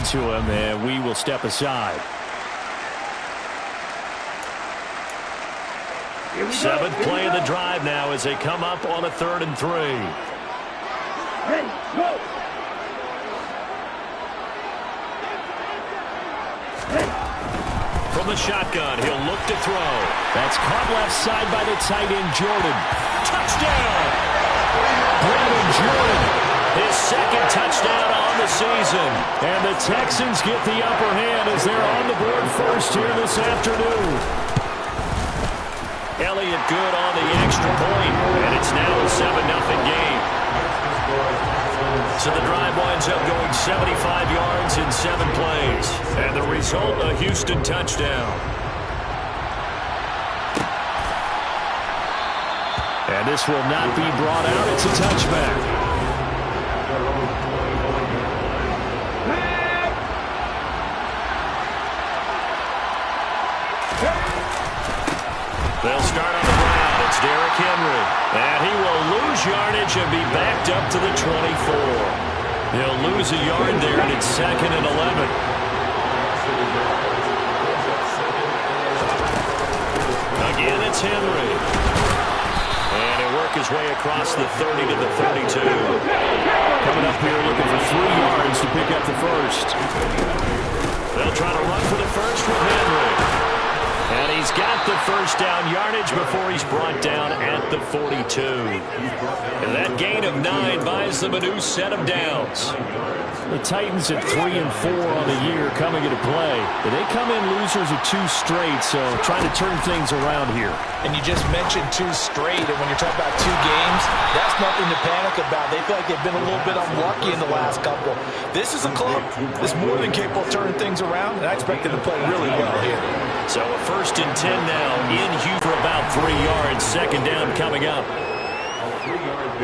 to him, and we will step aside. Seventh play of the drive now as they come up on a 3rd and 3. Ready, go. From the shotgun, he'll look to throw. That's caught left side by the tight end, Jordan. Touchdown! Brandon Jordan, his 2nd touchdown on the season. And the Texans get the upper hand as they're on the board first here this afternoon. Elliott good on the extra point, and it's now a 7-0 game. So the drive winds up going 75 yards in 7 plays. And the result, a Houston touchdown. And this will not be brought out. It's a touchback. They'll start on the ground. It's Derrick Henry. And he will lose yardage and be backed up to the 24. He'll lose a yard there, and it's 2nd and 11. Again, it's Henry. And he'll work his way across the 30 to the 32. Coming up here looking for 3 yards to pick up the first. They'll try to run for the first with Henry. And he's got the first down yardage before he's brought down at the 42. And that gain of 9 buys them a new set of downs. The Titans at 3 and 4 on the year coming into play. But they come in losers of 2 straight, so trying to turn things around here. And you just mentioned 2 straight, and when you're talking about 2 games, that's nothing to panic about. They feel like they've been a little bit unlucky in the last couple. This is a club that's more than capable of turning things around, and I expect them to play really well here. So a 1st and 10 now in Houston for about 3 yards. 2nd down coming up.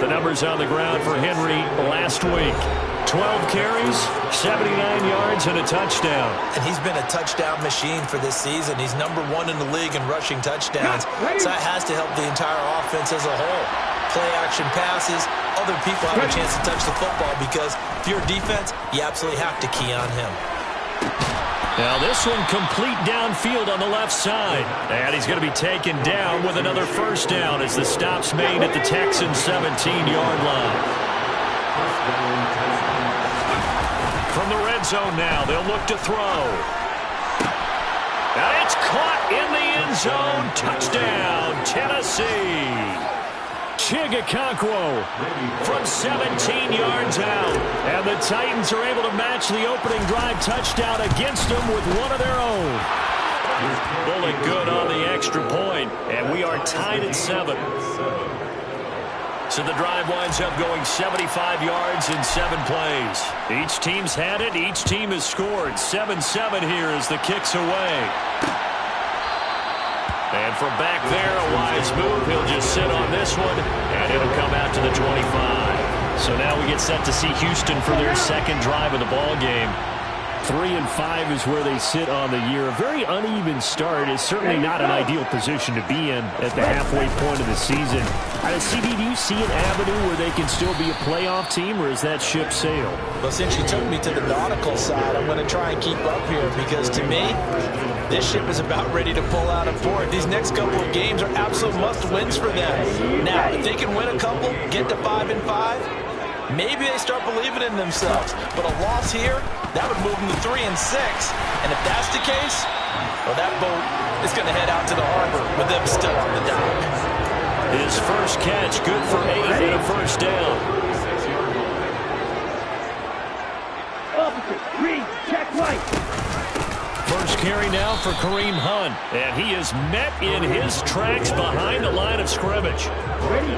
The numbers on the ground for Henry last week. 12 carries, 79 yards, and a touchdown. And he's been a touchdown machine for this season. He's #1 in the league in rushing touchdowns. So that has to help the entire offense as a whole. Play action passes, other people have a chance to touch the football because if you're a defense, you absolutely have to key on him. Now this one complete downfield on the left side. And he's going to be taken down with another first down as the stop's made at the Texans' 17-yard line. From the red zone now, they'll look to throw. And it's caught in the end zone. Touchdown, Tennessee. Chigakonkwo from 17 yards out. And the Titans are able to match the opening drive touchdown against them with one of their own. Bullet good on the extra point, and we are tied at 7. So the drive winds up going 75 yards in 7 plays. Each team's had it. Each team has scored. 7-7 here as the kick's away. And from back there, a wise move. He'll just sit on this one, and it'll come out to the 25. So now we get set to see Houston for their 2nd drive of the ball game. 3 and 5 is where they sit on the year. A very uneven start is certainly not an ideal position to be in at the halfway point of the season. CD, do you see an avenue where they can still be a playoff team, or is that ship sailed? Well, since you took me to the nautical side, I'm going to try and keep up here because to me, this ship is about ready to pull out of port. These next couple of games are absolute must-wins for them. Now, if they can win a couple, get to 5 and 5, maybe they start believing in themselves. But a loss here, that would move them to 3 and 6. And if that's the case, well, that boat is going to head out to the harbor with them still on the dock. His first catch, good for 8 and a first down. Officer, green, check right. First carry now for Kareem Hunt. And he is met in his tracks behind the line of scrimmage.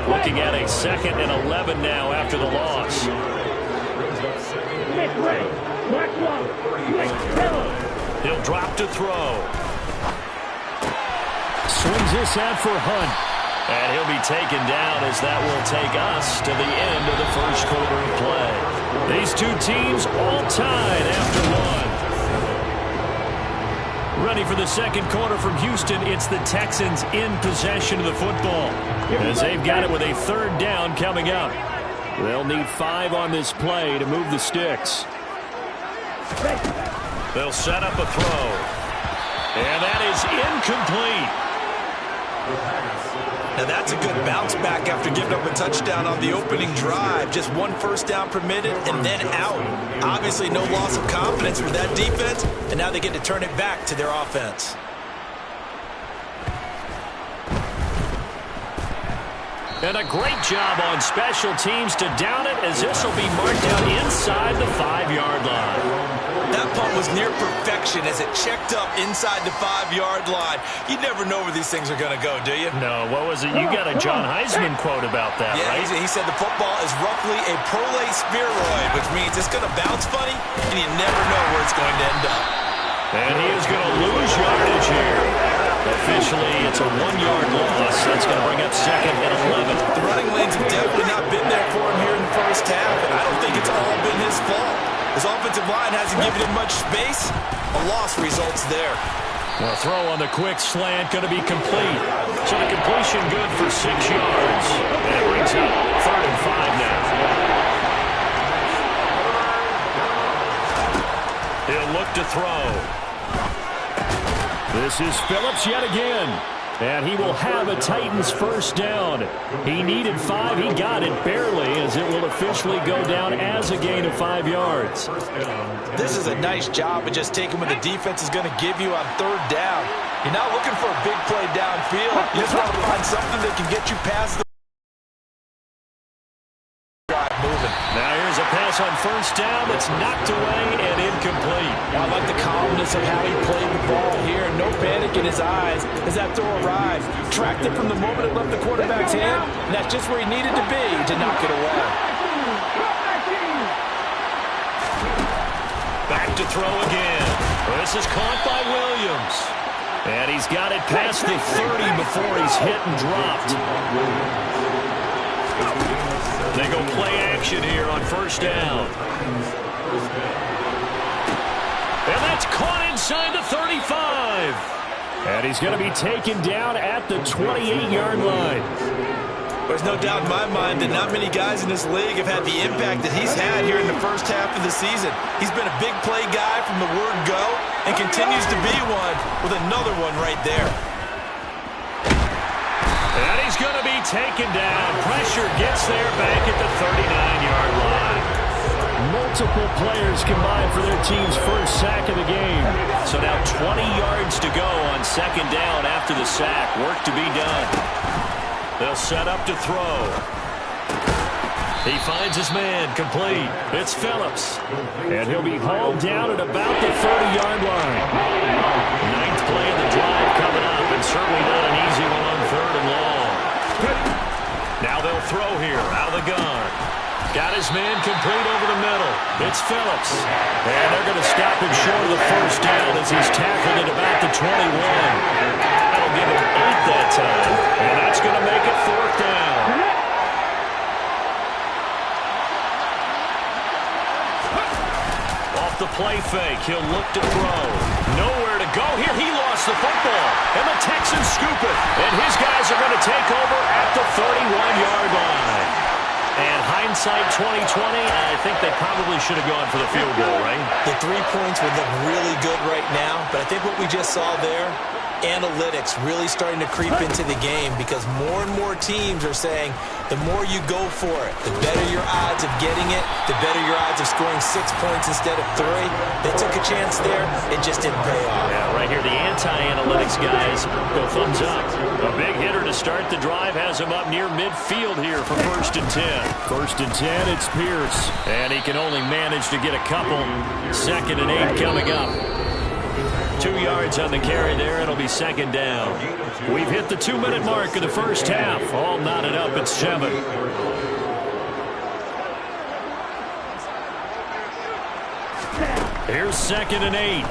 Looking at a 2nd and 11 now after the loss. He'll drop to throw. Swings this out for Hunt. And he'll be taken down as that will take us to the end of the first quarter of play. These 2 teams all tied after 1. Ready for the 2nd quarter from Houston. It's the Texans in possession of the football as they've got it with a 3rd down coming up. They'll need 5 on this play to move the sticks. They'll set up a throw. And that is incomplete. Now that's a good bounce back after giving up a touchdown on the opening drive. Just one first down permitted and then out. Obviously no loss of confidence for that defense, and now they get to turn it back to their offense. And a great job on special teams to down it, as this will be marked out inside the 5-yard line. That punt was near perfection as it checked up inside the 5-yard line. You never know where these things are going to go, do you? No, what was it? You got a John Heisman quote about that, right? Yeah, he said the football is roughly a prole spheroid, which means it's going to bounce funny, and you never know where it's going to end up. And he is going to lose yardage here. Officially, it's a 1-yard loss. That's going to bring up 2nd and 11. The running lanes have definitely not been there for him here in the first half, and I don't think it's all been his fault. His offensive line hasn't given him much space. A loss results there. The throw on the quick slant going to be complete. So the completion good for 6 yards. And it brings up 3rd and 5 now. He'll look to throw. This is Phillips yet again. And he will have a Titans first down. He needed 5. He got it barely, as it will officially go down as a gain of 5 yards. This is a nice job of just taking what the defense is going to give you on 3rd down. You're not looking for a big play downfield. You just want to find something that can get you past the drive moving. Now here's a pass on 1st down that's knocked away and incomplete. I like the calmness of how he played the ball here. No panic in his eyes as that throw arrives. Tracked it from the moment it left the quarterback's hand, and that's just where he needed to be to knock it away. Back to throw again. This is caught by Williams. And he's got it past the 30 before he's hit and dropped. They go play action here on 1st down. And that's caught inside the 35. And he's going to be taken down at the 28-yard line. There's no doubt in my mind that not many guys in this league have had the impact that he's had here in the first half of the season. He's been a big play guy from the word go and continues to be one with another one right there. And he's going to be taken down. Pressure gets there back at the 39-yard line. Multiple players combined for their team's first sack of the game. So now 20 yards to go on 2nd down after the sack. Work to be done. They'll set up to throw. He finds his man, complete. It's Phillips. And he'll be hauled down at about the 30-yard line. 9th play of the drive coming up, and certainly not an easy one on 3rd and long. Now they'll throw here, out of the gun. Got his man complete over the middle. It's Phillips. And they're going to stop him short of the first down as he's tackled at about the 21. That'll give him 8 that time. And that's going to make it 4th down. Off the play fake, he'll look to throw. Nowhere to go here. He lost the football. And the Texans scoop it. And his guys are going to take over at the 31-yard line. And hindsight 2020, I think they probably should have gone for the field goal, right? The 3 points would look really good right now, but I think what we just saw there, analytics really starting to creep into the game, because more and more teams are saying the more you go for it, the better your odds of getting it, the better your odds of scoring 6 points instead of 3. They took a chance there. It just didn't pay off. Yeah, right here, the anti-analytics guys go thumbs up. A big hitter to start the drive has him up near midfield here for 1st and 10. 1st and 10, it's Pierce. And he can only manage to get a couple. 2nd and 8 coming up. 2 yards on the carry there. It'll be 2nd down. We've hit the 2-minute mark of the first half. All knotted up at 7. Here's 2nd and 8.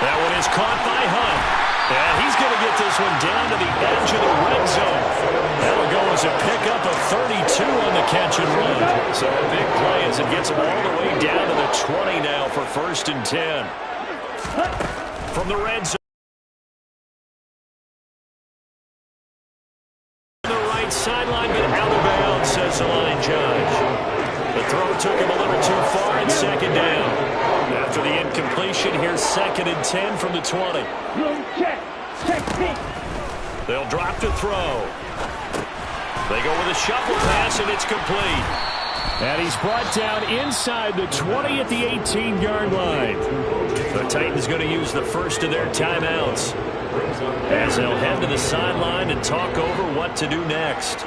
That one is caught by Hunt. And he's going to get this one down to the edge of the red zone. That'll go as a pickup of 32 on the catch and run. So a big play as it gets him all the way down to the 20 now for 1st and 10. From the red zone. On the right sideline, but out of bounds, says the line judge. The throw took him a little too far, and 2nd down. After the incompletion, here's 2nd and 10 from the 20. Room check. Check me. They'll drop to throw. They go with a shuffle pass, and it's complete. And he's brought down inside the 20 at the 18-yard line. The Titans going to use the first of their timeouts as they'll head to the sideline and talk over what to do next.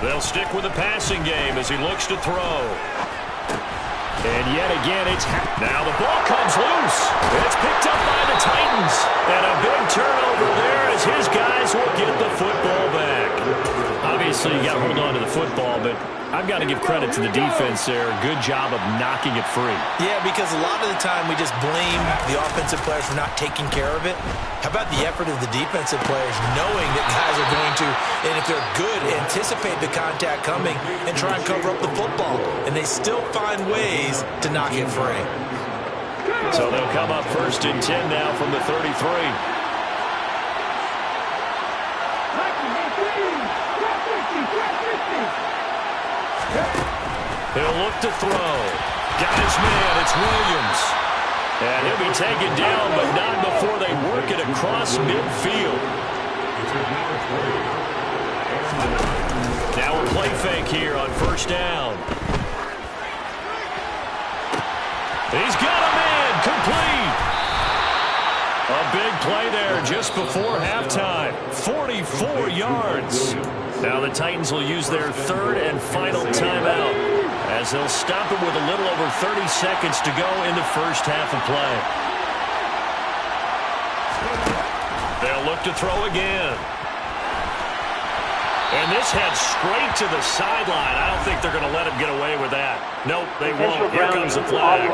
They'll stick with the passing game as he looks to throw. And yet again, now the ball comes loose. It's picked up by the Titans. And a big turnover there as his guys will get the football back. Obviously, you got to hold on to the football, but I've got to give credit to the defense there. Good job of knocking it free. Yeah, because a lot of the time we just blame the offensive players for not taking care of it. How about the effort of the defensive players knowing that guys are going to, and if they're good, anticipate the contact coming and try and cover up the football. And they still find ways to knock it free. So they'll come up 1st and 10 now from the 33. He'll look to throw. Got his man. It's Williams. And he'll be taken down, but not before they work it across midfield. Now a play fake here on 1st down. He's got a man. Complete. A big play there just before halftime. 44 yards. Now the Titans will use their 3rd and final timeout as they'll stop it with a little over 30 seconds to go in the first half of play. They'll look to throw again. And this heads straight to the sideline. I don't think they're going to let him get away with that. Nope, they won't. Here comes the flag.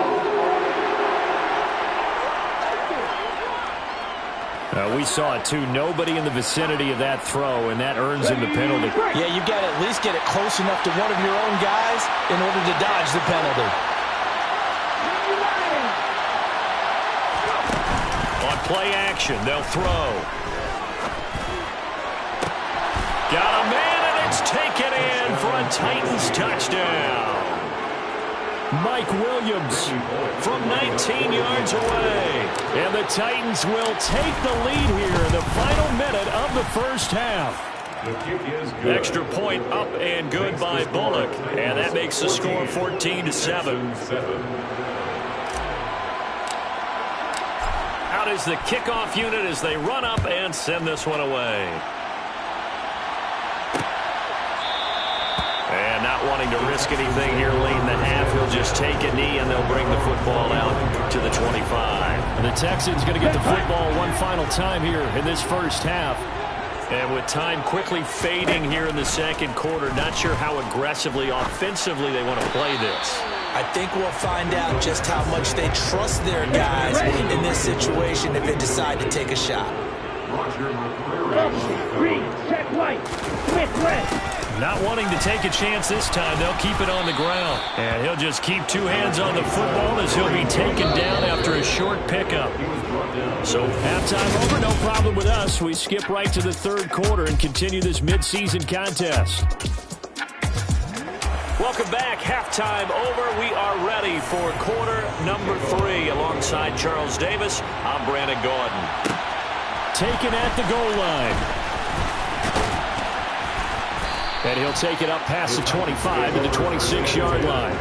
We saw it, too. Nobody in the vicinity of that throw, and that earns him the penalty. Yeah, you've got to at least get it close enough to one of your own guys in order to dodge the penalty. On play action, they'll throw. Got a man, and it's taken in for a Titans touchdown. Mike Williams from 19 yards away. And the Titans will take the lead here in the final minute of the first half. Extra point up and good by Bullock. And that makes the score 14-7. Out is the kickoff unit as they run up and send this one away. And not wanting to risk anything here late in the half, he'll just take a knee and they'll bring the football out to the 25. And the Texans going to get the football one final time here in this first half. And with time quickly fading here in the second quarter, not sure how aggressively, offensively they want to play this. I think we'll find out just how much they trust their guys in this situation if they decide to take a shot. Green, check white. Smith red. Not wanting to take a chance this time, they'll keep it on the ground. And he'll just keep 2 hands on the football as he'll be taken down after a short pickup. So halftime over, no problem with us. We skip right to the third quarter and continue this midseason contest. Welcome back. Halftime over. We are ready for quarter number 3. Alongside Charles Davis, I'm Brandon Gordon. Taken at the goal line. And he'll take it up past the 25 to the 26-yard line.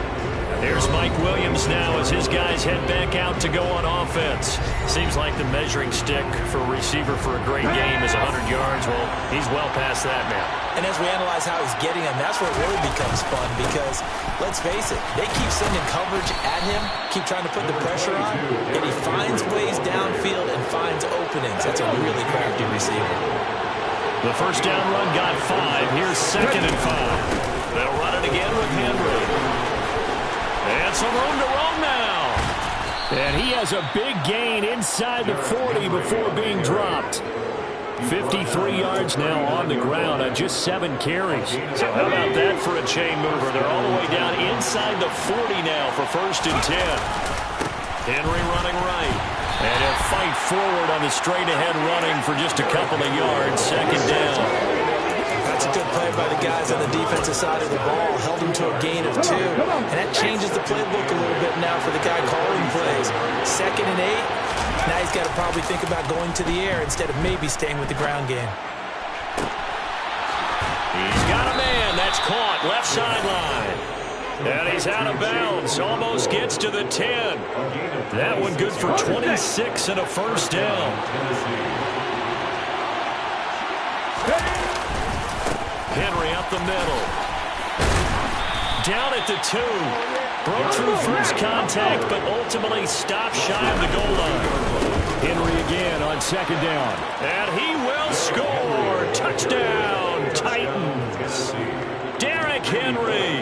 Here's Mike Williams now as his guys head back out to go on offense. Seems like the measuring stick for a receiver for a great game is 100 yards. Well, he's well past that now. And as we analyze how he's getting them, that's where it really becomes fun because, let's face it, they keep sending coverage at him, keep trying to put the pressure on, and he finds ways downfield and finds openings. That's a really crafty receiver. The first down run got 5. Here's 2nd and 5. They'll run it again with Henry. And some room to roam now. And he has a big gain inside the 40 before being dropped. 53 yards now on the ground on just 7 carries. So how about that for a chain mover? They're all the way down inside the 40 now for 1st and 10. Henry running right. And he'll fight forward on the straight-ahead running for just a couple of yards. 2nd down. That's a good play by the guys on the defensive side of the ball. Held him to a gain of 2. And that changes the playbook a little bit now for the guy calling plays. 2nd and 8. Now he's got to probably think about going to the air instead of maybe staying with the ground game. He's got a man. That's caught. Left sideline. And he's out of bounds. Almost gets to the 10. That one good for 26 and a first down. Henry up the middle. Down at the 2. Broke through first contact, but ultimately stopped shy of the goal line. Henry again on 2nd down. And he will score. Touchdown, Titans. Derrick Henry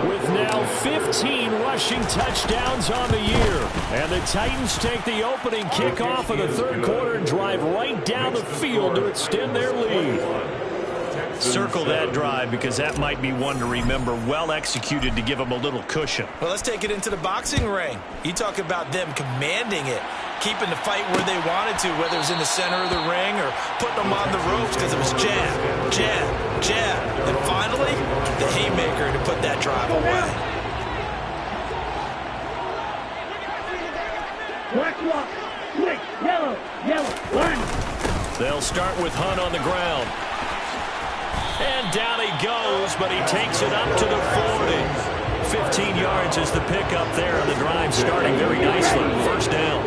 with now 15 rushing touchdowns on the year. And the Titans take the opening kickoff of the 3rd quarter and drive right down the field to extend their lead. Circle that drive because that might be one to remember. Well executed to give them a little cushion. Well, let's take it into the boxing ring. You talk about them commanding it, keeping the fight where they wanted to, whether it was in the center of the ring or putting them on the ropes because it was jab, jab, jab. And finally, the haymaker to put that drive away. Black lock, switch, yellow, one. They'll start with Hunt on the ground. And down he goes, but he takes it up to the 40. 15 yards is the pickup there, and the drive starting very nicely. First down.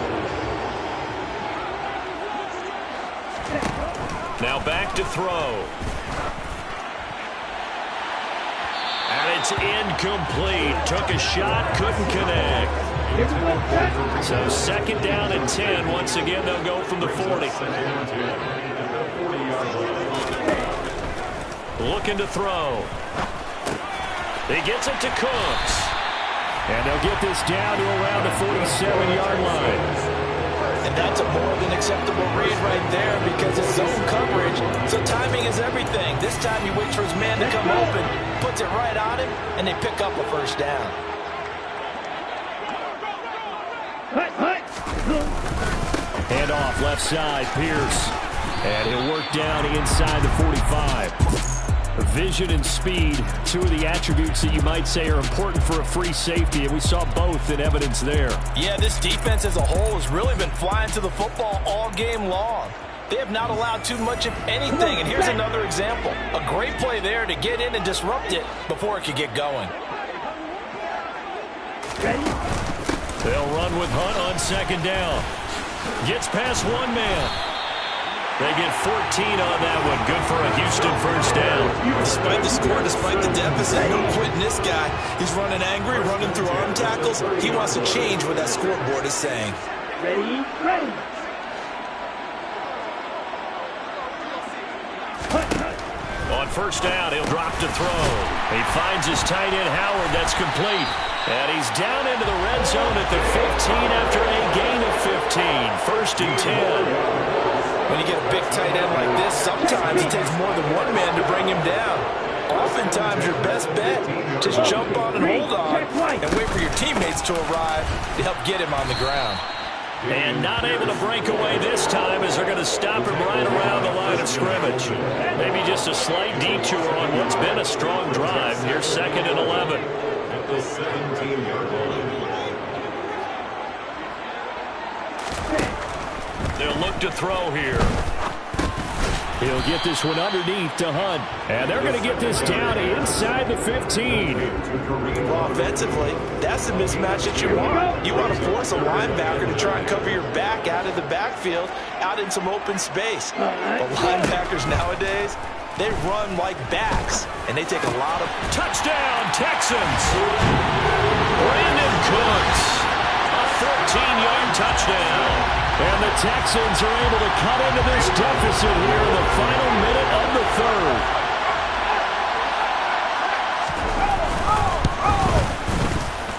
Now back to throw. And it's incomplete. Took a shot, couldn't connect. So 2nd down and 10. Once again, they'll go from the 40. Looking to throw. He gets it to Cooks. And they'll get this down to around the 47-yard line. And that's a more than acceptable read right there because it's zone coverage. So timing is everything. This time he waits for his man to come open, puts it right on him, and they pick up a first down. Hand off left side, Pierce. And he'll work down inside the 45. Vision and speed, 2 of the attributes that you might say are important for a free safety, and we saw both in evidence there. Yeah, this defense as a whole has really been flying to the football all game long. They have not allowed too much of anything, and here's another example. A great play there to get in and disrupt it before it could get going. They'll run with Hunt on 2nd down. Gets past one man. They get 14 on that one. Good for a Houston first down. Despite the score, despite the deficit, no quitting this guy. He's running angry, running through arm tackles. He wants to change what that scoreboard is saying. Ready. On 1st down, he'll drop to throw. He finds his tight end, Howard. That's complete. And he's down into the red zone at the 15 after a gain of 15. 1st and 10. When you get a big tight end like this, sometimes it takes more than one man to bring him down. Oftentimes, your best bet, just jump on and hold on and wait for your teammates to arrive to help get him on the ground. And not able to break away this time as they're going to stop him right around the line of scrimmage. Maybe just a slight detour on what's been a strong drive. Here's 2nd and 11. At the 17-yard line. They'll look to throw here. He'll get this one underneath to Hunt. And they're going to get this down inside the 15. Well, offensively, that's the mismatch that you want. You want to force a linebacker to try and cover your back out of the backfield, out in some open space. The linebackers nowadays, they run like backs, and they take a lot of... Touchdown, Texans! Brandon Cooks. A 14-yard touchdown. And the Texans are able to cut into this deficit here in the final minute of the 3rd.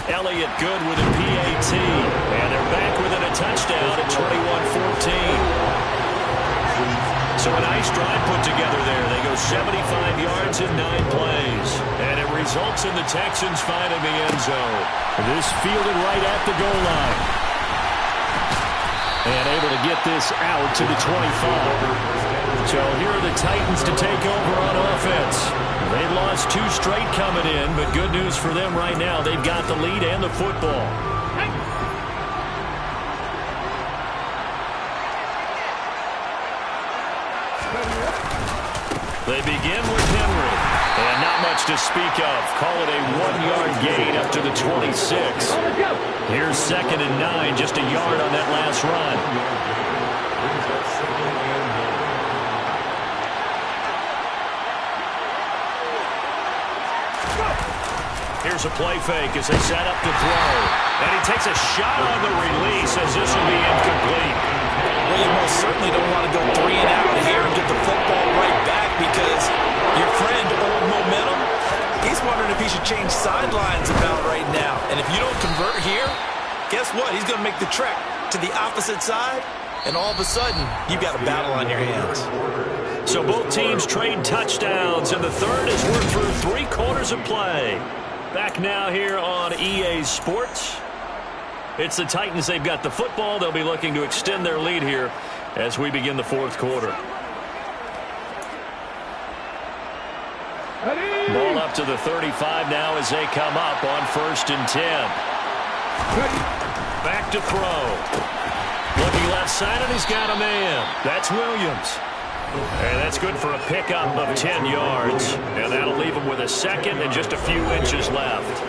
Elliott good with a PAT. And they're back within a touchdown at 21-14. So a nice drive put together there. They go 75 yards in 9 plays. And it results in the Texans finding the end zone. This fielded right at the goal line. And able to get this out to the 25. So here are the Titans to take over on offense. They've lost 2 straight coming in, but good news for them right now. They've got the lead and the football. They begin with Henry. And not much to speak of. Call it a 1-yard gain up to the 26. Here's 2nd and 9, just a yard on that last run. Here's a play fake as they set up to throw. And he takes a shot on the release as this will be incomplete. Well, you most certainly don't want to go 3 and out here and get the football right back because your friend, Old Momentum, he's wondering if he should change sidelines about right now. And if you don't convert here, guess what? He's going to make the trek to the opposite side, and all of a sudden, you've got a battle on your hands. So both teams trade touchdowns, and the third as we're through 3 quarters of play. Back now here on EA Sports. It's the Titans. They've got the football. They'll be looking to extend their lead here as we begin the 4th quarter. Ball up to the 35 now as they come up on 1st and 10. Back to throw. Looking left side, and he's got a man. That's Williams. And that's good for a pickup of 10 yards. And that'll leave him with a 2nd and just a few inches left.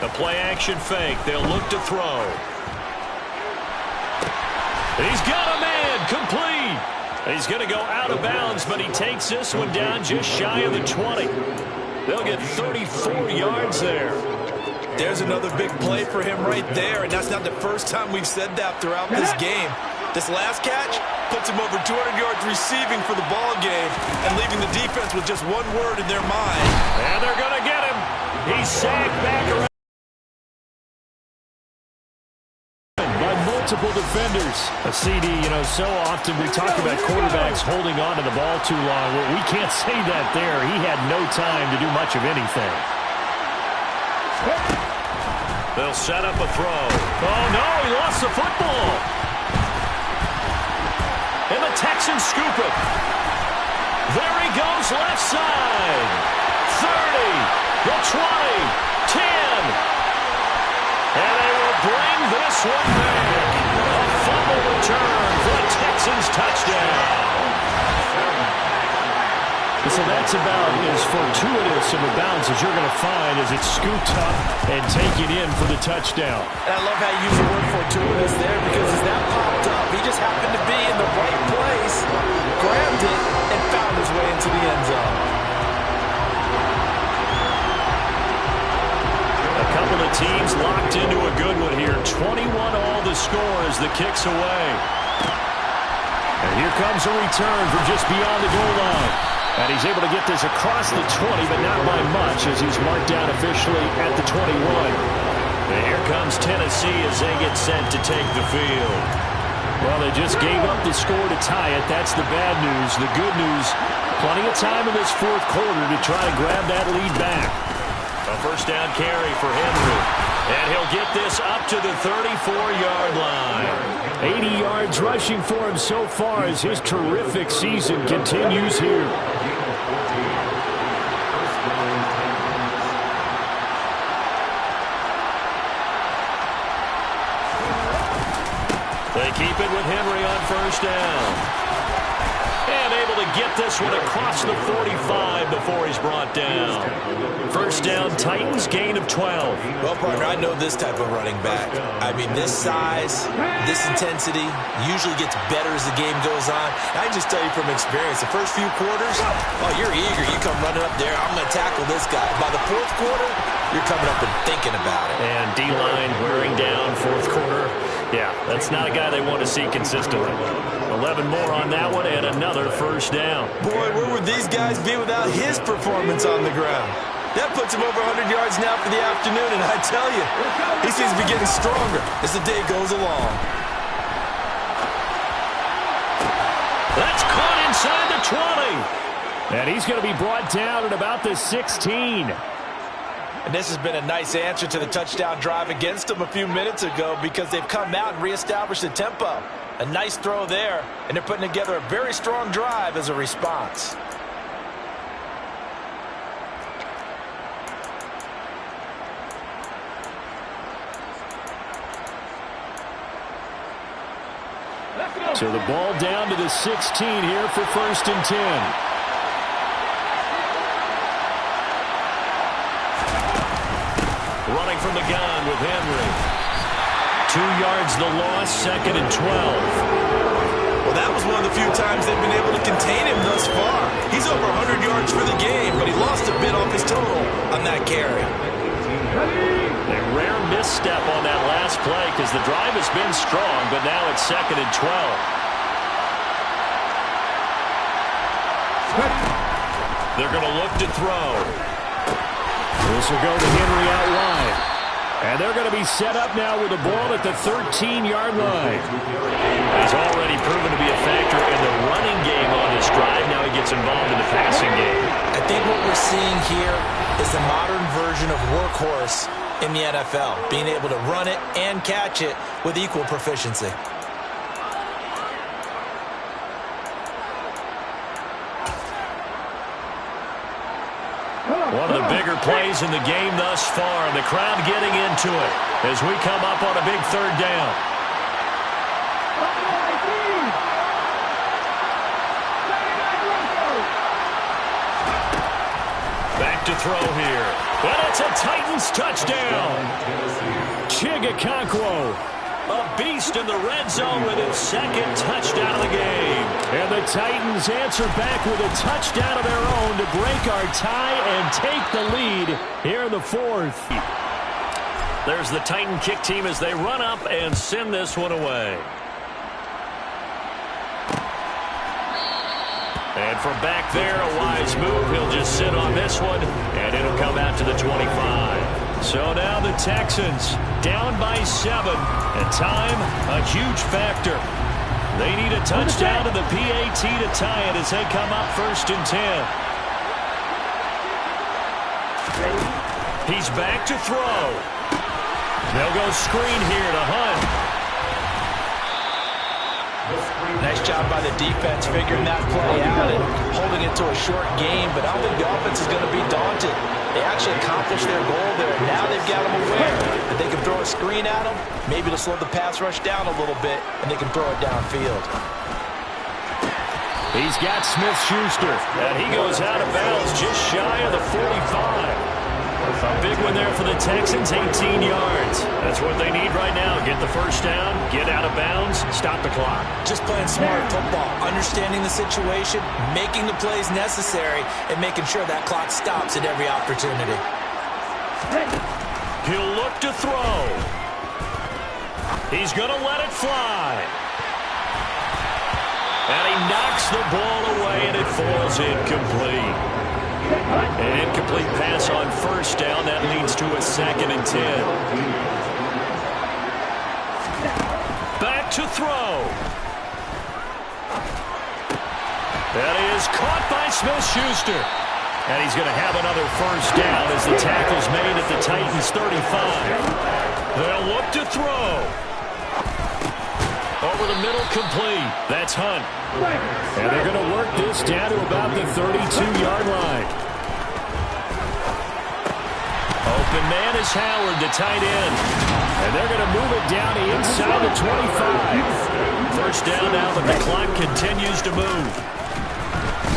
The play action fake. They'll look to throw. He's got a man, complete. He's going to go out of bounds, but he takes this one down just shy of the 20. They'll get 34 yards there. There's another big play for him right there, and that's not the first time we've said that throughout this game. This last catch puts him over 200 yards receiving for the ball game and leaving the defense with just one word in their mind. And they're going to get him. He's sacked back around. Multiple defenders. A CD, so often we talk about quarterbacks holding on to the ball too long. Well, we can't say that there. He had no time to do much of anything. They'll set up a throw. Oh, no, he lost the football. And the Texans scoop it. There he goes, left side. 30, the 20, 10. And they will bring this one back. A fumble return for a Texans touchdown. So that's about as fortuitous of a bounce as you're going to find as it's scooped up and taken in for the touchdown. And I love how you use the word fortuitous there because as that popped up, he just happened to be in the right place, grabbed it, and found his way into the end zone. A couple of teams locked into a good one here. 21 all the score as the kick's away. And here comes a return from just beyond the goal line. And he's able to get this across the 20, but not by much as he's marked down officially at the 21. And here comes Tennessee as they get set to take the field. Well, they just gave up the score to tie it. That's the bad news. The good news, plenty of time in this 4th quarter to try to grab that lead back. A first down carry for Henry. And he'll get this up to the 34-yard line. 80 yards rushing for him so far as his terrific season continues here. They keep it with Henry on first down. And able to get this one across the 45 before he's brought down. First down, Titans, gain of 12. Well, partner, I know this type of running back. I mean, this size, this intensity usually gets better as the game goes on. I can just tell you from experience, the first few quarters, oh, you're eager. You come running up there, I'm going to tackle this guy. By the 4th quarter, you're coming up and thinking about it. And D-line wearing down 4th quarter. Yeah, that's not a guy they want to see consistently. 11 more on that one and another first down. Boy, where would these guys be without his performance on the ground? That puts him over 100 yards now for the afternoon, and I tell you, he seems to be getting stronger as the day goes along. inside the 20. And he's going to be brought down at about the 16. And this has been a nice answer to the touchdown drive against them a few minutes ago because they've come out and reestablished the tempo. A nice throw there, and they're putting together a very strong drive as a response. So the ball down to the 16 here for 1st and 10. Running from the gun with Henry. 2 yards the loss, 2nd and 12. Well, that was one of the few times they've been able to contain him thus far. He's over 100 yards for the game, but he lost a bit off his total on that carry. A rare misstep on that last play because the drive has been strong, but now it's 2nd and 12. They're going to look to throw. This will go to Henry out wide. And they're going to be set up now with the ball at the 13-yard line. He's already proven to be a factor in the running game on this drive. Now he gets involved in the passing game. I think what we're seeing here is the modern version of workhorse in the NFL, being able to run it and catch it with equal proficiency. One of the bigger plays in the game thus far, and the crowd getting into it as we come up on a big 3rd down. Back to throw here. But it's a Titans touchdown. Chigakonkwo, a beast in the red zone with his 2nd touchdown of the game. And the Titans answer back with a touchdown of their own to break our tie and take the lead here in the 4th. There's the Titan kick team as they run up and send this one away. And from back there, a wise move. He'll just sit on this one, and it'll come out to the 25. So now the Texans down by 7, and time a huge factor. They need a touchdown to the PAT to tie it as they come up 1st and 10. He's back to throw. They'll go screen here to Hunt. Nice job by the defense figuring that play out and holding it to a short game, but I don't think the offense is going to be daunted. They actually accomplished their goal there. Now they've got them aware that they can throw a screen at them, maybe to slow the pass rush down a little bit, and they can throw it downfield. He's got Smith-Schuster, and he goes out of bounds just shy of the 45. A big one there for the Texans, 18 yards. That's what they need right now. Get the 1st down, get out of bounds, stop the clock. Just playing smart football, understanding the situation, making the plays necessary, and making sure that clock stops at every opportunity. He'll look to throw. He's going to let it fly. And he knocks the ball away, and it falls incomplete. An incomplete pass on 1st down. That leads to a 2nd and 10. Back to throw. That is caught by Smith-Schuster. And he's going to have another 1st down as the tackle's made at the Titans 35. They'll look to throw. Over the middle, complete. That's Hunt. And they're going to work this down to about the 32-yard line. Open man is Howard, the tight end. And they're going to move it down to inside the 25. 1st down now, but the clock continues to move.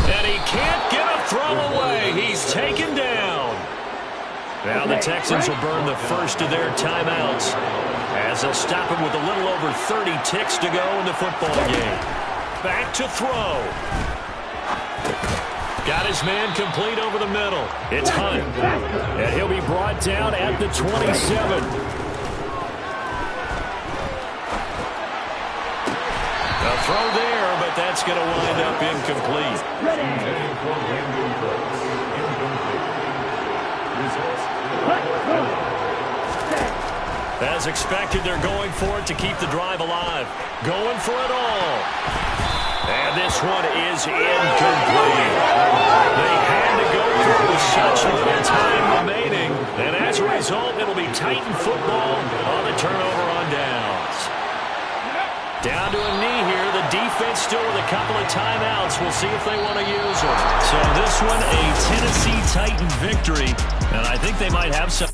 And he can't get a throw away. He's taken down. Now the Texans will burn the 1st of their timeouts as they'll stop him with a little over 30 ticks to go in the football game. Back to throw. Got his man complete over the middle. It's Hunt. And he'll be brought down at the 27. A throw there, but that's going to wind up incomplete. As expected, they're going for it to keep the drive alive. Going for it all. And this one is incomplete. They had to go through with such little time remaining. And as a result, it'll be Titan football on the turnover on downs. Down to a knee here. The defense still with a couple of timeouts. We'll see if they want to use them. So this one, a Tennessee Titan victory. And I think they might have some.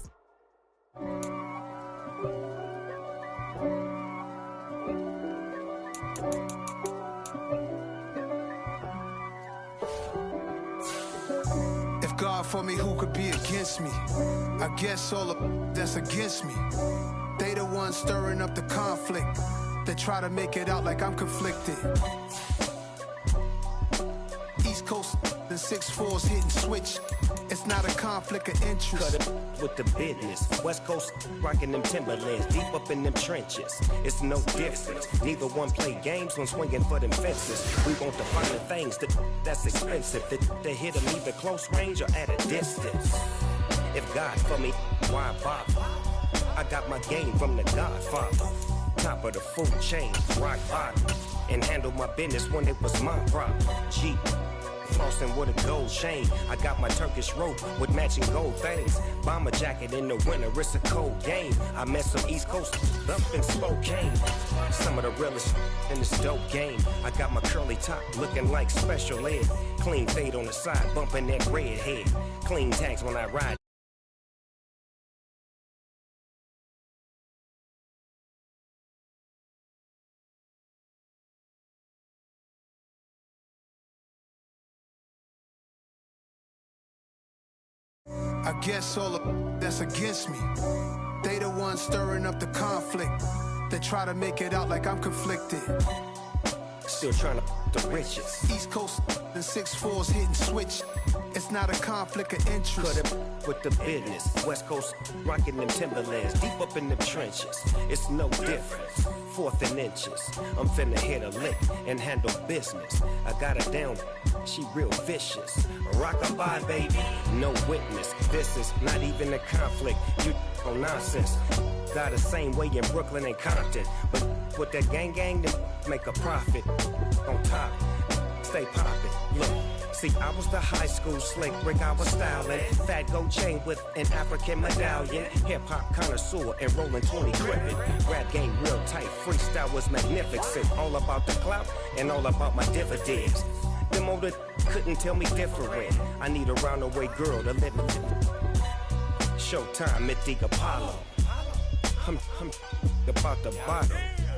If God for me, who could be against me? I guess all of that's against me. They the ones stirring up the conflict. They try to make it out like I'm conflicted. East Coast and 6'4's hitting switch. It's not a conflict of interest. Cut it with the business. West Coast rocking them Timberlands, deep up in them trenches. It's no difference. Neither one play games when swinging for them fences. We want the finer things that's expensive. That hit them either close range or at a distance. If God for me, why bother? I got my game from the Godfather. Top of the food chain, rock bottom. And handle my business when it was my problem. G. Flossing with a gold chain. I got my Turkish rope with matching gold things. Bomber jacket in the winter, it's a cold game. I met some East Coast up in Spokane. Some of the realest in this dope game. I got my curly top looking like special ed. Clean fade on the side, bumping that red head. Clean tags when I ride. I guess all of that's against me. They the ones stirring up the conflict. They try to make it out like I'm conflicted. Still trying to the riches. East Coast and 6'4's hitting switch. It's not a conflict of interest. Cut it with the business. West Coast rocking them Timberlands, deep up in them trenches. It's no difference. 4th and inches. I'm finna hit a lick and handle business. I got her down. She real vicious. Rockabye, baby. No witness. This is not even a conflict. You on nonsense. Got the same way in Brooklyn and Compton. But with that gang, then make a profit. On top, stay poppin'. Look, see, I was the high school slick brick I was styling. Fat gold chain with an African medallion. Hip-hop connoisseur and rolling 20 crippin'. Rap game real tight, freestyle was magnificent. All about the clout and all about my dividends. Them older couldn't tell me different. I need a roundaway girl to live with. Showtime, Mythic Apollo. I'm about the bottom.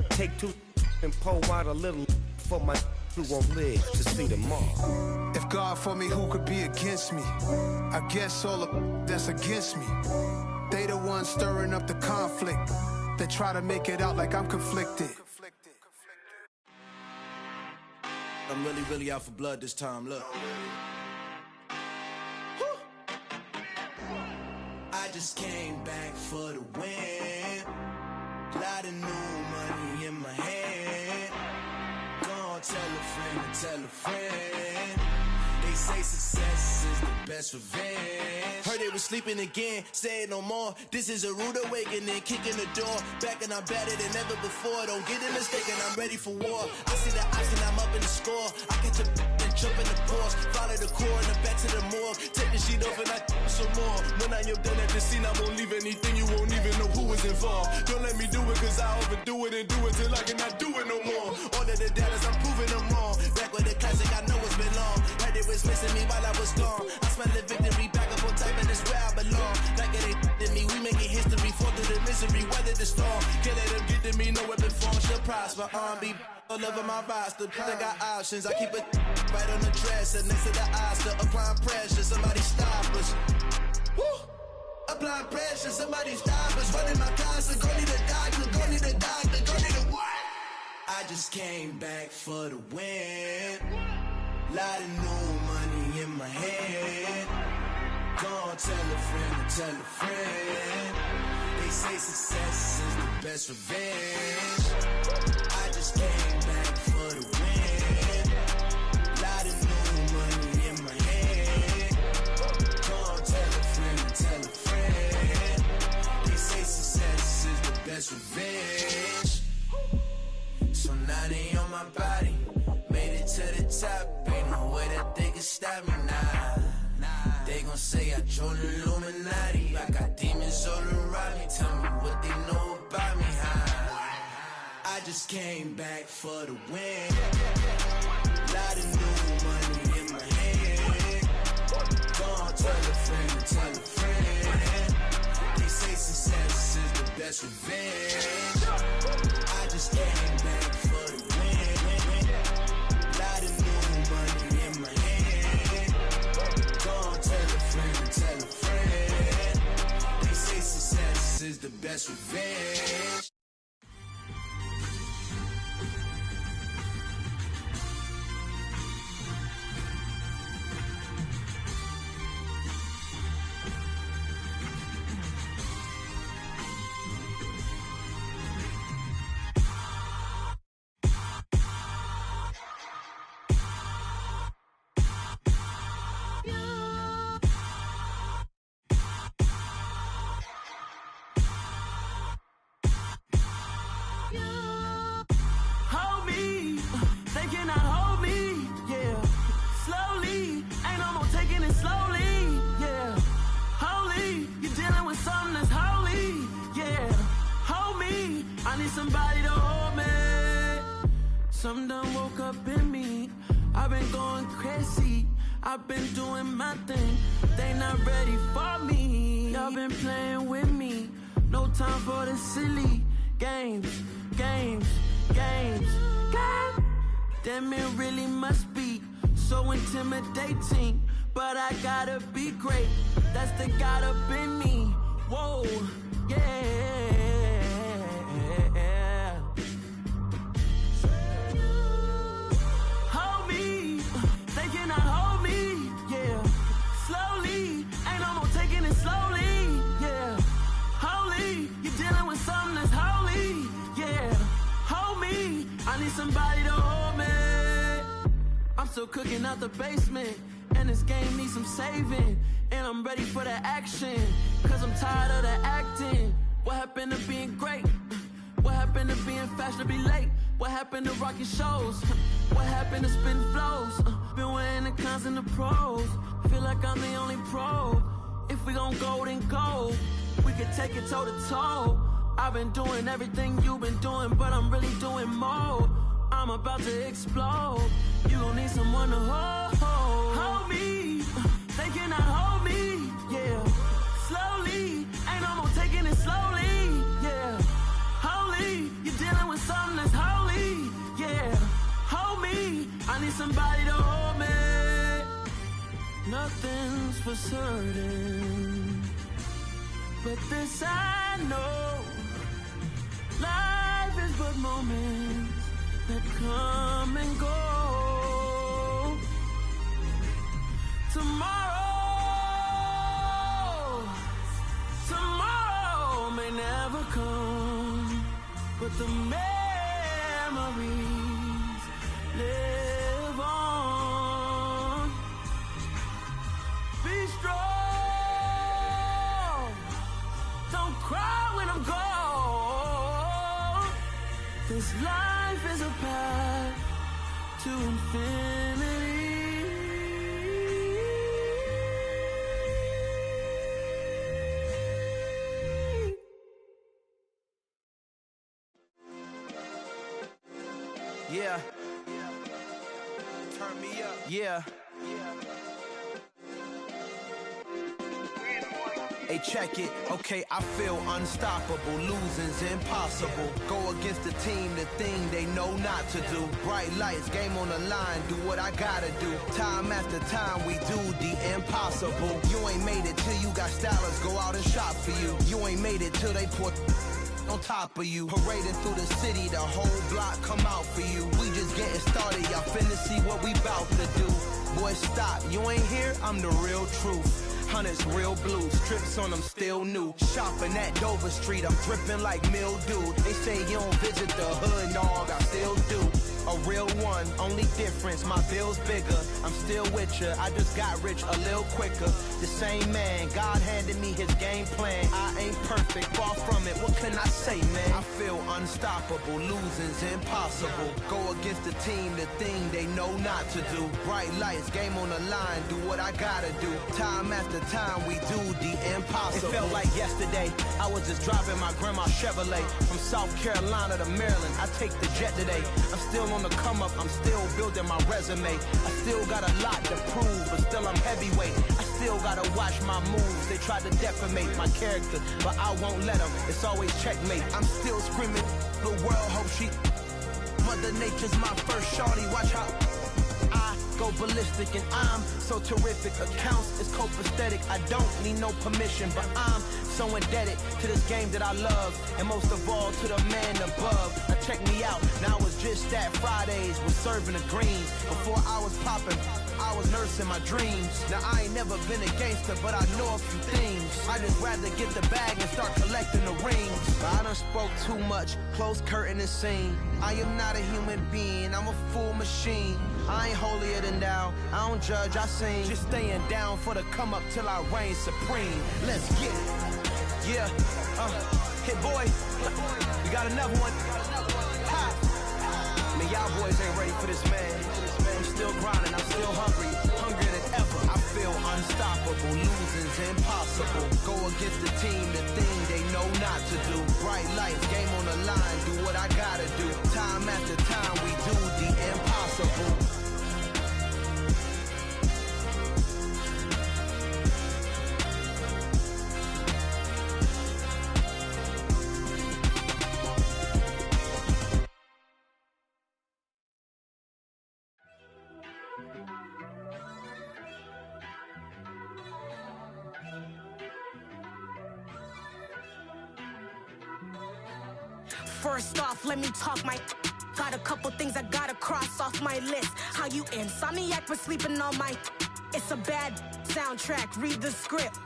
Take 2 and pull out a little for my who won't live to see tomorrow. If God for me, who could be against me? I guess all of that's against me. They the ones stirring up the conflict. They try to make it out like I'm conflicted. I'm really out for blood this time, look. I just came back for the win. Lot of new money in my hand. Gonna tell a friend. They say success is the best revenge. Heard they was sleeping again, say it no more. This is a rude awakening, kicking the door. Back and I'm better than ever before. Don't get it mistaken, I'm ready for war. I see the option, I'm up in the score. I catch a and jump in the Porsche. Follow the core and the back to the morgue. Take the sheet off and I some more. When I am done at the scene, I won't leave anything. You won't even know who was involved. Don't let me do it, cause I overdo it and do it till I cannot do it no more. All of the doubters, I'm proving them wrong. Back with the classic, I know it's been long. Heard it was missing me while I was gone. I smell the victory back up on top, and it's where I belong. Like it ain't to me, we making history. Fall through the misery, weather the storm. Can't let them get to me, no weapon form should prosper. R&B all over my roster. I got options, I keep it right on the dresser. Next to the Oscar, applying pressure. Somebody stop us. Woo! Applying pressure, somebody stop us. Running my closet, go need a doctor, go need a doctor, go need a what? I just came back for the win. Lot of new money in my head. Gonna tell a friend. They say success is the best revenge. I just came back for the win. Lot of new money in my head. Gonna tell a friend. They say success is the best revenge. So now they on my body. Made it to say I joined the Illuminati. I got demons all around me. Tell me what they know about me. I just came back for the win. Lot of new money in my hand. Gonna tell a friend, tell a friend. They say success is the best revenge. I just came back for the win. Lot of new money in my hand. Gonna tell a friend, tell a friend. They say success is the best revenge. Somebody to hold me. Some done woke up in me. I've been going crazy. I've been doing my thing. They not ready for me. Y'all been playing with me. No time for the silly games. God damn, it really must be so intimidating. But I gotta be great. That's the God up in me. Whoa, yeah. Somebody to hold me. I'm still cooking out the basement, and this game needs some saving. And I'm ready for the action, cause I'm tired of the acting. What happened to being great? What happened to being fashionably late? What happened to rocking shows? What happened to spitting flows? Been wearing the cons and the pros. Feel like I'm the only pro. If we gon' go, then go. We can take it toe to toe. I've been doing everything you've been doing, but I'm really doing more. I'm about to explode. You gon' need someone to hold me. They cannot hold me, yeah. Slowly, ain't no more taking it slowly, yeah. Holy, you're dealing with something that's holy, yeah. Hold me, I need somebody to hold me. Nothing's for certain, but this I know. Life is but moments that come and go. Tomorrow may never come, but the memories live on. Be strong, don't cry when I'm gone. This life is a path to infinity. Yeah. Turn me up. Yeah. Hey, check it. Okay, I feel unstoppable. Losing's impossible. Go against the team, the thing they know not to do. Bright lights, game on the line, do what I gotta do. Time after time, we do the impossible. You ain't made it till you got stylists go out and shop for you. You ain't made it till they put on top of you. Parading through the city, the whole block come out for you. We just getting started, y'all finna see what we bout to do. Boy, stop, you ain't here, I'm the real truth. Hunters, real blue, strips on them still new. Shopping at Dover Street, I'm dripping like mildew. They say you don't visit the hood, dog, I still do. a real one, only difference, my bill's bigger. I'm still with ya, I just got rich a little quicker. The same man, God handed me his game plan. I ain't perfect, far from it, what can I say, man? I feel unstoppable, losing's impossible. Go against the team, the thing they know not to do. Bright lights, game on the line, do what I gotta do. Time after time, we do the impossible. It felt like yesterday, I was just driving my grandma's Chevrolet from South Carolina to Maryland. I take the jet today. I'm still on the come up, I'm still building my resume. I still got a lot to prove, but still I'm heavyweight. I still gotta watch my moves. They tried to defamate my character, but I won't let them. It's always checkmate. I'm still screaming, the world hope she. Mother Nature's my first shorty. Watch how I go ballistic, and I'm so terrific. Accounts is copacetic. I don't need no permission, but I'm so indebted to this game that I love, and most of all to the man above. Now check me out, now it's just that Fridays was serving the greens. Before I was popping, I was nursing my dreams. Now I ain't never been a gangster, but I know a few things. I just rather get the bag and start collecting the rings. But I done spoke too much, close curtain and scene. I am not a human being, I'm a full machine. I ain't holier than thou, I don't judge, I sing. Just staying down for the come up till I reign supreme. Let's get it. Yeah, hit boy, we got another one. Ha! Man, y'all boys ain't ready for this, man. I'm still grinding, I'm still hungry, hungrier than ever. I feel unstoppable, losing's impossible. Go against the team, the thing they know not to do. Bright lights, game on the line, do what I gotta do. Time after time, we do the impossible. First off, let me talk my. Got a couple things I gotta cross off my list. How you insomniac for sleeping on my. It's a bad soundtrack, read the script.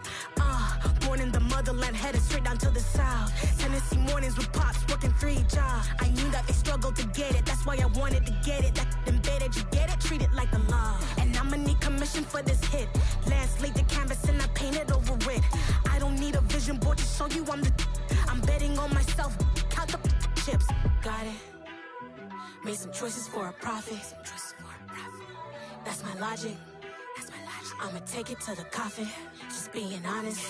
Born in the motherland, headed straight down to the south. Tennessee mornings with pops, working 3 jobs. I knew that they struggled to get it, that's why I wanted to get it. That embedded, you get it, treat it like a law. And I'ma need commission for this hit. Last laid the canvas and I painted over it. I don't need a vision board to show you I'm betting on myself, count the chips. Got it. Made some choices for a profit. That's my logic. I'ma take it to the coffin. Just being honest.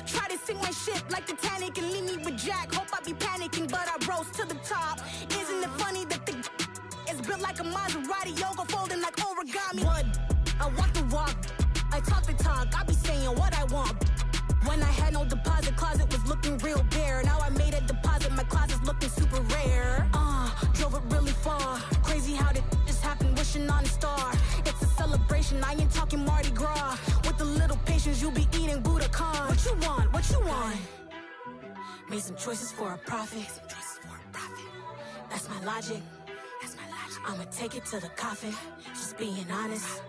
Try to sink my ship like Titanic and leave me with Jack. Hope I be panicking, but I rose to the top. Isn't it funny that the is built like a Maserati, yoga folding like origami? What? I walk the walk, I talk the talk. I be saying what I want. When I had no deposit, closet was looking real bare. Now I made a deposit, my closet's looking super rare. Drove it really far. Crazy how did this happen, wishing on a star. It's a celebration, I ain't talking Mardi Gras. With a little patience, you'll be eating Budokan. What you want? What you want? Made some choices for a profit. That's my logic. I'ma take it to the coffin. Just being honest.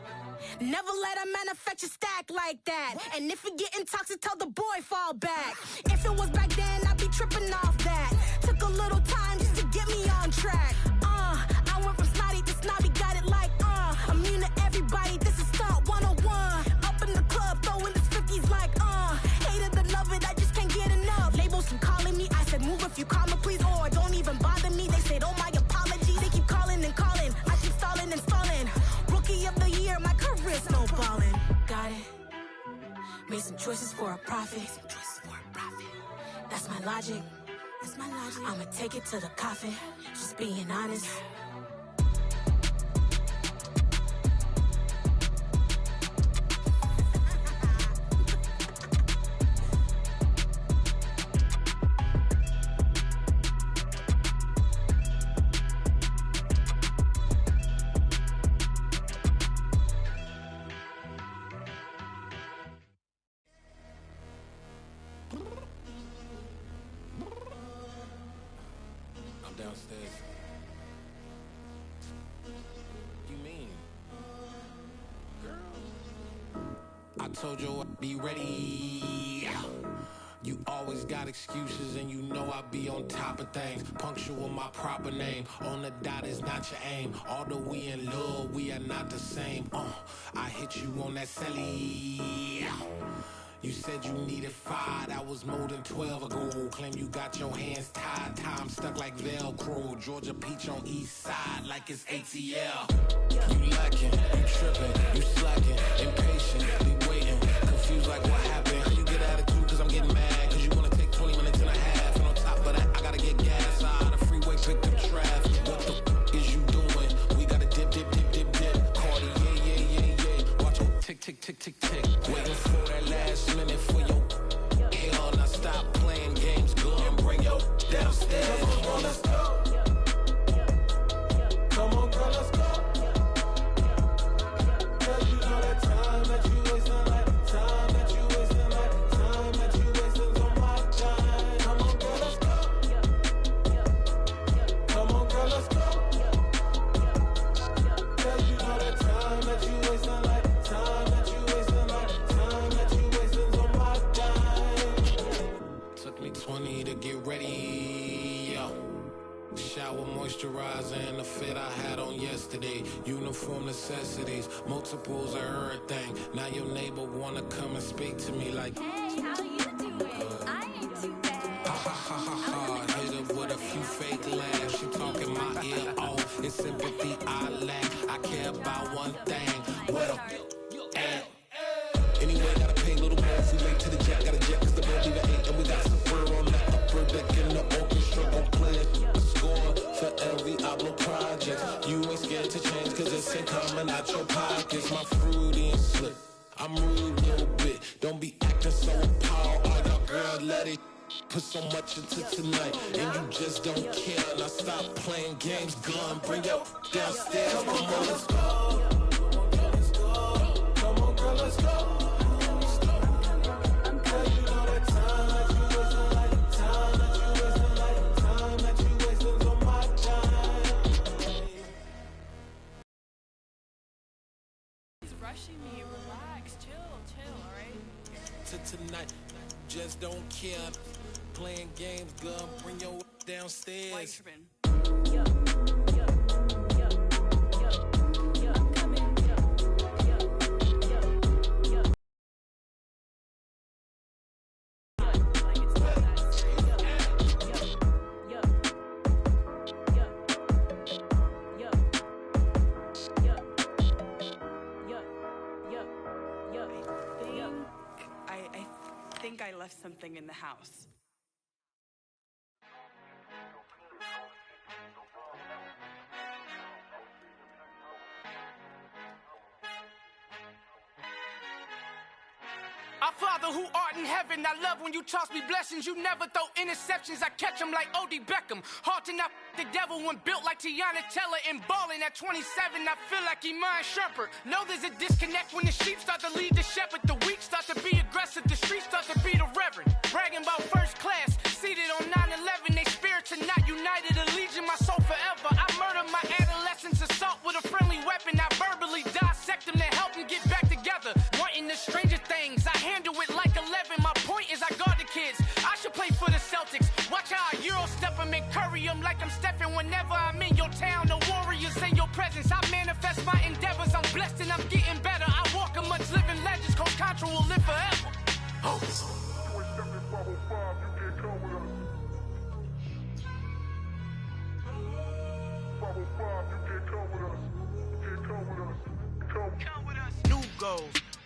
Never let a manufacture stack like that. And if it getting toxic, tell the boy fall back. If it was back then, I'd be tripping off that. Took a little time just to get me on track. I went from snotty to snobby, got it like immune to everybody, this is stunt 101. Up in the club, throwing this 50s like hate it or love it, I just can't get enough. Labels from calling me, I said move if you call me please, or don't even bother me. They said oh my apologies, they keep calling and calling. I keep stalling and stalling. Rookie of the year, my career snowballing. Got it. Made some choices for a profit. That's my logic. I'ma take it to the coffin. Just being honest. Downstairs. You mean? Girl, I told you I'd be ready. You always got excuses and you know I be on top of things. Punctual with my proper name. On the dot is not your aim. Although we in love, we are not the same. I hit you on that celly. You said you needed 5, that was more than 12 ago. Claim you got your hands tied, time stuck like Velcro. Georgia Peach on east side like it's ATL. You lacking, you tripping, you slacking, impatient, waiting, confused like what happened. How you get attitude cause I'm getting mad, cause you wanna take 20 minutes and a half. And on top of that, I gotta get gas out of the freeway, pick up traffic. What the f is you doing? We gotta dip, dip, dip, dip, dip. Cardi, yeah. Watch your tick, tick, tick, tick, tick. Waiting for that last minute for your hell. Now stop playing games, go and bring your downstairs. Come on, girl, let's go. Come on, girl, let's go. Cause you know that time that you wasting, like time that you wasting, like time that you wasting on my time. Come on, girl, let's go. Come on, girl, let's go. Cause you know that time that you wasting, like time that you wasting, like time that you wasting on my time. Took me 20 to get ready, yo. Shower, moisturizer, and the fit I had on yesterday. Uniform necessities, multiples of everything. Now your neighbor wanna come and speak to me like, hey, how you doing? I ain't too bad. Ha. Hit her with a few fake laughs. She talking my ear off. It's sympathy I lack. I care about one thing. What up? Anyway, gotta pay a little more if we late to the jet. Got a jet cause the bird leave at 8. And we got some fur on that upper deck in the orchestra. Gon' play a score for every Ablo project. You ain't scared to change cause it's ain't coming out your pockets. My fruity and slick. I'm rude a little bit. Don't be acting so appalled. Oh, y'all girl, let it put so much into tonight. And you just don't care. Now stop playing games. Gun, bring your downstairs. Come on, let's go. Come on, girl, let's go. Rushing me, relax, chill, alright? Tonight, just don't care. Playing games, girl, bring your downstairs. Why you tripping? I think I left something in the house. Our Father who art in heaven, I love when you toss me blessings. You never throw interceptions, I catch them like O.D. Beckham. Hard to not the devil when built like Tiana Teller and balling at 27. I feel like Iman Shumpert. Know there's a disconnect when the sheep start to lead the shepherd. The weak start to be aggressive, the streets start to be the reverend. Bragging about first class, seated on 9/11. They spirits are not united, a legion, my soul forever. I murder my adolescence, assault with a friendly weapon. I verbally dissect them to help them get back together. Wanting the stranger things, I handle it like 11. My point is I guard the kids. I should play for the Celtics. Watch how I Euro step them and curry them like I'm Stephen. Whenever I'm in your town, the warriors in your presence. I manifest my endeavors. I'm blessed and I'm getting better. I walk amongst living legends. Coach Contra will live forever. Oh.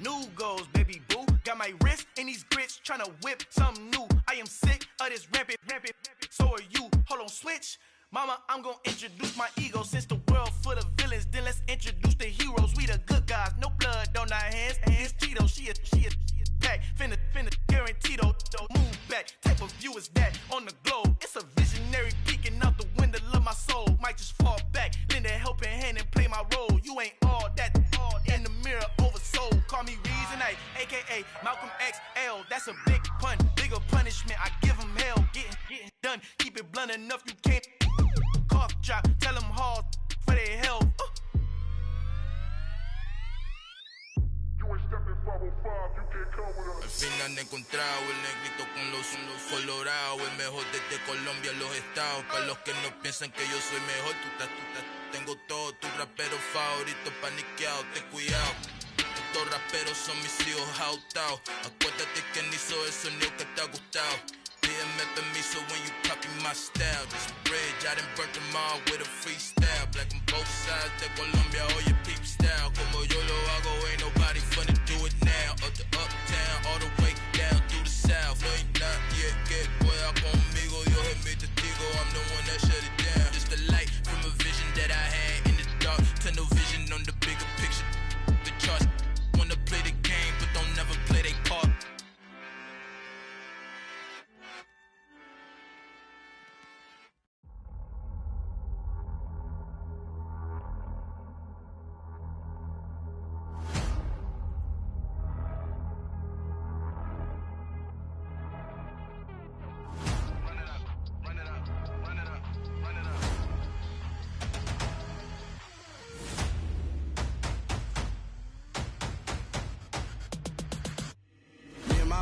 New goals, baby boo. Got my wrist in these grits, tryna whip something new. I am sick of this rampant. So are you. Hold on, switch. Mama, I'm gonna introduce my ego. Since the world full of villains, then let's introduce the heroes. We the good guys, no blood on our hands. It's Tito, she is back. Finna guaranteed, move back. Type of view is that on the globe? It's a visionary peeking out the window of my soul. Might just fall back, lend a helping hand and play my role. You ain't all that, in the mirror oversold. Call me Reason A, aka Malcolm XL. That's a big pun, bigger punishment. I give him hell, getting done. Keep it blunt enough, you can't cough drop. Tell them hard for their health. You ain't stepping Al final he encontrado el negrito con los colorados, el mejor desde Colombia a los estados. Para los que no piensan que yo soy mejor, tengo todos tus raperos favoritos paniqueados, ten cuidado. Estos raperos son mis hijos adoptados. Acuérdate que ni hizo el sonido que te ha gustado. Pídeme permiso when you copy my style. This bridge, I done burnt them all with a freestyle. Black on both sides de Colombia, oye peep style. Como yo lo hago, ain't nobody finna do it now. Up to uptown, all the way down through the south. No hay nadie que pueda conmigo, Dios es mi testigo. I'm the one that shut it down. Just a light from a vision that I had in the dark. Tunnel vision on the bigger picture. The charts wanna play the game, but don't never play their part.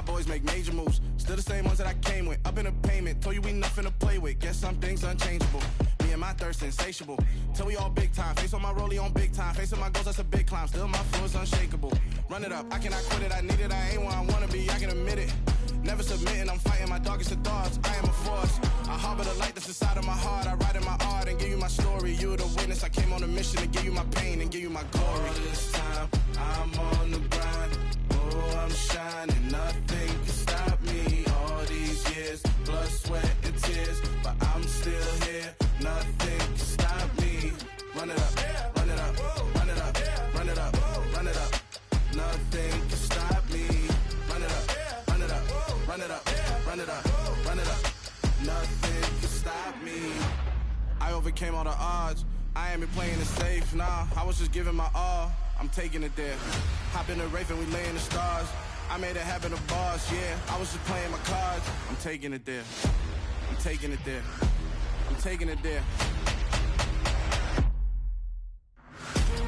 Boys make major moves, still the same ones that I came with. Up in a payment, told you we nothing to play with. Guess some things unchangeable. Me and my thirst insatiable. Till we all big time. Face on my rollie on big time. Facing my goals, that's a big climb. Still my flow is unshakable. Run it up, I cannot quit it. I need it, I ain't where I wanna be. I can admit it. Never submitting, I'm fighting my darkest of thoughts. I am a force. I harbor the light that's inside of my heart. I write in my art and give you my story. You're the witness. I came on a mission to give you my pain and give you my glory. All this time, I'm on the grind. Oh, I'm shining. Nothing can stop me. All these years, blood, sweat, and tears. But I'm still here. Nothing can stop me. Run it up, run it up, run it up, run it up, run it up. Nothing can stop me. Run it up, run it up, run it up, run it up, run it up. Nothing can stop me. I overcame all the odds. I ain't been playing it safe, nah. I was just giving my all. I'm taking it there. Hop in the Wraith and we lay in the stars. I made it happen to boss, yeah. I was just playing my cards. I'm taking it there. I'm taking it there. I'm taking it there.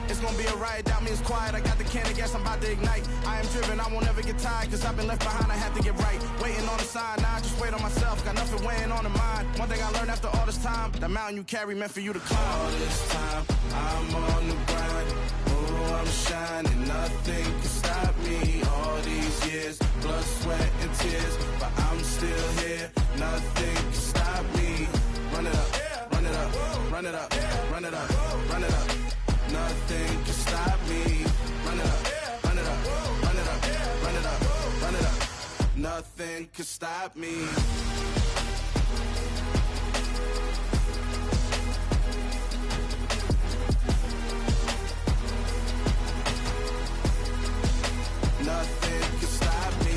It's gonna be a riot, doubt me it's quiet. I got the can of gas, I'm about to ignite. I am driven, I won't ever get tired, cause I've been left behind, I have to get right. Waiting on the sign, now I just wait on myself. Got nothing weighing on the mind. One thing I learned after all this time, the mountain you carry meant for you to climb. All this time, I'm on the grind. Oh, I'm shining, nothing can stop me. All these years, blood, sweat, and tears. But I'm still here, nothing can stop me. Run it up, run it up, run it up, run it up, run it up. Nothing can stop me. Run it up, run it up, run it up, run it up, run it up. Nothing can stop me. Nothing can stop me.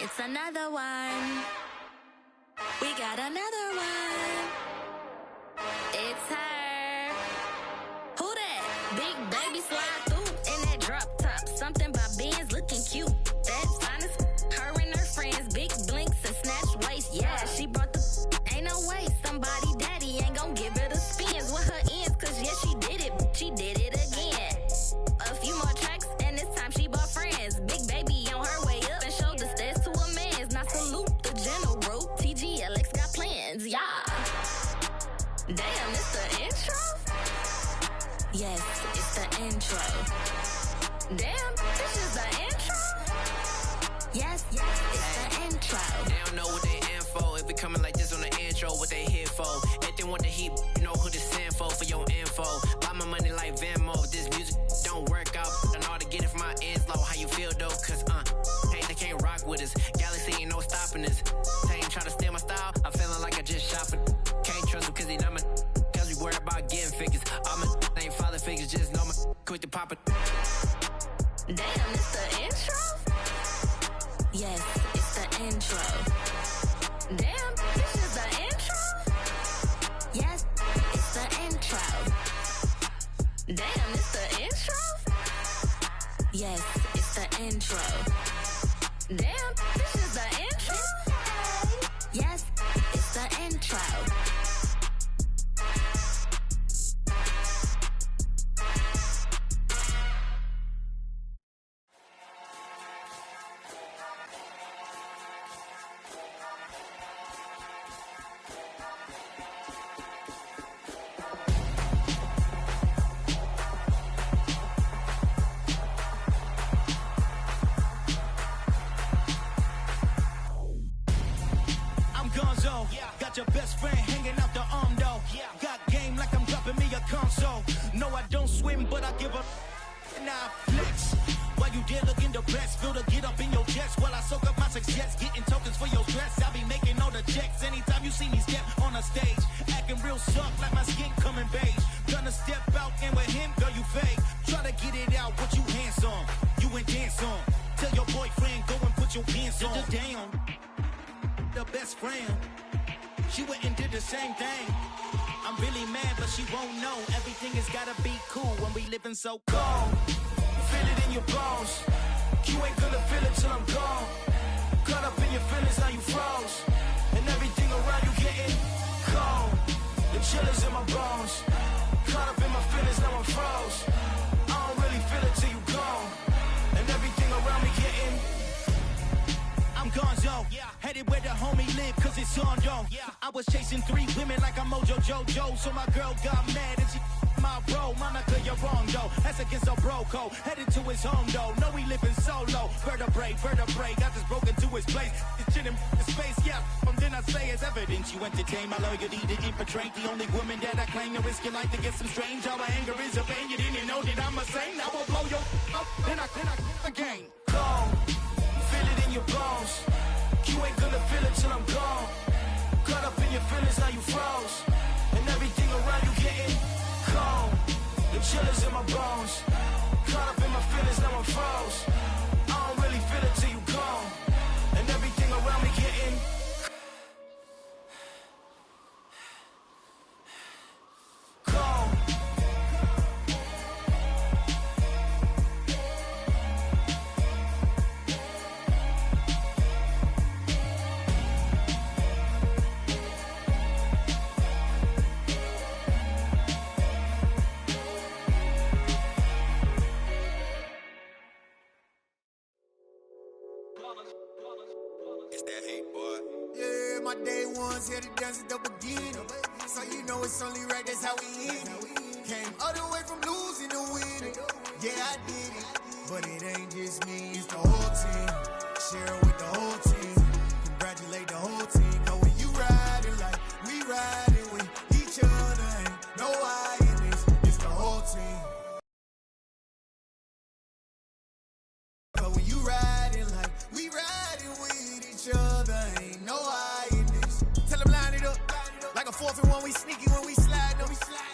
It's another one. We got another one. It's her. Who that? Big baby slide through in that drop top. Something by Benz looking cute. That's fine as her and her friends. Big blinks and snatch waist. Yeah, she brought the. Ain't no way somebody daddy ain't gon' give her the spins with her ends. Cause yeah, she did it. She did it again. A few more tracks and this time she bought friends. Big baby on her way up and showed the stairs to a man's. Now salute the general. TGLX got plans, yeah. Damn, it's the intro? Yes, it's the intro. Damn, this is the intro? Yes, it's the intro. They don't know what they in for. If we coming like this on the intro, what they here for? If they want the heat, you know who to send for your info. Buy my money like Venmo. This music don't work out. I know how to get it from my ends low. How you feel though? Cause hey, they can't rock with us. Galaxy ain't no stopping us. They ain't try to steal my style. I'm feeling like I just shopping. Can't trust them cause they not my. Cause we worried about getting figures. All my ain't father figures. Just know my quick to pop it. Damn, it's the intro? Yes, it's the intro. Damn, this is the intro? Yes, it's the intro. Damn, it's the intro? Yes, it's the intro. Damn, this is the intro? Yes, it's the intro. Got your best friend hanging out the arm though. Got game like I'm dropping me a console. No, I don't swim, but I give a now flex. While you there looking depressed, feel to get up in your chest while I soak up my success, getting tokens for your stress. I be making all the checks anytime you see me step on a stage, acting real soft like my skin coming beige. Gonna step out and with him, girl, you fake. Try to get it out, what you handsome, you ain't dance on. Tell your boyfriend go and put your pants on. Damn, the best friend. She went and did the same thing. I'm really mad, but she won't know. Everything has gotta be cool when we living so cold. Feel it in your bones. You ain't gonna feel it till I'm gone. Caught up in your feelings, now you froze. And everything around you getting cold. The chillers in my bones. Caught up in my feelings, now I'm froze. I don't really feel it till you gone. And everything around me getting I'm gonzo, headed where the homie live, cause it's on, yo. I was chasing 3 women like I'm Mojo Jojo, so my girl got mad and she my bro. Monica, you're wrong, though. That's against a bro code. Headed to his home, though. No, he living solo. Vertebrae, got this broken to his place. It's shit in space, yeah. Then I say it's evidence you entertain my loyalty to infiltrate. The only woman that I claim to risk your life to get some strange. All my anger is a pain. You didn't know that I'm a saint. I will blow your up, then I again. Cold. Feel it in your bones. You ain't gonna feel it till I'm gone. Caught up in your feelings, now you froze. And everything around you getting cold. The chillers in my bones. Caught up in my feelings, now I'm froze. I don't really feel it till you gone. And everything around me getting cold. My day ones here to dance at the beginning. So you know it's only right, that's how we end it. Came all the way from losing to winning. Yeah, I did it. But it ain't just me, it's the whole team. Share it with the whole team. Congratulate the whole team. Cause when you riding like we riding with each other, ain't no I in this, it's the whole team. Cause when you riding like we riding with each other, ain't no I in this. Tell them line it up. Like a 4th and 1, we sneaky when we slide them.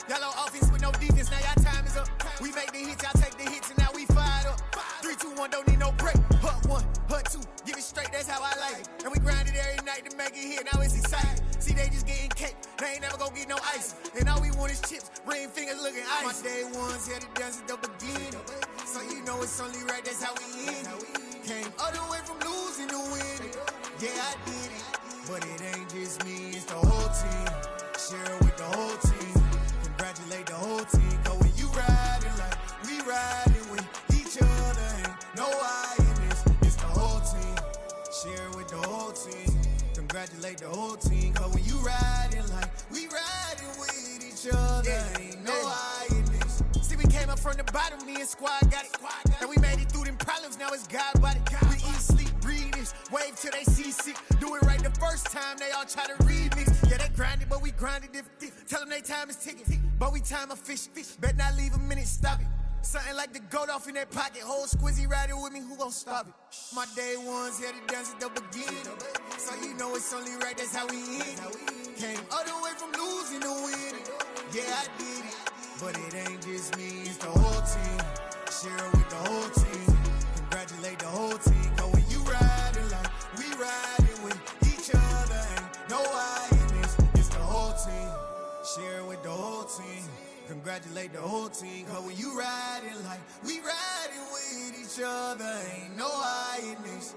Yellow offense with no defense, now y'all time is up. We make the hits, y'all take the hits, and now we fired up. 3, 2, 1, don't need no break. Hut 1, hut 2, give it straight, that's how I like it. And we grind it every night to make it hit, now it's exciting. See, they just getting cake, they ain't never gonna get no ice. And all we want is chips, ring fingers looking ice. My day ones here to dance at the beginning. So you know it's only right, that's how we end it. Came all the way from losing to winning. Yeah, I did it. But it ain't just me, it's the whole team. Share it with the whole team. Congratulate the whole team. Cause when you riding like we riding with each other, ain't no I in this, it's the whole team. Share it with the whole team. Congratulate the whole team. Cause when you riding like we riding with each other, ain't no I in this. See, we came up from the bottom, me and squad got it. And we made it through them problems, now it's God body. We eat, sleep, breathe this, wave till they see sick. Do it right the first time, they all try to remix. Yeah, they grinded, but we grinded different. Tell them they time is ticking, but we time a fish. Bet not leave a minute, stop it. Something like the goat off in their pocket. Whole squizzy riding with me, who gon' stop it? My day ones here to dance at the beginning. So you know it's only right, that's how we end it. Came all the way from losing to winning. Yeah, I did it. But it ain't just me, it's the whole team. Share it with the whole team. Congratulate the whole team. Cause when you riding like we riding with each other, ain't no I in this, it's the whole team. Share it with the whole team. Congratulate the whole team. Cause when you riding like we riding with each each other, ain't no hiding this.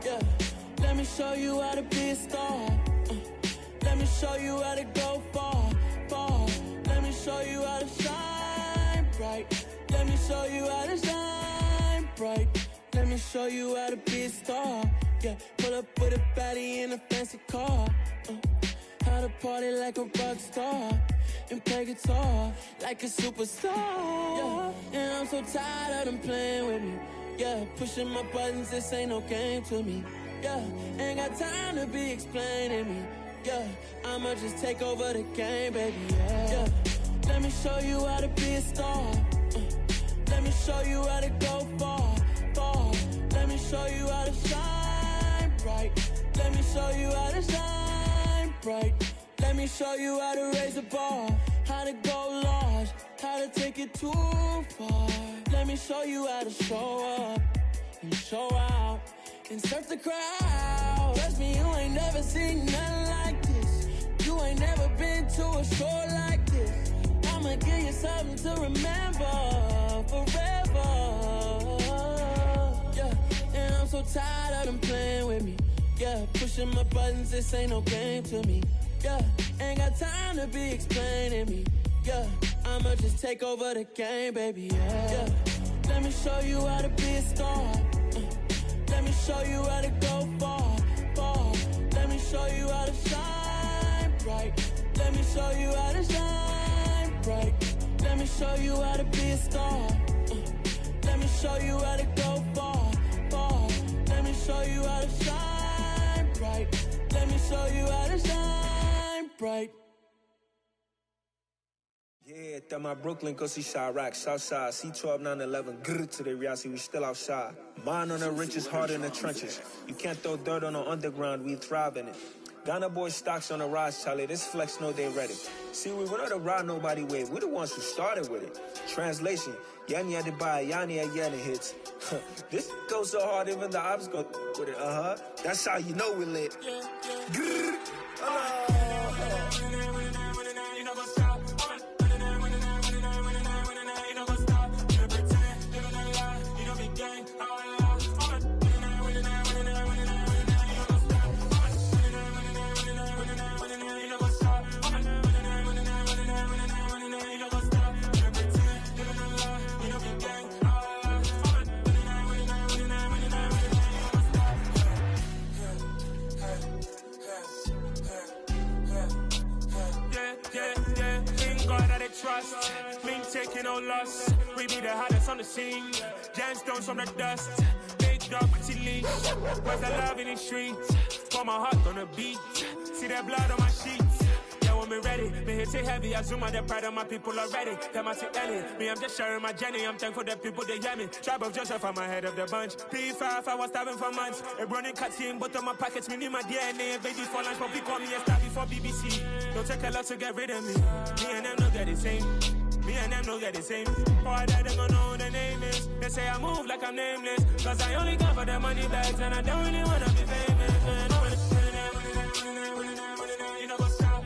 Yeah, let me show you how to be a star. Let me show you how to go far, far. Let me show you how to shine bright. Let me show you how to shine bright. Let me show you how to be a star. Yeah, pull up with a baddie in a fancy car. How to party like a rock star and play guitar like a superstar. Yeah, and I'm so tired of them playing with me. Yeah, pushing my buttons, this ain't no game to me. Yeah, ain't got time to be explaining me. Yeah, I'ma just take over the game, baby. Yeah, let me show you how to be a star. Let me show you how to go far, far. Let me show you how to shine bright. Let me show you how to shine bright. Let me show you how to raise the bar, how to go large, how to take it too far. Let me show you how to show up and show out and surf the crowd. Trust me, you ain't never seen nothing like this. You ain't never been to a show like this. I'ma give you something to remember forever. Yeah, and I'm so tired of them playing with me. Yeah, pushing my buttons, this ain't no game to me. Yeah, ain't got time to be explaining me. Yeah, I'ma just take over the game, baby. Yeah, let me show you how to be a star. Let me show you how to go far, far. Let me show you how to shine bright. Let me show you how to shine bright. Let me show you how to be a star. Let me show you how to go far, far. Let me show you how to shine bright. Let me show you how to shine bright. Yeah, that my Brooklyn, go see Chirac, Southside, C12, 911, grrr to the reality, we still outside. Mine on the riches, hard in the trenches. You can't throw dirt on the underground, we thrive in it. Ghana boys stocks on the rise, Charlie, this flex know they ready. See, we were not to ride nobody with, we the ones who started with it. Translation, Yani had to buy, Yani had Yanni hits. This goes so hard, even the ops go with it, That's how you know we lit. Grrr, trust, me taking no loss. We be the hottest on the scene. Gemstones from the dust. Big dog, pretty leash. Where's the love in the streets? Pour my heart on the beat. See that blood on my sheets. Yeah, when we ready, me hit it heavy. I zoom out the pride of my people already. Them I see Ellie. Me, I'm just sharing my journey. I'm thankful that people they hear me. Tribe of Joseph, I'm ahead of the bunch. P5, I was starving for months. A running cut team, but on my pockets, me need my DNA. Baby for lunch, but we call me a star before BBC. Don't take a lot to get rid of me. Me and them don't get the same. Me and them don't get the same. Boy, that them don't know who the name is. They say I move like I'm nameless. Cause I only come for the money bags and I don't really wanna be famous. Man, you know what's up.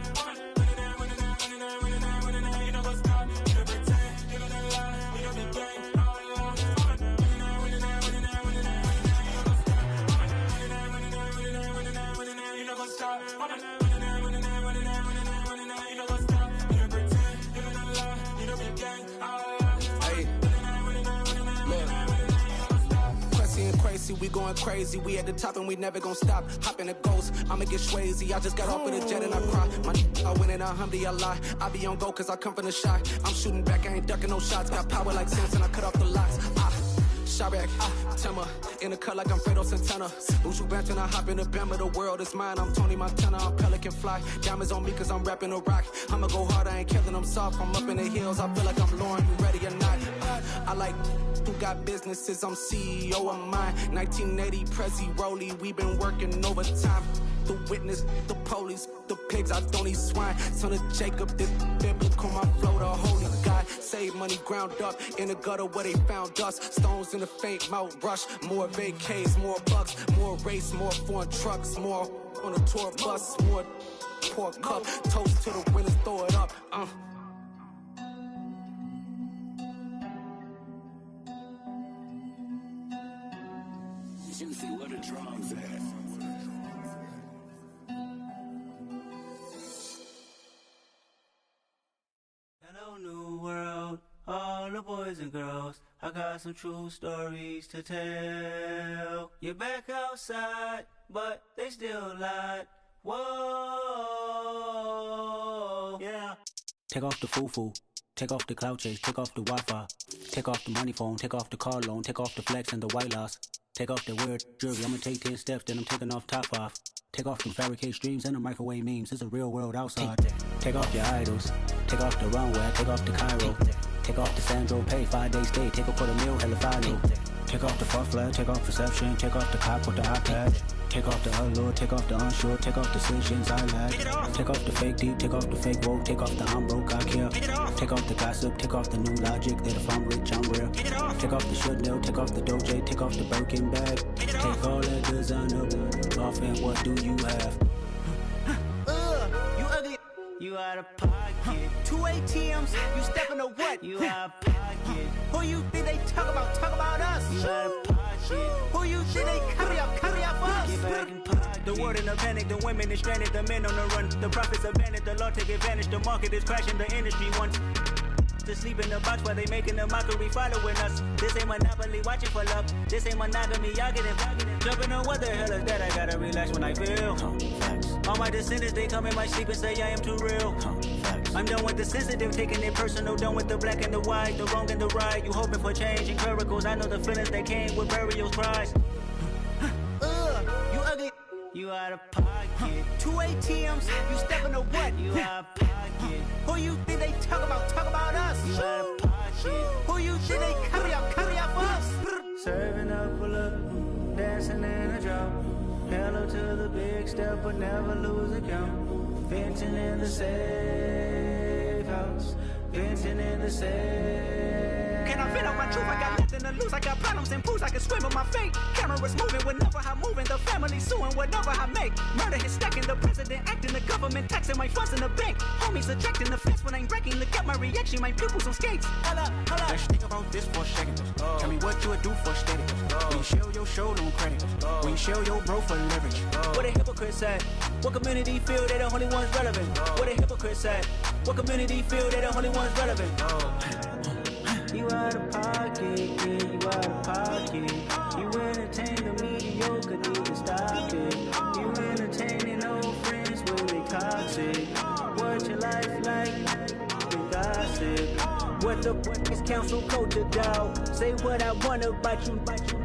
You know what's up. You pretend, you know the lie, you know the game. You know what's up. We going crazy, we at the top and we never gonna stop. Hop in the ghost, I'ma get swayzy. I just got off with a jet and I cry. My I win in a Humvee, I lie. I be on go cause I come from the shot. I'm shooting back, I ain't ducking no shots. Got power like Samson, I cut off the locks. Chirac. Timber in the cut like I'm Fredo Santana. Buju Banton, I hop in the Bama, the world is mine. I'm Tony Montana, I'm Pelican Fly. Diamonds on me cause I'm rapping a rock. I'ma go hard, I ain't killing them soft. I'm up in the hills, I feel like I'm Lauren, you ready or not? I like who got businesses, I'm CEO of mine. 1980 Prezi Rolly, we been working overtime. The witness, the police, the pigs, I don't eat swine. Son of Jacob, this biblical, my flow, the holy God. Save money ground up in the gutter where they found us. Stones in the faint Mount Rush. More vacays, more bucks, more race, more foreign trucks, more on a tour bus, more pour cup. Toast to the winners, throw it up. Juicy, where the drums at? Hello, new world, all the boys and girls. I got some true stories to tell. You're back outside, but they still lied. Whoa, yeah. Take off the foo-foo. Take off the cloud chase, take off the Wi-Fi. Take off the money phone, take off the car loan, take off the flex and the white loss. Take off the weird jewelry, I'ma take 10 steps, then I'm taking off top off. Take off them fabricate streams and the microwave memes, it's a real world outside. Take off your idols, take off the runway, take off the Cairo. Take off the Sandro pay, 5 days stay, take a quarter meal, hella final. Take off the fuck flag, take off perception, take off the cop with the iPad. Take off the allure, take off the unsure, take off decisions I lack. Take off the fake deep, take off the fake woke, take off the I'm broke, I care. Take off the gossip, take off the new logic, that if I'm rich, I'm real. Take off the should know, take off the Doja, take off the Birkin bag. Take all that designer off and what do you have? You ugly. You out of pocket. 2 ATMs, you stepping to what? You out of pocket. Who you think they talk about? Talk about us. You out of pocket. Who you think they carry up us? Get back in pocket. The world in a panic, the women is stranded, the men on the run. The profits abandoned, the law take advantage, the market is crashing, the industry wants to sleep in the box while they making a mockery following us. This ain't Monopoly, watching for love. This ain't monogamy, y'all get it. Jumping on what the hell is that? I gotta relax when I feel. All my descendants, they come in my sleep and say I am too real. I'm done with the sensitive, taking it personal. Done with the black and the white, the wrong and the right. You hoping for change and miracles. I know the feelings that came with burial cries. You ugly. You out of pocket. 2 ATMs, you stepping to what? You out of pocket. Who you think they talk about? Talk about us. You out of pocket. Who you think they carry up us? Serving up a look, dancing in a drop. Hello to the big step, but never lose a count. Venting in the safe house. Venting in the safe. Can I fit out my truth? I got nothing to lose. I got problems and pools. I can swim with my fate. Cameras moving whenever I'm moving. The family suing whatever I make. Murder is stacking. The president acting. The government taxing my funds in the bank. Homies subtracting the fence when I'm breaking. Look at my reaction. My pupils on skates. Holla. Let's think about this for a second. Tell me what you would do for status. When you show your show, no credit. When you show your bro for leverage. What a hypocrite said. What community feel they the only ones relevant? What a hypocrite said. What community feel they the only ones relevant? You out of pocket, yeah, you out of pocket. You entertain the mediocre, need to stop it. You entertaining old friends when they toxic. What your life like? The gossip. What the is council culture, dog? Say what I want about you.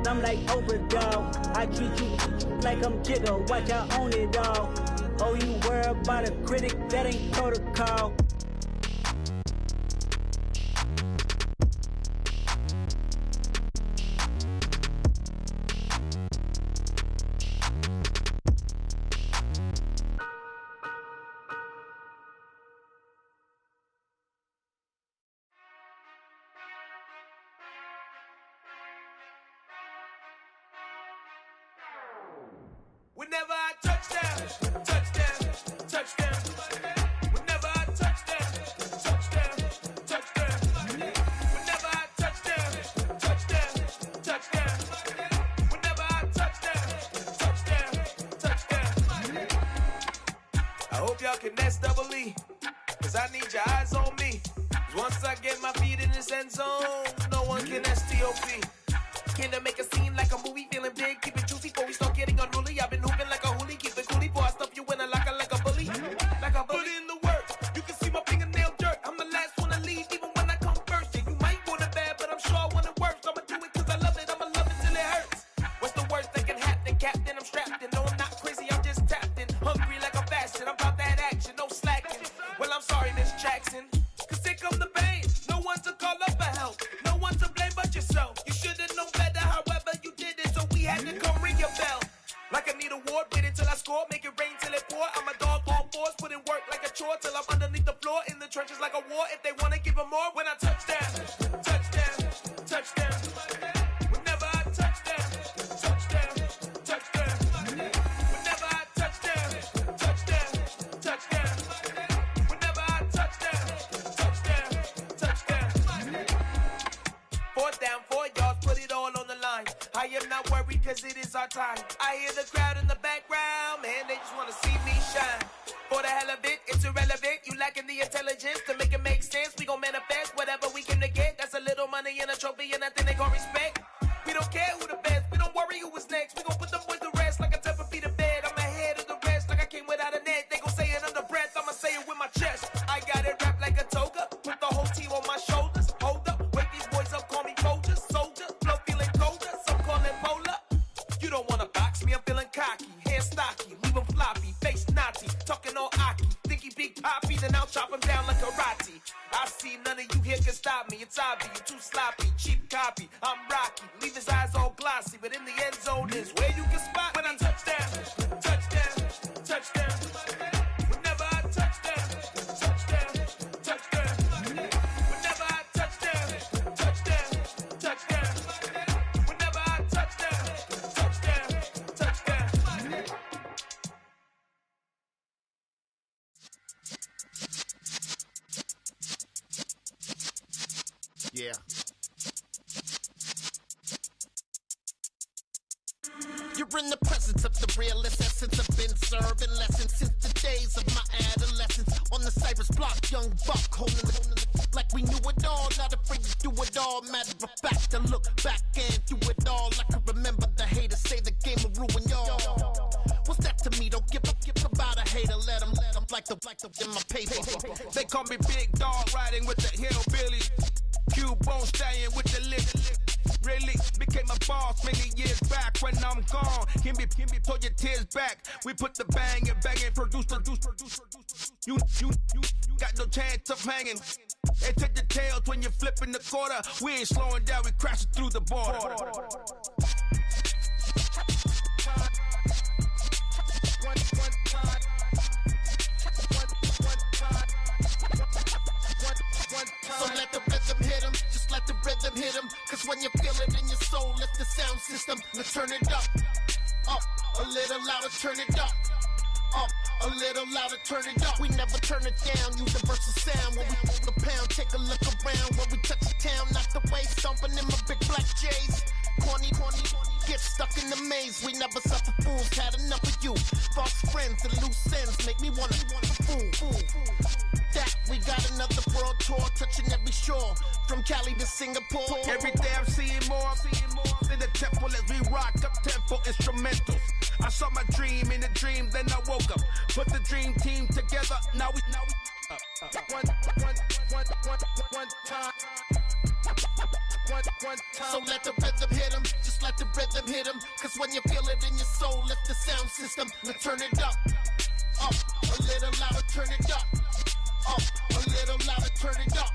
I'm like overdog. I treat you like I'm Jigga. Watch I own it all. Oh, you worry about a critic? That ain't protocol. Whenever I touch down, touchdown, touchdown. Whenever I touch down, touchdown, touchdown. Whenever I touch down, touchdown, touchdown. Whenever I touch down, touchdown, touchdown. I hope y'all can nest double E, cause I need your eyes on me. Cause once I get my feet in this end zone, no one can STOP. Can I make a scene like a movie, feeling big, keep it juicy before we start getting unruly. I've been hooping like a hoolie, keep it coolie before I stuff you in a locker like a bully. Like a bully. Put in the work, you can see my fingernail dirt. I'm the last one to leave, even when I come first. Yeah, you might want it bad, but I'm sure I want it worse. I'ma do it cause I love it, I'ma war if they wanna give them more. When I touch down, touchdown, touchdown. Whenever I touch down, touchdown, touchdown. Whenever I touch down, touchdown, touchdown. Whenever I touch down, touchdown, touchdown. 4th down, 4 yards, put it all on the line. I am not worried cause it is our time. I hear the crowd in the background, man, they just wanna see me shine. For the hell of it, it's irrelevant. You lacking the intelligence to make it make sense. We gon' manifest whatever we came to get. That's a little money and a trophy and nothing they gon' respect. We don't care who the best, we don't worry who was next. We gon' put them boys to rest like a 10 feet of bed. I'm ahead of the rest like I came without a net. They gon' say it under breath, I'ma say it with my chest. I got it wrapped like a toga, put the whole team on my shoulders. Hold up, wake these boys up, call me Folger, soldier, flow feeling colder, some call it polar. You don't wanna box me, I'm feeling cocky, hair stocky, leave him floppy, face naughty, talking all aki, think he big poppy, then I'll chop him down like karate. I see none of you here can stop me, it's obvious, you're too sloppy, cheap copy, I'm Rocky, leave his eyes all glossy, but in the end zone is where you can spot when I touch down, touchdown, touchdown. Whenever I touch down, touchdown, touchdown. Whenever I touch down, touchdown, touchdown. Whenever I touch down, touchdown, touchdown. Yeah. You're in the presence of the realest essence. I've been serving lessons since the days of my adolescence. On the Cypress block, young buck holding the like we knew it all. Not afraid to do it all. Matter of fact, to look back and do it all. I can remember the haters say the game will ruin y'all. What's that to me? Don't give about a hater. Let them like the in my paper. They call me Big Dog, riding with the hillbillies. Q-Bone staying with the list. Really became a boss many years back. When I'm gone, can be pull your tears back. We put the bang and produce. You got no chance of hanging. And take the tails when you're flipping the quarter. We ain't slowing down, we crashing through the border. So let the rhythm hit him, just let the rhythm hit him. Cause when you feel it in your soul, lift the sound system. Let's turn it up, a little louder, turn it up, a little louder, turn it up. We never turn it down, universal sound. When we move the pound, take a look around. When we touch the town, knock the way, stomping in my big black J's. Corny, get stuck in the maze. We never suffer fools, had enough of you. False friends and loose ends make me wanna fool. That we got another world tour, touching every shore, from Cali to Singapore. Every day I'm seeing more in the temple as we rock up tempo instrumentals. I saw my dream in a dream, then I woke up. Put the dream team together, now we one time. So let the rhythm hit him, just let the rhythm hit him. Cause when you feel it in your soul, lift the sound system. Now turn it up, a little louder, turn it up, a little louder, turn it up.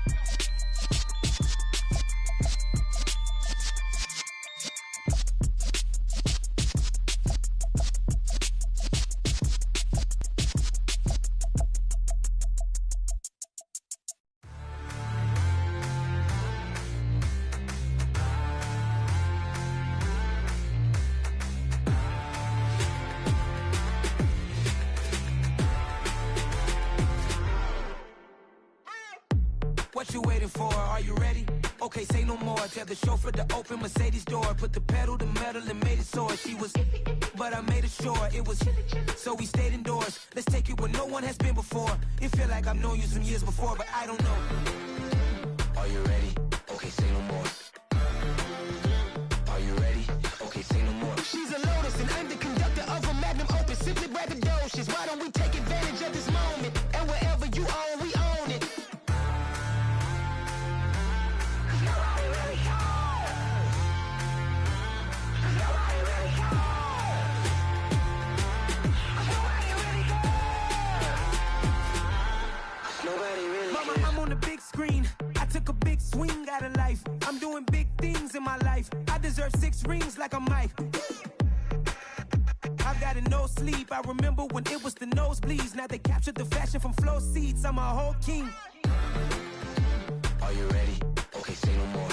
What you waiting for? Are you ready? Okay, say no more. Tell the chauffeur to open Mercedes door. Put the pedal to metal and made it soar. She was, but I made it sure it was. So we stayed indoors. Let's take it where no one has been before. It feel like I've known you some years before, but I don't know. Are you ready? Okay, say no more. Are you ready? Okay, say no more. She's a Lotus and I'm the conductor of a magnum opus. Simply braggadocious. Why don't we take advantage of this moment? And wherever you own, we own it. Mama, I'm on the big screen. I took a big swing out of life. I'm doing big things in my life. I deserve 6 rings like I'm Mike. I've got no sleep. I remember when it was the nosebleeds. Now they captured the fashion from flow seats. I'm a whole king. Are you ready? Okay, say no more.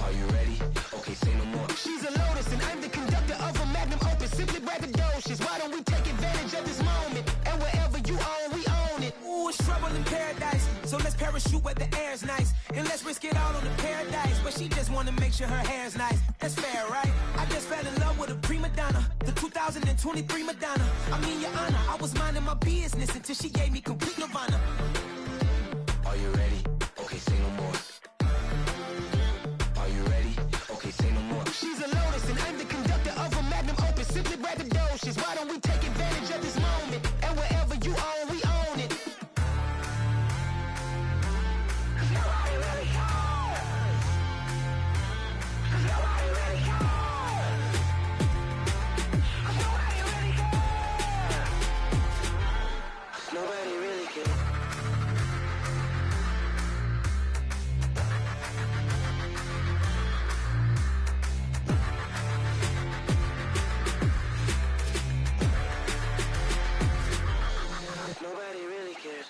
Are you ready? Okay, say no more. She's a lotus and I'm the conductor of a magnum opus. Simply braggadocious. Why don't we take advantage of this moment? And wherever you own, we own it. Ooh, it's trouble in paradise. So let's parachute where the air's nice. And let's risk it all on the paradise. But she just wanna make sure her hair's nice. That's fair, right? I just fell in love with a prima donna. The 2023 Madonna. I mean, Your Honor, I was minding my business until she gave me complete nirvana. Are you ready? Okay, say no more. Are you ready? Okay, say no more. She's a lotus and I'm the conductor of a magnum opus. Simply braggadocious. Why don't we take advantage of this moment? And wherever you own, we own it. Nobody really cares. Nobody really cares. Nobody really cares. Nobody really cares. Nobody really cares.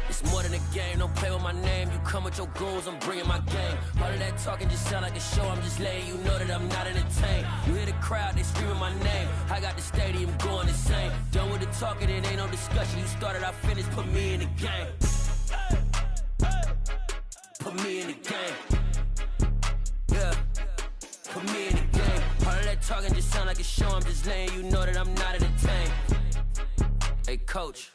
It's more than a game, don't play with my name. You come with your goons, I'm bringing my game. All of that talking just sound like a show, I'm just letting you know that I'm not entertained. You hear the crowd, they screaming my name. I got the stadium going insane. Done with the talking, it ain't no discussion. You started, I finished, put me in the game. Put me in the game. Yeah, put me in the game. All of that talking just sound like a show, I'm just letting you know that I'm not entertained. Hey, coach.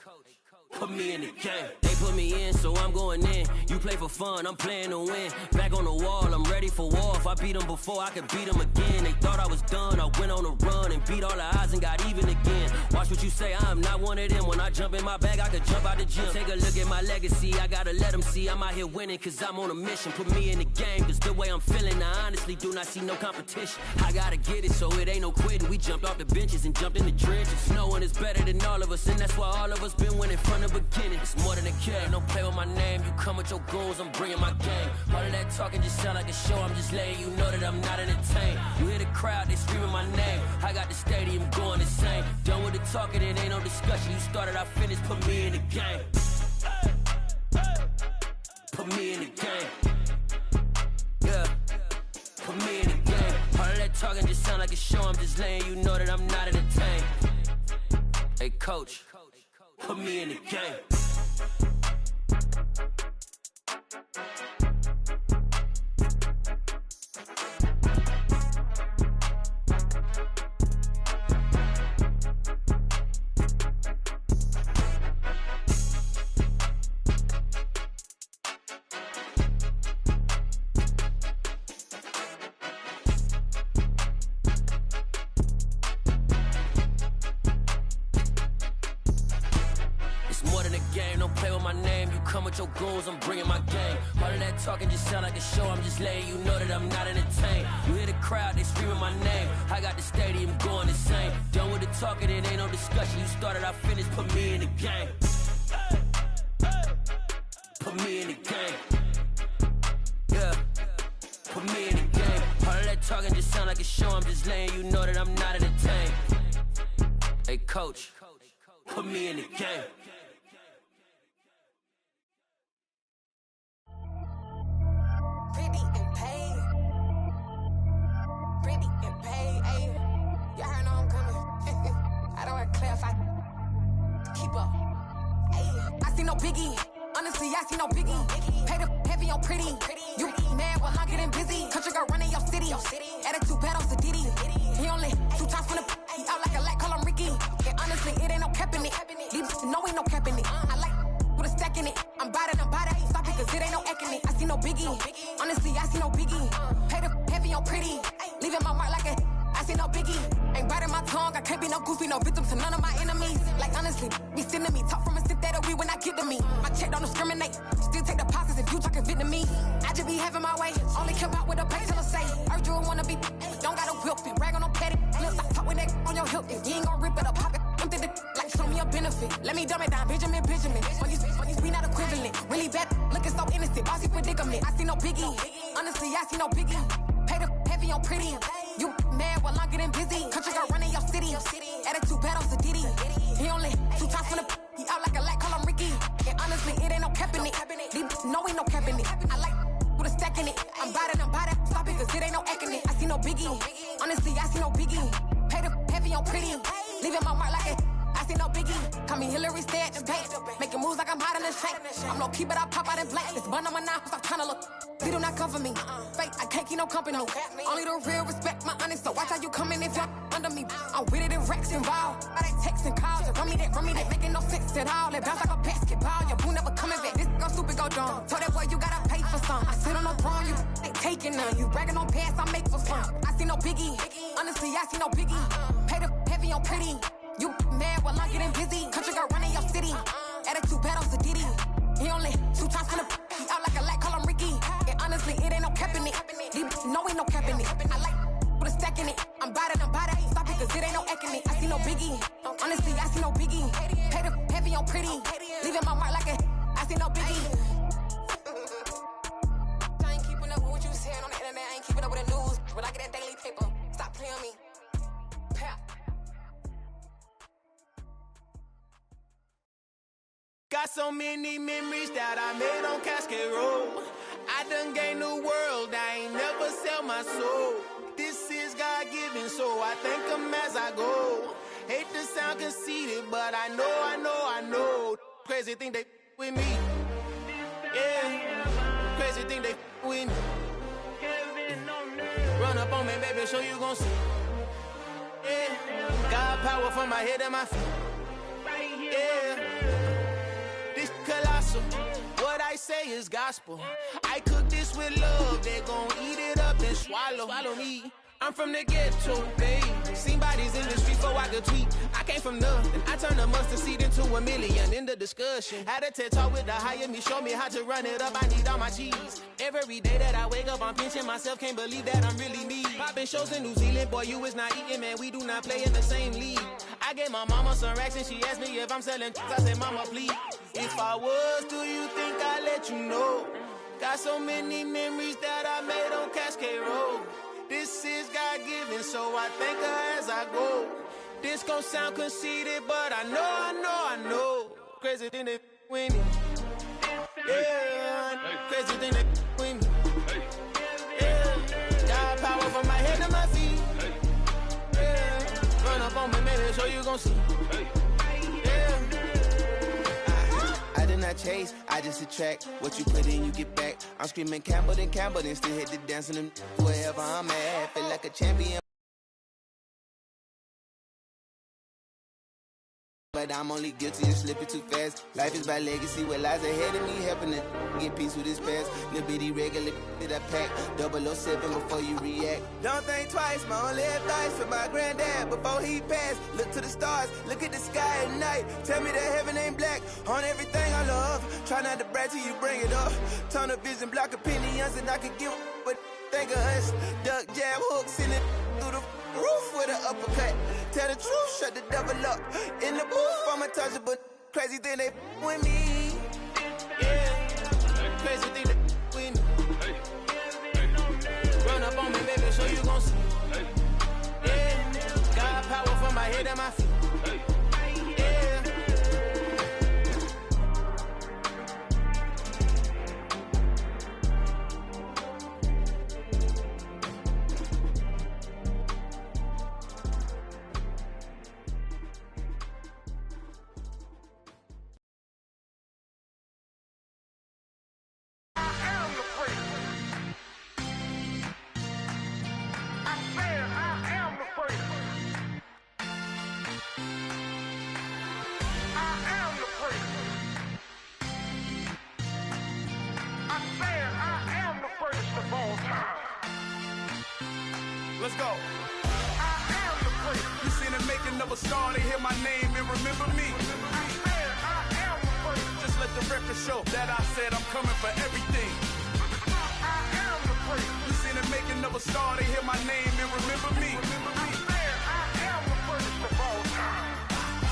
Put me in the game. They put me in, so I'm going in. You play for fun, I'm playing to win. Back on the wall, I'm ready for war. If I beat them before, I could beat them again. They thought I was done, I went on a run and beat all the odds and got even again. Watch what you say, I'm not one of them. When I jump in my bag, I could jump out the gym. Take a look at my legacy, I gotta let them see I'm out here winning, cause I'm on a mission. Put me in the game, cause the way I'm feeling, I honestly do not see no competition. I gotta get it, so it ain't no quitting. We jumped off the benches and jumped in the trenches. No one is better than all of us, and that's why all of us been winning from the beginning. It's more than a game, don't play with my name. You come with your goons, I'm bringing my game. All of that talking just sound like a show, I'm just letting you know that I'm not entertained. You hear the crowd, they screaming my name. I got the stadium going insane. Done with the talking, it ain't no discussion. You started, I finished, put me in the game. Put me in the game. Yeah, put me in the game. All of that talking just sound like a show, I'm just letting you know that I'm not entertained. Hey, coach. Put me in the game. With your goons, I'm bringing my game. All of that talking just sound like a show, I'm just letting you know that I'm not entertained. You hear the crowd, they screaming my name. I got the stadium going insane. Done with the talking, it ain't no discussion. You started, I finished, put me in the game. Put me in the game. Yeah, put me in the game. All of that talking just sound like a show, I'm just letting you know that I'm not entertained. Hey, coach, put me in the game. No biggie, honestly, I see no biggie. Pay the heavy on pretty. You mad while I'm getting busy. Country girl running your city. Attitude bad on Sadiddy. He only 2 times from the he out like a light, call him Ricky. And honestly, it ain't no cap in it. These know ain't no cap in it. I like with a stack in it. I'm bad, I ain't stop it, cause it ain't no eck in it. I see no biggie, honestly, I see no biggie. Pay the heavy on pretty. Leaving my mark like a I see no biggie. Ain't biting my tongue, I can't be no goofy, no victim to none of my enemies. Like honestly, be sending me talk from a sip that'll be when I get to me. My check don't discriminate, still take deposits if you talking Vietnamese. I just be having my way, only come out with a pay till I say. Urge you wanna be, don't got a whip, rag on no petty. Look, I talk with that on your hip, if you ain't gon' rip it up, pop it. Empty the like show me a benefit. Let me dumb it down, Benjamin. When you be not equivalent. these bad looking so innocent. Bossy predicament. I see no biggie. Honestly, I see no biggie. Pay the heavy on pretty. You mad while I'm getting busy. Country girl running your city. Attitude bad on Diddy. He only 2 times from the he out like a light, call him Ricky. And honestly, it ain't no cap in it. No, ain't no cap in it. I like with a stack in it. I'm by that. Stop it, cause it ain't no acting it. I see no biggie. Honestly, I see no biggie. Pay the heavy on pretty. Leaving my mark like it. I see no biggie. Call me Hillary, stay at the bank. Making moves like I'm hiding in the shank. I'm low key, but I pop out in blank. This bun on my knife, stop trying to look. They do not come for me. Fake, I can't keep no company. Only the real respect my honest. So watch how you coming if you're under me. I'm with it and Rex involved. I they text and calls. Run me that, making no sense at all. They bounce like a basketball. Your boo never coming back. This go stupid, go dumb. Told that boy you gotta pay for some. I sit on no throne, you ain't taking none. You bragging on pants, I make for fun. I see no biggie. Honestly, I see no biggie. Pay the heavy on pretty. You mad while I'm getting busy. Country girl running your city. Attitude bad on Diddy. He only 2 times from the he out like a light, call him Ricky. And honestly, it ain't no cap in it. No, ain't no cap in it. I like with a stack in it. I'm by that. Stop it, cause it ain't no acting it. I see no biggie. Honestly, I see no biggie. Pay the heavy on pretty. Leaving my mark like a I see no biggie. I ain't keeping up with what you saying on the internet. I ain't keeping up with the news. When I get that daily paper, stop playing me. Pap. Got so many memories that I made on Cascade Road. I done gained the world, I ain't never sell my soul. This is God-given, so I thank him as I go. Hate to sound conceited, but I know. Crazy thing they with me. Yeah, crazy thing they with me. Run up on me, baby, show you gon' see. Yeah, God power from my head and my feet. Yeah. Colossal. What I say is gospel. I cook this with love. They gon' eat it up and swallow me. I'm from the ghetto, babe. Seen bodies in the street before I could tweet. I came from nothing. I turned a mustard seed into $1 million in the discussion. Had a TED talk with the higher me, show me how to run it up. I need all my cheese. Every day that I wake up, I'm pinching myself. Can't believe that I'm really me. Popping shows in New Zealand, boy, you is not eating, man. We do not play in the same league. I gave my mama some racks and she asked me if I'm selling. I said, mama, please. If I was, do you think I'd let you know? Got so many memories that I made on Cascade Road. This is God-given, so I thank her as I go. This gon' sound conceited, but I know. Crazy thing they with me. Yeah, crazy thing they with me. Yeah, got power from my head to my feet. Yeah, run up on me, maybe so you gon' see. Yeah. I did not chase, I just attract. What you put in, you get back. I'm screaming Campbell, then still hit the dance and wherever I'm at. Feel like a champion. But I'm only guilty of slipping too fast. Life is by legacy, what lies ahead of me, helping to get peace with his past. Little bitty regular that I pack, 007 before you react. Don't think twice, my only advice for my granddad before he passed. Look to the stars, look at the sky at night. Tell me that heaven ain't black on everything I love. Try not to brag till you bring it up. Tunnel vision, block opinions, and I could give but think of us. Duck, jab, hooks in it through the roof with an uppercut. Tell the truth, shut the devil up. In the booth, I'm untouchable. Crazy thing they with me. Yeah, crazy thing they with me. Run up on me, baby, so you gon' see. Yeah, God power from my head and my feet. Yeah. Let's go. You seen the making of a star, they hear my name and remember me. Just let the record show that I said I'm coming for everything. You seen the making of a star, they hear my name and remember me.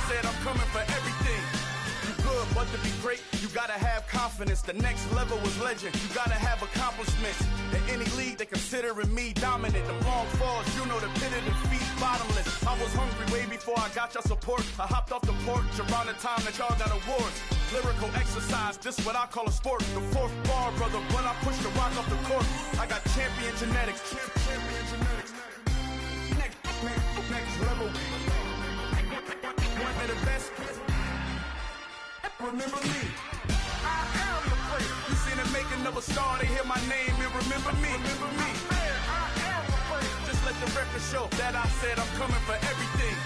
Said I'm coming for everything. You good, But to be great, you gotta have confidence. The next level was legend. You gotta have accomplishments. In any league, they considering me dominant. The long falls, you know the pit of defeat, bottomless. I was hungry way before I got your support. I hopped off the porch around the time that y'all got awards. Lyrical exercise, this what I call a sport. The fourth bar, brother, when I push the rock off the court. I got champion genetics. Champion genetics. Next level. One of the best. Remember me. I am the place. You seen the making of a star, they hear my name and remember me. Remember me. I am the place. Just let the record show that I said I'm coming for everything.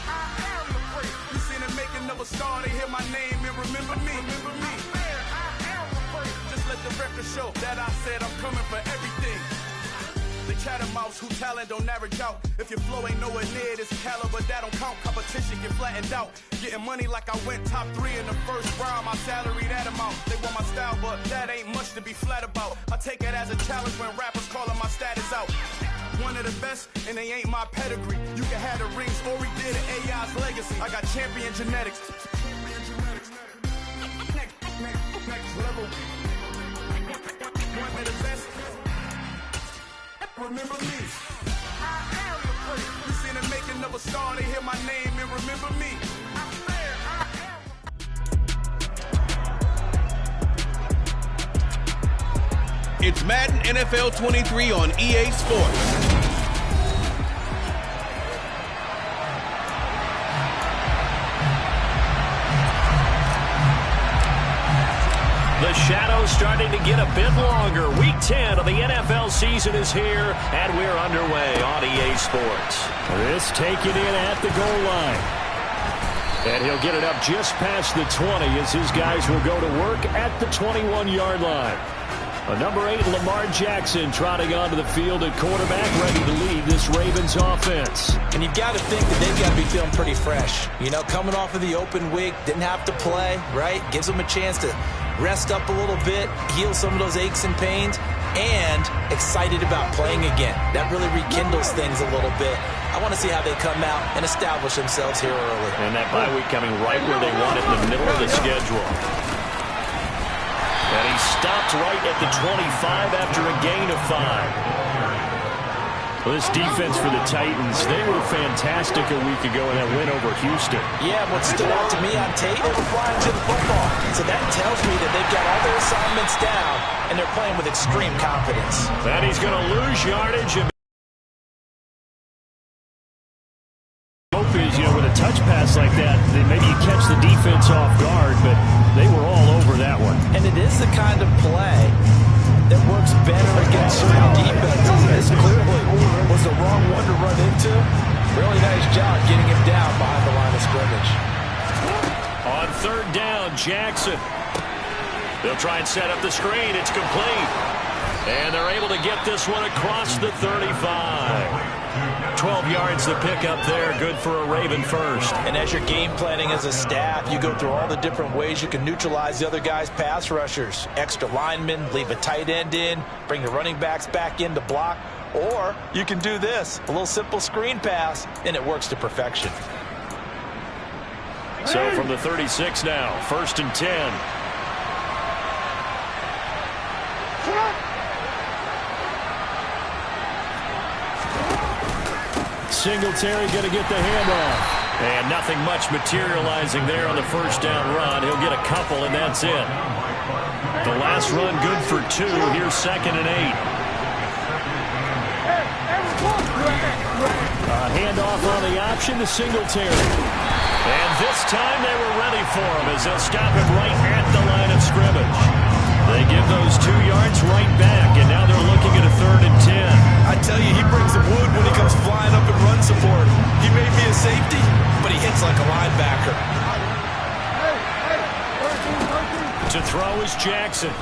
I am the place. You seen the making of a star, they hear my name and remember me. Remember me. I am the place. Just let the record show that I said I'm coming for everything. The chattermouths who talent don't average out. If your flow ain't nowhere near this caliber, that don't count. Competition get flattened out. Getting money like I went top 3 in the first round. My salary that amount. They want my style, but that ain't much to be flat about. I take it as a challenge when rappers calling my status out. One of the best, and they ain't my pedigree. You can have the rings, or we did it, AI's legacy. I got champion genetics. Next level. One of the best. Remember me. I am the place. You seen the making of a star, they hear my name and remember me. It's Madden NFL 23 on EA Sports. The shadow's starting to get a bit longer. Week 10 of the NFL season is here, and we're underway on EA Sports. This taken in at the goal line. And he'll get it up just past the 20 as his guys will go to work at the 21-yard line. Number 8, Lamar Jackson, trotting onto the field at quarterback, ready to lead this Ravens offense. And you've got to think that they've got to be feeling pretty fresh. You know, coming off of the open week, didn't have to play, right? Gives them a chance to rest up a little bit, heal some of those aches and pains, and excited about playing again. That really rekindles things a little bit. I want to see how they come out and establish themselves here early. And that bye week coming right where they want it, in the middle of the schedule. And he stopped right at the 25 after a gain of 5. Well, this defense for the Titans, they were fantastic a week ago in that win over Houston. Yeah, what stood out to me on tape, they were flying to the football. So that tells me that they've got all their assignments down, and they're playing with extreme confidence. And he's going to lose yardage. And hope is, you know, with a touch pass like that, then maybe you catch the defense off guard, but they were all over that one. And it is the kind of play that works better against certain defenses. This clearly was the wrong one to run into. Really nice job getting him down behind the line of scrimmage. On third down, Jackson. They'll try and set up the screen. It's complete. And they're able to get this one across the 35. 12 yards to pick up there. Good for a Raven first. And as you're game planning as a staff, you go through all the different ways you can neutralize the other guy's pass rushers. Extra linemen, leave a tight end in, bring the running backs back in to block. Or you can do this, a little simple screen pass, and it works to perfection. So from the 36 now, 1st and 10. Singletary going to get the handoff. And nothing much materializing there on the first down run. He'll get a couple, and that's it. The last run good for 2. Here's 2nd and 8. A handoff on the option to Singletary. And this time they were ready for him as they'll stop him right at the line of scrimmage. They give those 2 yards right back, and now they're looking at a 3rd and 10. I tell you, he brings the wood when he comes flying up in run support. He may be a safety, but he hits like a linebacker. To throw is Jackson.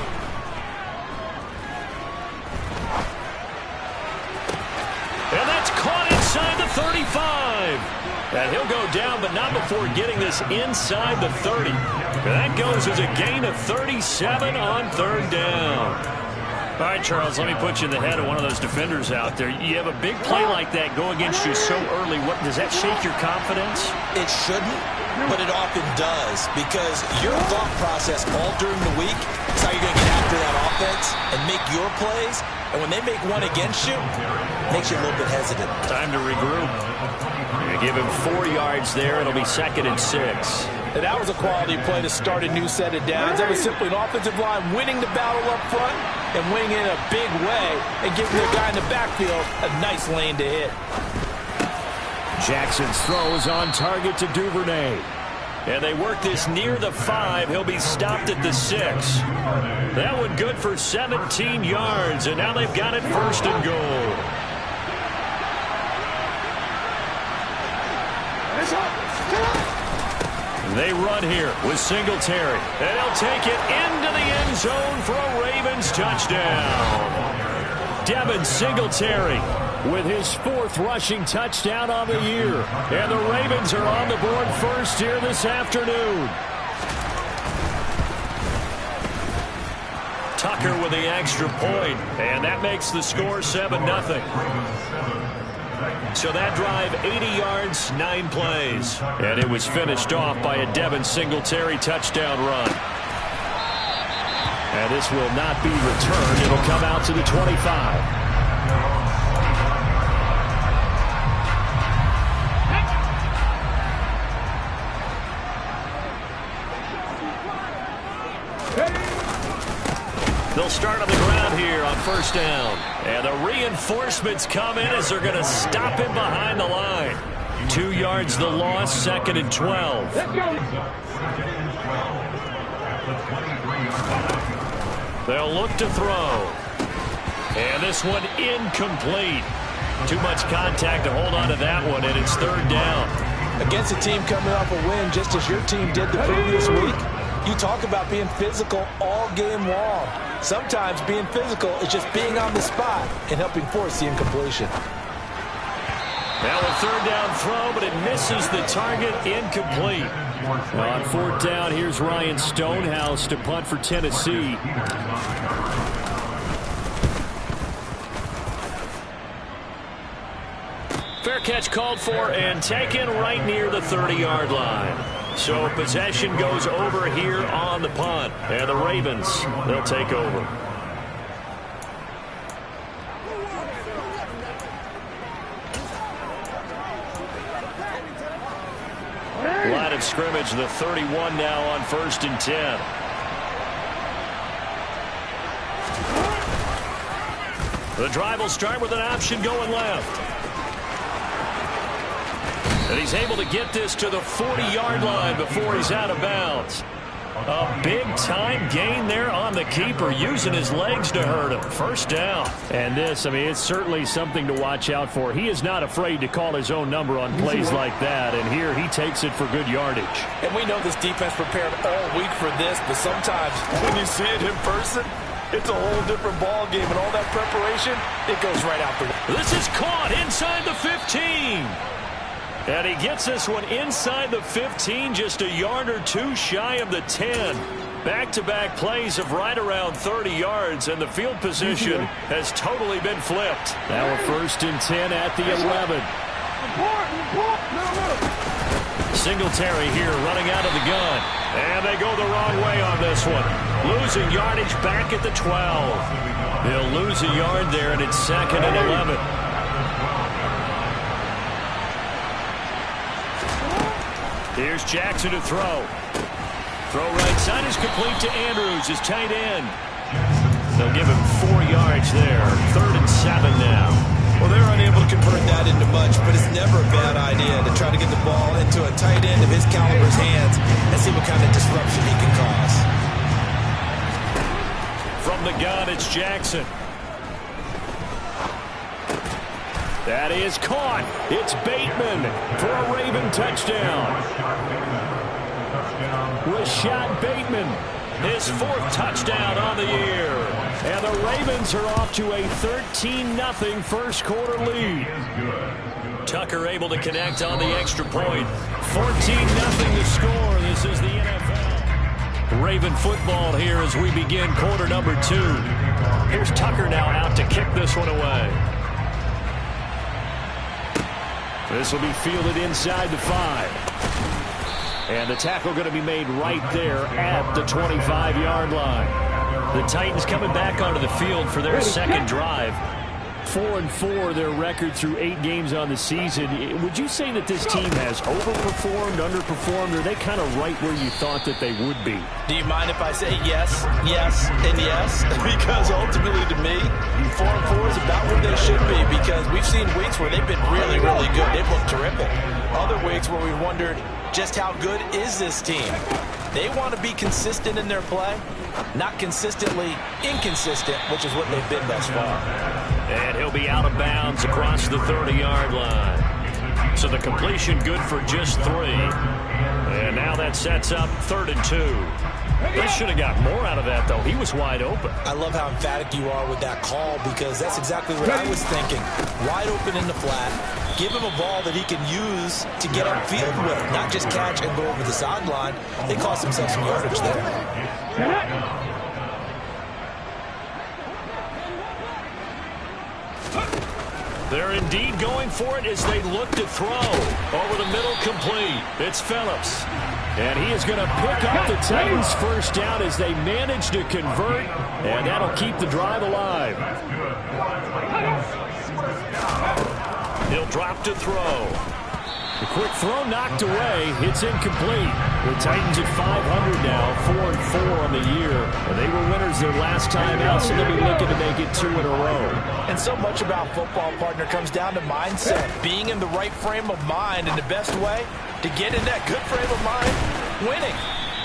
And that's caught inside the 35. And he'll go down, but not before getting this inside the 30. And that goes as a gain of 37 on 3rd down. All right, Charles, let me put you in the head of one of those defenders out there. You have a big play like that go against you so early. What does that shake your confidence? It shouldn't, but it often does, because your thought process all during the week is how you're going to get after that offense and make your plays. And when they make one against you, it makes you a little bit hesitant. Time to regroup. You give him 4 yards there. It'll be 2nd and 6. And that was a quality play to start a new set of downs. That was simply an offensive line winning the battle up front and winning it in a big way and giving the guy in the backfield a nice lane to hit. Jackson's throw is on target to Duvernay. And they work this near the 5. He'll be stopped at the 6. That one good for 17 yards, and now they've got it 1st and goal. They run here with Singletary, and he'll take it into the end zone for a Ravens touchdown. Devin Singletary with his 4th rushing touchdown on the year. And the Ravens are on the board first here this afternoon. Tucker with the extra point, and that makes the score 7-0. So that drive, 80 yards, 9 plays. And it was finished off by a Devin Singletary touchdown run. And this will not be returned. It'll come out to the 25. They'll start on the ground here on 1st down. And the reinforcements come in as they're going to stop him behind the line. 2 yards the loss, 2nd and 12. They'll look to throw. And this one incomplete. Too much contact to hold on to that one, and it's 3rd down. Against a team coming off a win just as your team did the previous week, you talk about being physical all game long. Sometimes being physical is just being on the spot and helping force the incompletion. Now a 3rd down throw, but it misses the target, incomplete. On 4th down, here's Ryan Stonehouse to punt for Tennessee. Fair catch called for and taken right near the 30-yard line. So possession goes over here on the punt. And the Ravens, they'll take over. Line of scrimmage, the 31 now on 1st and 10. The drive will start with an option going left. And he's able to get this to the 40-yard line before he's out of bounds. A big-time gain there on the keeper, using his legs to hurt him. 1st down. And this, I mean, it's certainly something to watch out for. He is not afraid to call his own number on plays like that, and here he takes it for good yardage. And we know this defense prepared all week for this, but sometimes when you see it in person, it's a whole different ball game, and all that preparation, it goes right out the window. This is caught inside the 15. And he gets this one inside the 15, just a yard or 2 shy of the 10. Back-to-back plays of right around 30 yards, and the field position has totally been flipped. Now a 1st and 10 at the 11. Singletary here running out of the gun. And they go the wrong way on this one. Losing yardage back at the 12. They'll lose a yard there, and it's 2nd and 11. Here's Jackson to throw. Throw right side is complete to Andrews, his tight end. They'll give him 4 yards there. 3rd and 7 now. Well, they're unable to convert that into much, but it's never a bad idea to try to get the ball into a tight end of his caliber's hands and see what kind of disruption he can cause. From the gun, it's Jackson. That is caught. It's Bateman for a Raven touchdown. Rashad Bateman, his 4th touchdown on the year. And the Ravens are off to a 13-0 first quarter lead. Tucker able to connect on the extra point. 14-0 to score. This is the NFL. Raven football here as we begin quarter number 2. Here's Tucker now out to kick this one away. This will be fielded inside the 5. And the tackle going to be made right there at the 25-yard line. The Titans coming back onto the field for their second drive. 4-4 their record through 8 games on the season. Would you say that this team has overperformed, underperformed, or are they kind of right where you thought that they would be? Do you mind if I say yes, yes, and yes? Because ultimately to me, 4-4 is about where they should be, because we've seen weeks where they've been really, really good. They've looked terrific. Other weeks where we've wondered just how good is this team. They want to be consistent in their play, not consistently inconsistent, which is what they've been thus far. And he'll be out of bounds across the 30-yard line. So the completion good for just 3. And now that sets up 3rd and 2. They should have got more out of that, though. He was wide open. I love how emphatic you are with that call, because that's exactly what I was thinking. Wide open in the flat. Give him a ball that he can use to get upfield with, not just catch and go over the sideline. They cost themselves some yardage there. They're indeed going for it as they look to throw. Over the middle, complete. It's Phillips. And he is going to pick up the Titans' first down as they manage to convert, and that'll keep the drive alive. He'll drop to throw. The quick throw knocked away. It's incomplete. The Titans at 500 now, 4-4 on the year. And they were winners their last time out, so they'll be looking to make it 2 in a row. And so much about football, partner, comes down to mindset. Being in the right frame of mind, and the best way to get in that good frame of mind, winning.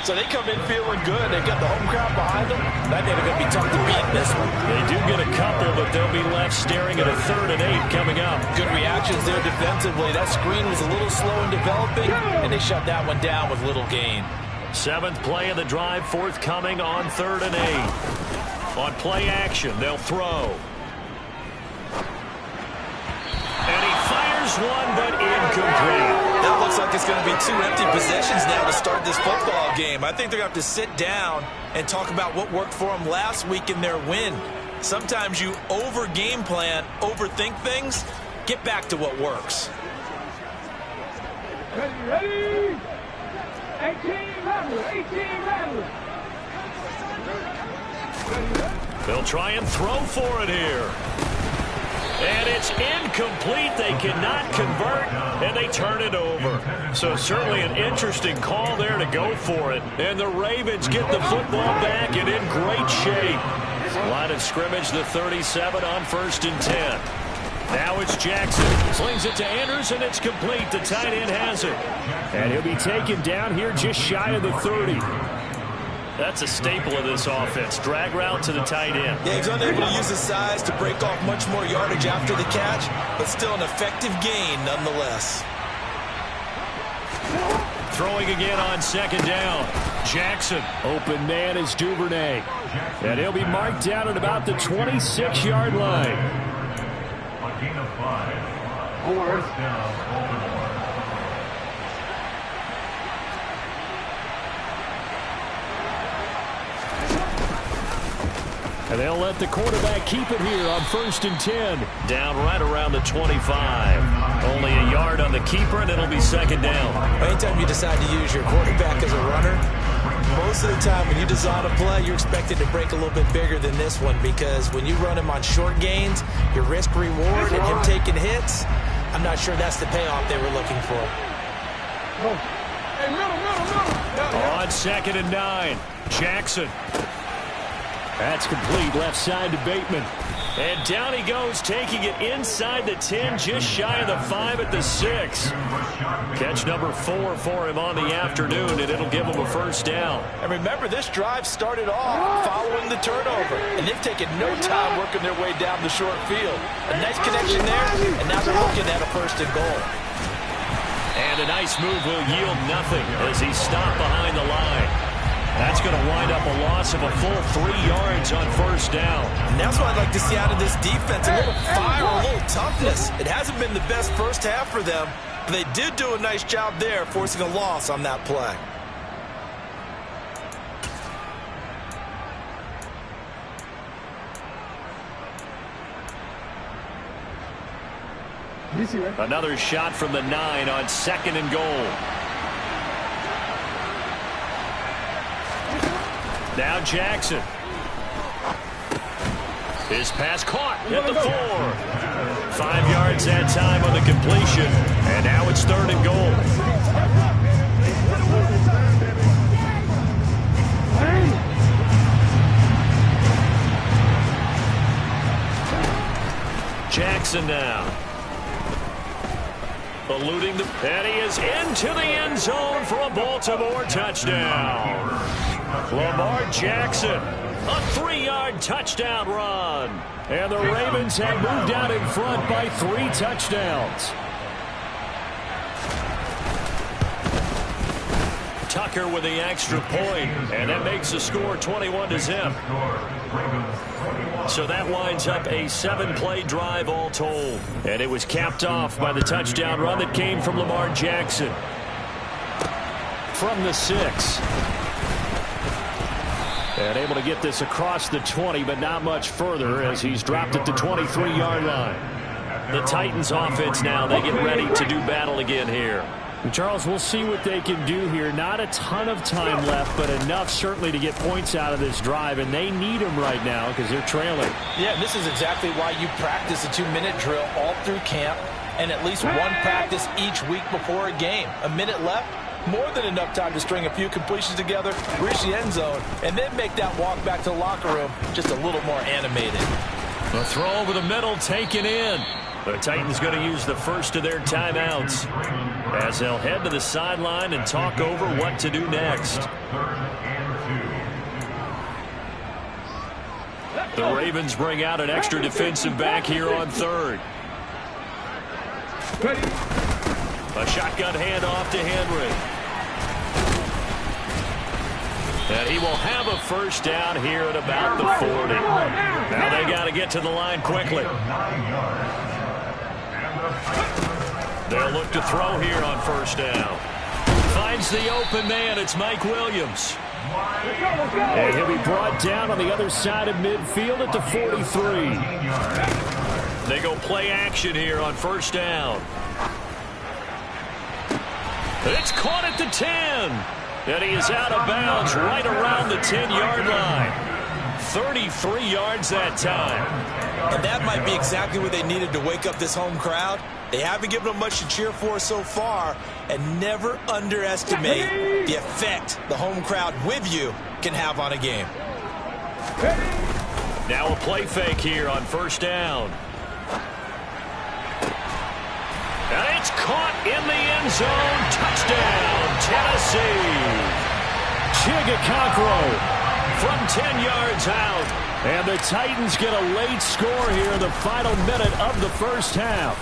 So they come in feeling good. They've got the home crowd behind them. I think they're going to be tough to beat in this one. They do get a couple, but they'll be left staring at a 3rd and 8 coming up. Good reactions there defensively. That screen was a little slow in developing, and they shut that one down with little gain. 7th play of the drive forthcoming on 3rd and 8. On play action, they'll throw. And he fires one, but incomplete. That looks like it's going to be 2 empty possessions now to start this football game. I think they're going to have to sit down and talk about what worked for them last week in their win. Sometimes you over-game plan, overthink things. Get back to what works. Ready? 18 level. They'll try and throw for it here. And it's incomplete. They cannot convert, and they turn it over. So certainly an interesting call there to go for it. And the Ravens get the football back and in great shape. Line of scrimmage, the 37 on 1st and 10. Now it's Jackson. Slings it to Andrews, and it's complete. The tight end has it. And he'll be taken down here just shy of the 30. That's a staple of this offense. Drag route to the tight end. Yeah, he's unable to use his size to break off much more yardage after the catch, but still an effective gain nonetheless. Throwing again on 2nd down. Jackson. Open man is Duvernay. And he'll be marked down at about the 26-yard line. A gain of 5. 4th down. And they'll let the quarterback keep it here on 1st and 10. Down right around the 25. Only a yard on the keeper, and it'll be 2nd down. Anytime you decide to use your quarterback as a runner, most of the time when you design a play, you're expected to break a little bit bigger than this one, because when you run him on short gains, your risk-reward and him taking hits, I'm not sure that's the payoff they were looking for. On 2nd and 9, Jackson. That's complete, left side to Bateman. And down he goes, taking it inside the 10, just shy of the 5 at the 6. Catch number 4 for him on the afternoon, and it'll give him a 1st down. And remember, this drive started off following the turnover, and they've taken no time working their way down the short field. A nice connection there, and now they're looking at a 1st and goal. And a nice move will yield nothing as he's stopped behind the line. That's going to wind up a loss of a full 3 yards on 1st down. And that's what I'd like to see out of this defense, a little fire, a little toughness. It hasn't been the best first half for them, but they did do a nice job there, forcing a loss on that play. Another shot from the 9 on 2nd and goal. Now Jackson. His pass caught at the 4. 5 yards that time on the completion. And now it's 3rd and goal. Jackson now. Eluding the... And he is into the end zone for a Baltimore touchdown. Lamar Jackson, a 3-yard touchdown run. And the Ravens have moved out in front by 3 touchdowns. Tucker with the extra point, and that makes the score 21-0. So that winds up a 7-play drive all told. And it was capped off by the touchdown run that came from Lamar Jackson. From the 6. And able to get this across the 20, but not much further as he's dropped at the 23-yard line. The Titans offense now, they get ready to do battle again here. And Charles, we'll see what they can do here. Not a ton of time left, but enough certainly to get points out of this drive, and they need them right now because they're trailing. Yeah, this is exactly why you practice a 2-minute drill all through camp and at least one practice each week before a game. A minute left, more than enough time to string a few completions together, reach the end zone, and then make that walk back to the locker room just a little more animated. A throw over the middle taken in. The Titans going to use the first of their timeouts as they'll head to the sideline and talk over what to do next. The Ravens bring out an extra defensive back here on 3rd. A shotgun handoff to Henry. And he will have a first down here at about the 40. Now they got to get to the line quickly. They'll look to throw here on first down. Finds the open man. It's Mike Williams. And he'll be brought down on the other side of midfield at the 43. They go play action here on first down. It's caught at the 10. And he is out of bounds right around the 10-yard line. 33 yards that time. And that might be exactly what they needed to wake up this home crowd. They haven't given them much to cheer for so far, and never underestimate the effect the home crowd with you can have on a game. Now a play fake here on first down. And it's caught in the end zone. Touchdown, Tennessee. Chigaconkro from 10 yards out. And the Titans get a late score here in the final minute of the first half.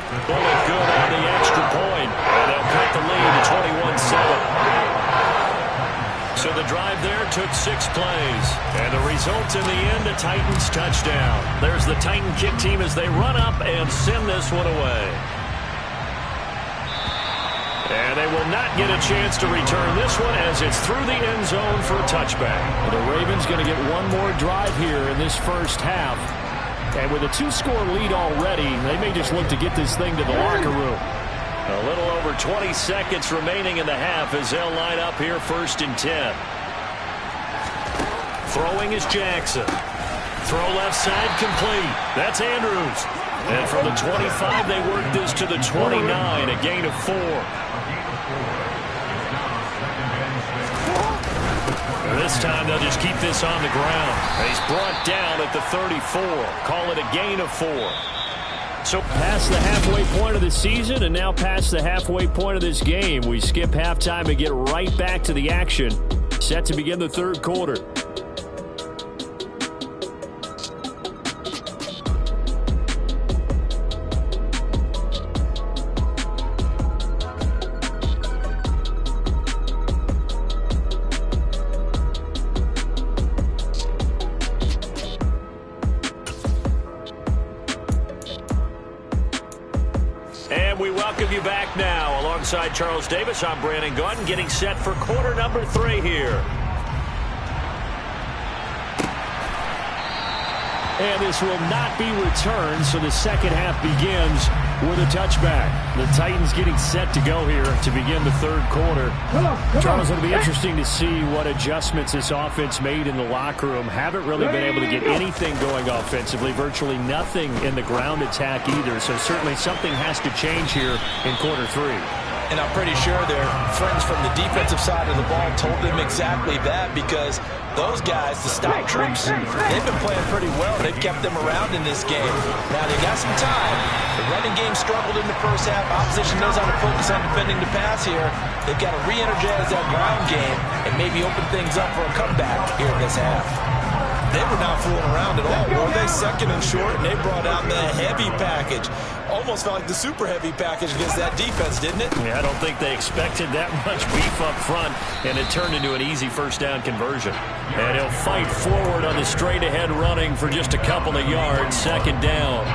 Bullet good on the extra point. And they'll cut the lead to 21-7. So the drive there took 6 plays. And the result in the end, a Titans touchdown. There's the Titan kick team as they run up and send this one away. And they will not get a chance to return this one as it's through the end zone for a touchback. The Ravens going to get one more drive here in this first half. And with a 2-score lead already, they may just look to get this thing to the locker room. A little over 20 seconds remaining in the half as they'll line up here first and 10. Throwing is Jackson. Throw left side complete. That's Andrews. And from the 25, they work this to the 29, a gain of 4. This time they'll just keep this on the ground. And he's brought down at the 34. Call it a gain of 4. So past the halfway point of the season and now past the halfway point of this game, we skip halftime and get right back to the action. Set to begin the third quarter. Alongside Charles Davis, I'm Brandon Gunn, getting set for quarter number 3 here. And this will not be returned, so the second half begins with a touchback. The Titans getting set to go here to begin the third quarter. Charles, it'll be interesting to see what adjustments this offense made in the locker room. Haven't really been able to get anything going offensively, virtually nothing in the ground attack either. So certainly something has to change here in quarter three. And I'm pretty sure their friends from the defensive side of the ball told them exactly that, because those guys, the stop troops, they've been playing pretty well. They've kept them around in this game. Now, they got some time. The running game struggled in the first half. Opposition knows how to focus on defending the pass here. They've got to re-energize that ground game and maybe open things up for a comeback here in this half. They were not fooling around at all, were they? Second and short, and they brought out the heavy package. Almost felt like the super heavy package against that defense, didn't it? Yeah, I don't think they expected that much beef up front, and it turned into an easy first down conversion. And he'll fight forward on the straight-ahead running for just a couple of yards, second down.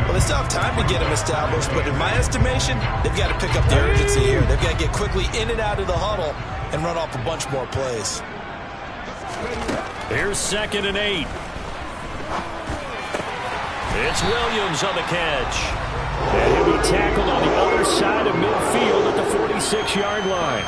Well, they still have time to get him established, but in my estimation, they've got to pick up the urgency here. They've got to get quickly in and out of the huddle and run off a bunch more plays. Here's 2nd and 8. It's Williams on the catch. And he'll be tackled on the other side of midfield at the 46-yard line.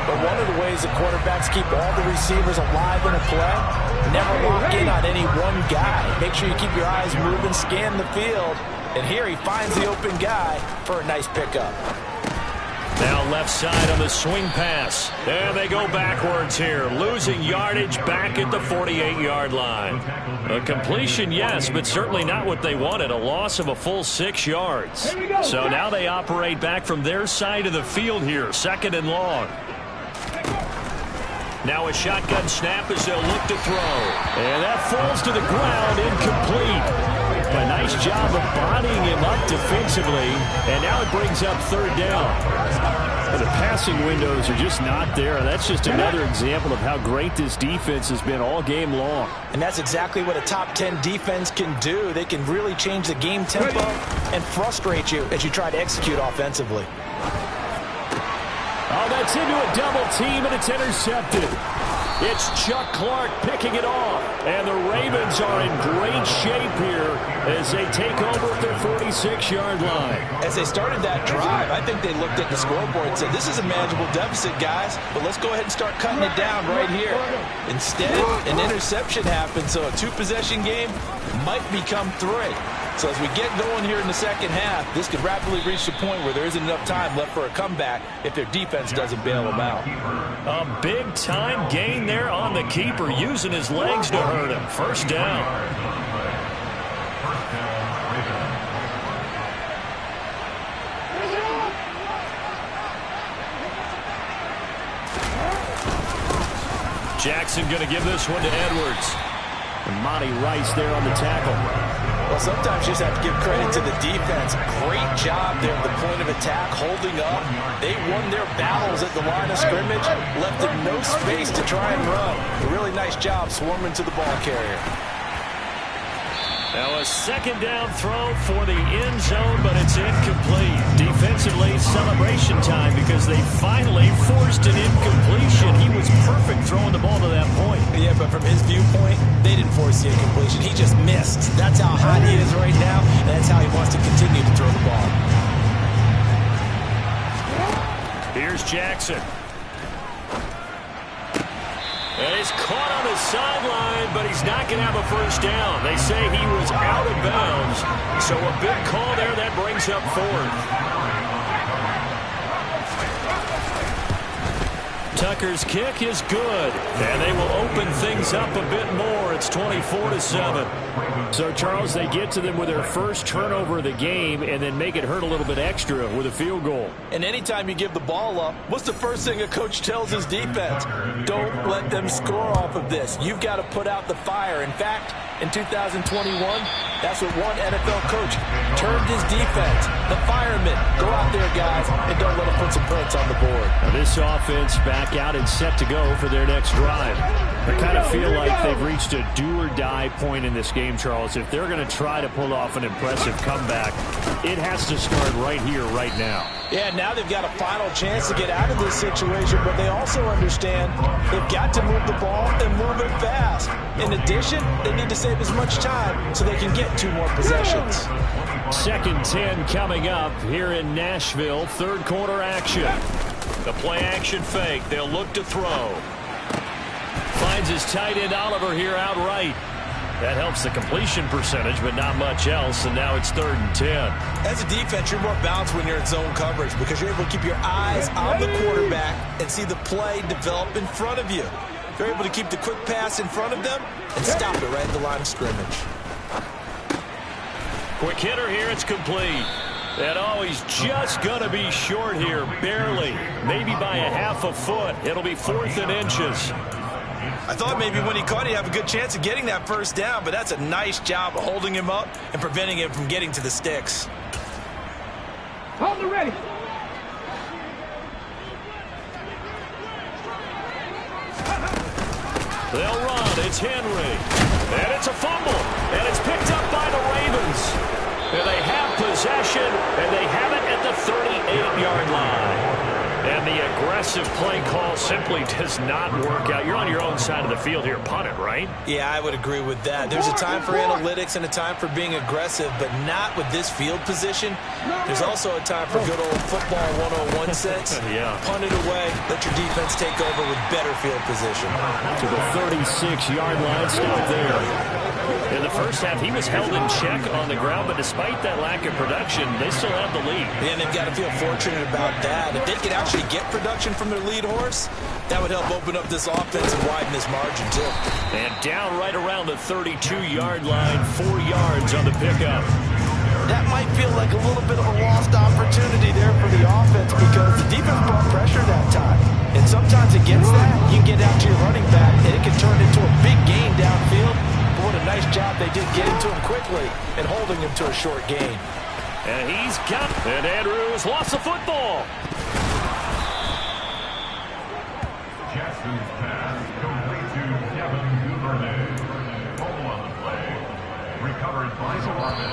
But one of the ways the quarterbacks keep all the receivers alive in a play, never lock in on any one guy. Make sure you keep your eyes moving, scan the field. And here he finds the open guy for a nice pickup. Now left side on the swing pass. There they go backwards here. Losing yardage back at the 48-yard line. A completion, yes, but certainly not what they wanted. A loss of a full 6 yards. So now they operate back from their side of the field here. 2nd and long. Now a shotgun snap as they'll look to throw. And that falls to the ground, incomplete. A nice job of bodying him up defensively, and now it brings up 3rd down. But the passing windows are just not there. That's just another example of how great this defense has been all game long. And that's exactly what a top 10 defense can do. They can really change the game tempo and frustrate you as you try to execute offensively. Oh, that's into a double team, and it's intercepted. It's Chuck Clark picking it off. And the Ravens are in great shape here as they take over at their 46-yard line. As they started that drive, I think they looked at the scoreboard and said, this is a manageable deficit, guys, but let's go ahead and start cutting it down right here. Instead, an interception happened, so a 2-possession game might become 3. So as we get going here in the second half, this could rapidly reach the point where there isn't enough time left for a comeback if their defense doesn't bail them out. A big-time gain there on the keeper, using his legs to hurt him. First down. Jackson going to give this one to Edwards. And Monty Rice there on the tackle. Well, sometimes you just have to give credit to the defense. Great job there at the point of attack, holding up. They won their battles at the line of scrimmage, left them no space to try and run. A really nice job swarming to the ball carrier. Now a second down throw for the end zone, but it's incomplete. Defensively, celebration time because they finally forced an incompletion. He was perfect throwing the ball to that point. Yeah, but from his viewpoint, they didn't force the incompletion. He just missed. That's how hot he is right now, and that's how he wants to continue to throw the ball. Here's Jackson. And he's caught on the sideline, but he's not going to have a first down. They say he was out of bounds. So a big call there that brings up 4th. Tucker's kick is good, and they will open things up a bit more. It's 24-7. So, Charles, they get to them with their first turnover of the game and then make it hurt a little bit extra with a field goal. And anytime you give the ball up, what's the first thing a coach tells his defense? Don't let them score off of this. You've got to put out the fire. In fact, in 2021, that's what one NFL coach termed his defense. The firemen. Go out there, guys, and don't let them put some points on the board. Now this offense back out and set to go for their next drive. I kind of feel like they've reached a do-or-die point in this game, Charles. If they're going to try to pull off an impressive comeback, it has to start right here, right now. Yeah, now they've got a final chance to get out of this situation, but they also understand they've got to move the ball and move it fast. In addition, they need to save as much time so they can get 2 more possessions. 2nd 10 coming up here in Nashville. Third quarter action. The play action fake. They'll look to throw. Finds his tight end Oliver here outright. That helps the completion percentage, but not much else, and now it's 3rd and 10. As a defense, you're more balanced when you're in zone coverage because you're able to keep your eyes on the quarterback and see the play develop in front of you. You're able to keep the quick pass in front of them and stop it right at the line of scrimmage. Quick hitter here, it's complete. And he's just going to be short here, barely. Maybe by a half a foot. It'll be 4th and inches. I thought maybe when he caught it, he'd have a good chance of getting that first down, but that's a nice job of holding him up and preventing him from getting to the sticks. Hold it ready. They'll run. It's Henry. And it's a fumble. And it's picked up by the Ravens. And they have possession, and they have it at the 38-yard line. And the aggressive play call simply does not work out. You're on your own side of the field here. Punt it, right? Yeah, I would agree with that. There's a time for analytics and a time for being aggressive, but not with this field position. There's also a time for good old football 101 sense. Yeah. Punt it away. Let your defense take over with better field position. To the 36-yard line, stop there. In the first half, he was held in check on the ground, but despite that lack of production, they still have the lead. Yeah, and they've got to feel fortunate about that. If they could actually get production from their lead horse, that would help open up this offense and widen this margin, too. And down right around the 32-yard line, 4 yards on the pickup. That might feel like a little bit of a lost opportunity there for the offense because the defense brought pressure that time. And sometimes against that, you can get out to your running back, and it can turn into a big gain downfield. What a nice job they did getting to him quickly and holding him to a short gain. And he's got it. And Andrews lost the football. Jackson's pass complete to Kevin Duvernay. Ball on the play. Recovered by Norman.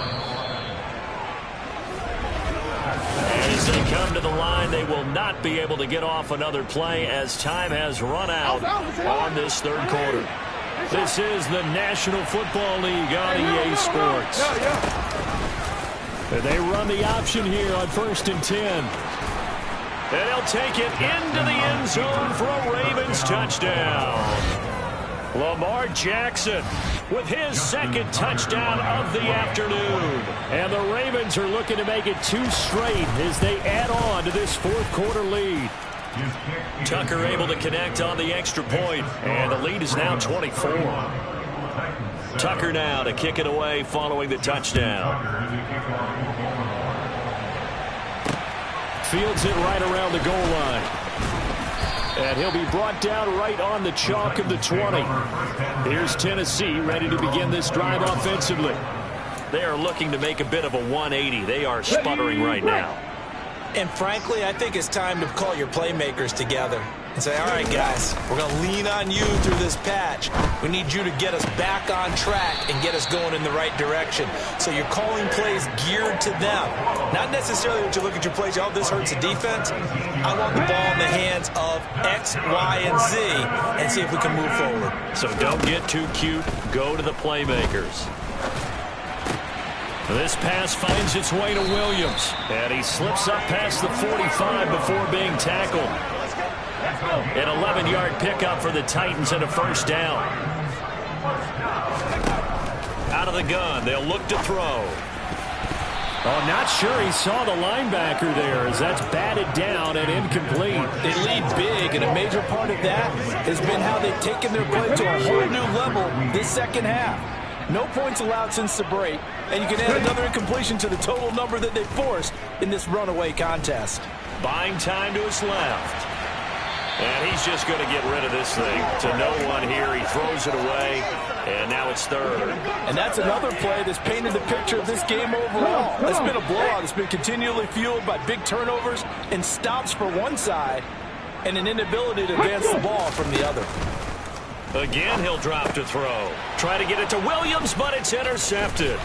And as they come to the line, they will not be able to get off another play as time has run out on this third quarter. This is the National Football League on EA Sports. And they run the option here on 1st and 10. And they'll take it into the end zone for a Ravens touchdown. Lamar Jackson with his 2nd touchdown of the afternoon. And the Ravens are looking to make it 2 straight as they add on to this 4th quarter lead. Tucker able to connect on the extra point, and the lead is now 24. Tucker now to kick it away following the touchdown. Fields it right around the goal line. And he'll be brought down right on the chalk of the 20. Here's Tennessee ready to begin this drive offensively. They are looking to make a bit of a 180. They are sputtering right now. And frankly, I think it's time to call your playmakers together and say, all right, guys, we're going to lean on you through this patch. We need you to get us back on track and get us going in the right direction. So you're calling plays geared to them. Not necessarily that you look at your plays, oh, this hurts the defense. I want the ball in the hands of X, Y, and Z and see if we can move forward. So don't get too cute. Go to the playmakers. This pass finds its way to Williams, and he slips up past the 45 before being tackled. An 11-yard pickup for the Titans and a first down. Out of the gun, they'll look to throw. Oh, not sure he saw the linebacker there as that's batted down and incomplete. They lead big, and a major part of that has been how they've taken their play to a whole new level this second half. No points allowed since the break, and you can add another incompletion to the total number that they forced in this runaway contest. Buying time to his left. And he's just going to get rid of this thing to no one here. He throws it away, and now it's 3rd. And that's another play that's painted the picture of this game overall. It's been a blowout. It's been continually fueled by big turnovers and stops for one side and an inability to advance the ball from the other. Again, he'll drop to throw. Try to get it to Williams, but it's intercepted.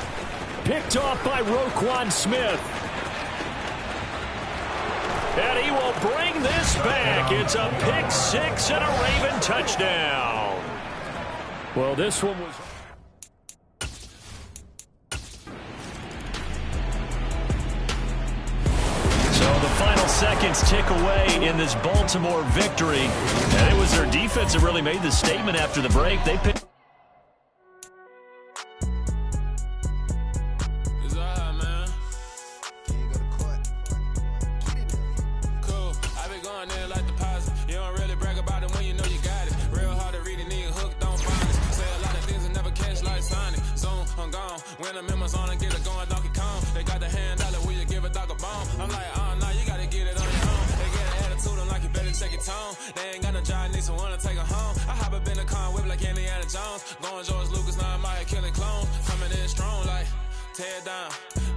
Picked off by Roquan Smith. And he will bring this back. It's a pick six and a Raven touchdown. Well, this one was... So the final seconds tick away in this Baltimore victory. And it was their defense that really made the statement after the break. They picked... When I'm in my zone and get it going, Donkey Kong. They got the hand dollar, will you give a dog a bone? I'm like, nah, you gotta get it on your own. They get an attitude, I'm like, you better check your tone. They ain't got no job, need someone to take her home. I hop up in the car, whip like Indiana Jones. Going George Lucas, now I'm out here killing clones. Coming in strong, like, tear down,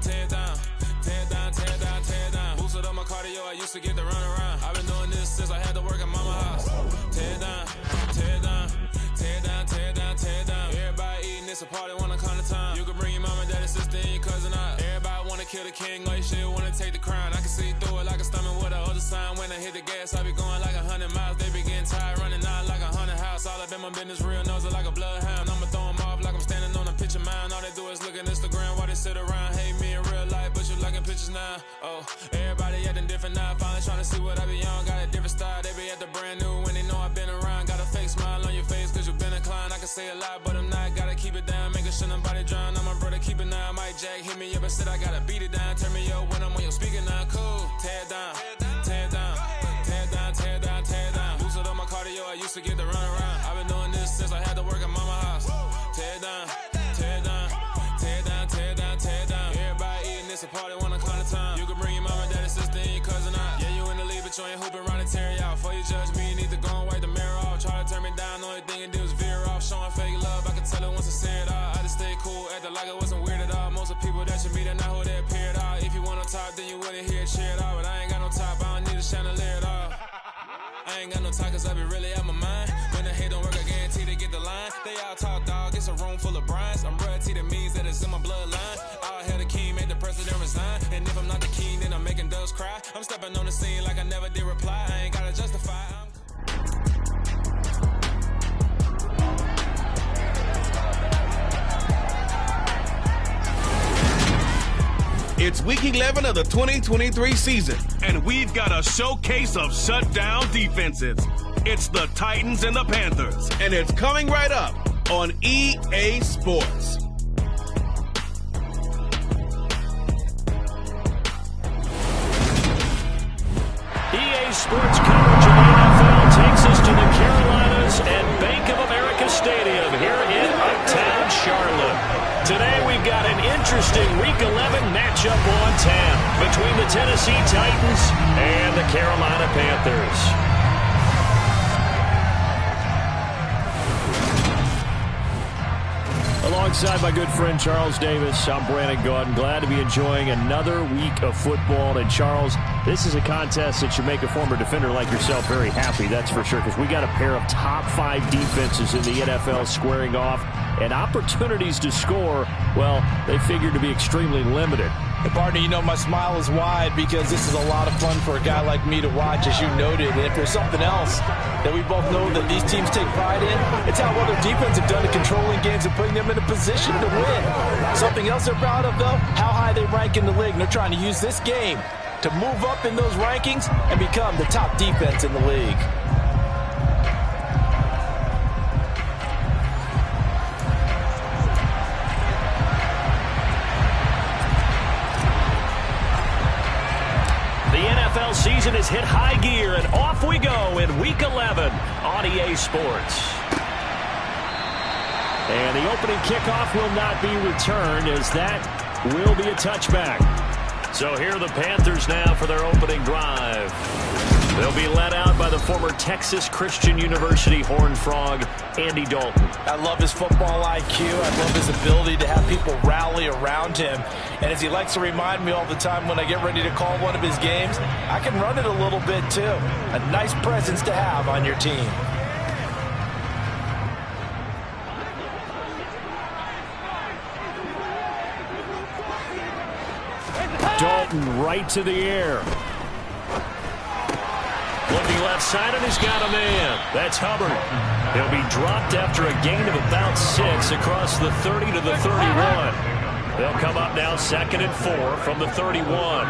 tear down, tear down, tear down, tear down. Boosted up my cardio, I used to get to run around. I've been doing this since I had to work at mama house. Tear down, tear down, tear down, tear down, tear down. Everybody eating, it's a party, wanna come to time. You can bring your mama, daddy, sister, and your cousin out. Everybody wanna kill the king, or you shit wanna take the crown. I can see through it like a stomach with a other sign. When I hit the gas, I be going like 100 miles. They be getting tired, running out like 100 house. All up in my business, real nose like a bloodhound. I'ma throw them off like I'm standing on a picture mound. All they do is look at Instagram while they sit around. Hate me in real life, but you liking pictures now. Oh, everybody acting different now. Finally trying to see what I be on. Got a different style, they be at the brand new when they know I've been around. Got a fake smile on your face cause you been inclined. I can say a lot, but I'm not. Gotta keep it down, making sure nobody drown. I'm my brother, keep it now. Mike Jack hit me up and said I gotta beat it down. Turn me up when I'm on your speaker now. Cool, tear down, tear down, tear down, tear down, tear down. Boosted up my cardio, I used to get to run around. I've been doing this since I had to work at mama house. Tear down, tear down, tear down, tear down, tear down. Everybody eating, it's a party, wanna come to time. You can bring your mama, daddy, sister, and your cousin out. Yeah, you in the league, but you ain't hooping around and tear out. Before you judge me, you need to go and wipe the mirror off. Try to turn me down, the only thing you do is veer off. Showing fake love, I can tell it once I say it all. I just stay cool, acting like it wasn't weird at all. Most of the people that you meet are not who they appear at all. If you want on top, then you wouldn't hear it cheer at all. But I ain't got no top, I don't need a chandelier at all. I ain't got no talk cause I be really out my mind. When the hate don't work, I guarantee they get the line. They all talk dog, it's a room full of Bryans. I'm royalty, that means that it's in my bloodline. All hell the king, made the president resign. And if I'm not the king, then I'm making doves cry. I'm stepping on the scene like I never did reply. I ain't gotta justify. It's week 11 of the 2023 season, and we've got a showcase of shutdown defenses. It's the Titans and the Panthers, and it's coming right up on EA Sports. EA Sports coverage of the NFL takes us to the Carolinas and Bank of America Stadium here in Uptown Charlotte. Today we've got an interesting Week 11 matchup on tap between the Tennessee Titans and the Carolina Panthers. Alongside my good friend Charles Davis, I'm Brandon Gaudin. Glad to be enjoying another week of football. And Charles, this is a contest that should make a former defender like yourself very happy, that's for sure, because we got a pair of top 5 defenses in the NFL squaring off, and opportunities to score, well, they figure to be extremely limited. And partner, you know my smile is wide because this is a lot of fun for a guy like me to watch, as you noted. And if there's something else that we both know that these teams take pride in, it's how well their defense have done at controlling games and putting them in a position to win. Something else they're proud of, though, how high they rank in the league. And they're trying to use this game to move up in those rankings and become the top defense in the league. Season has hit high gear, and off we go in Week 11 on EA Sports. And the opening kickoff will not be returned, as that will be a touchback. So here are the Panthers now for their opening drive. They'll be led out by the former Texas Christian University Horned Frog, Andy Dalton. I love his football IQ. I love his ability to have people rally around him. And as he likes to remind me all the time when I get ready to call one of his games, I can run it a little bit too. A nice presence to have on your team. Dalton right to the air. Looking left side, and he's got a man. That's Hubbard. He'll be dropped after a gain of about 6 across the 30 to the 31. They'll come up now 2nd and 4 from the 31.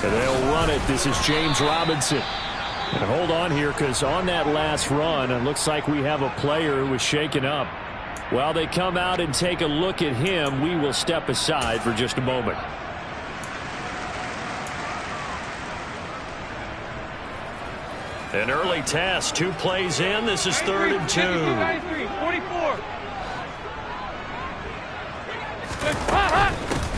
And they'll run it. This is James Robinson. And hold on here, because on that last run, it looks like we have a player who was shaken up. While they come out and take a look at him, we will step aside for just a moment. An early test, 2 plays in. This is 3rd and 2. 44.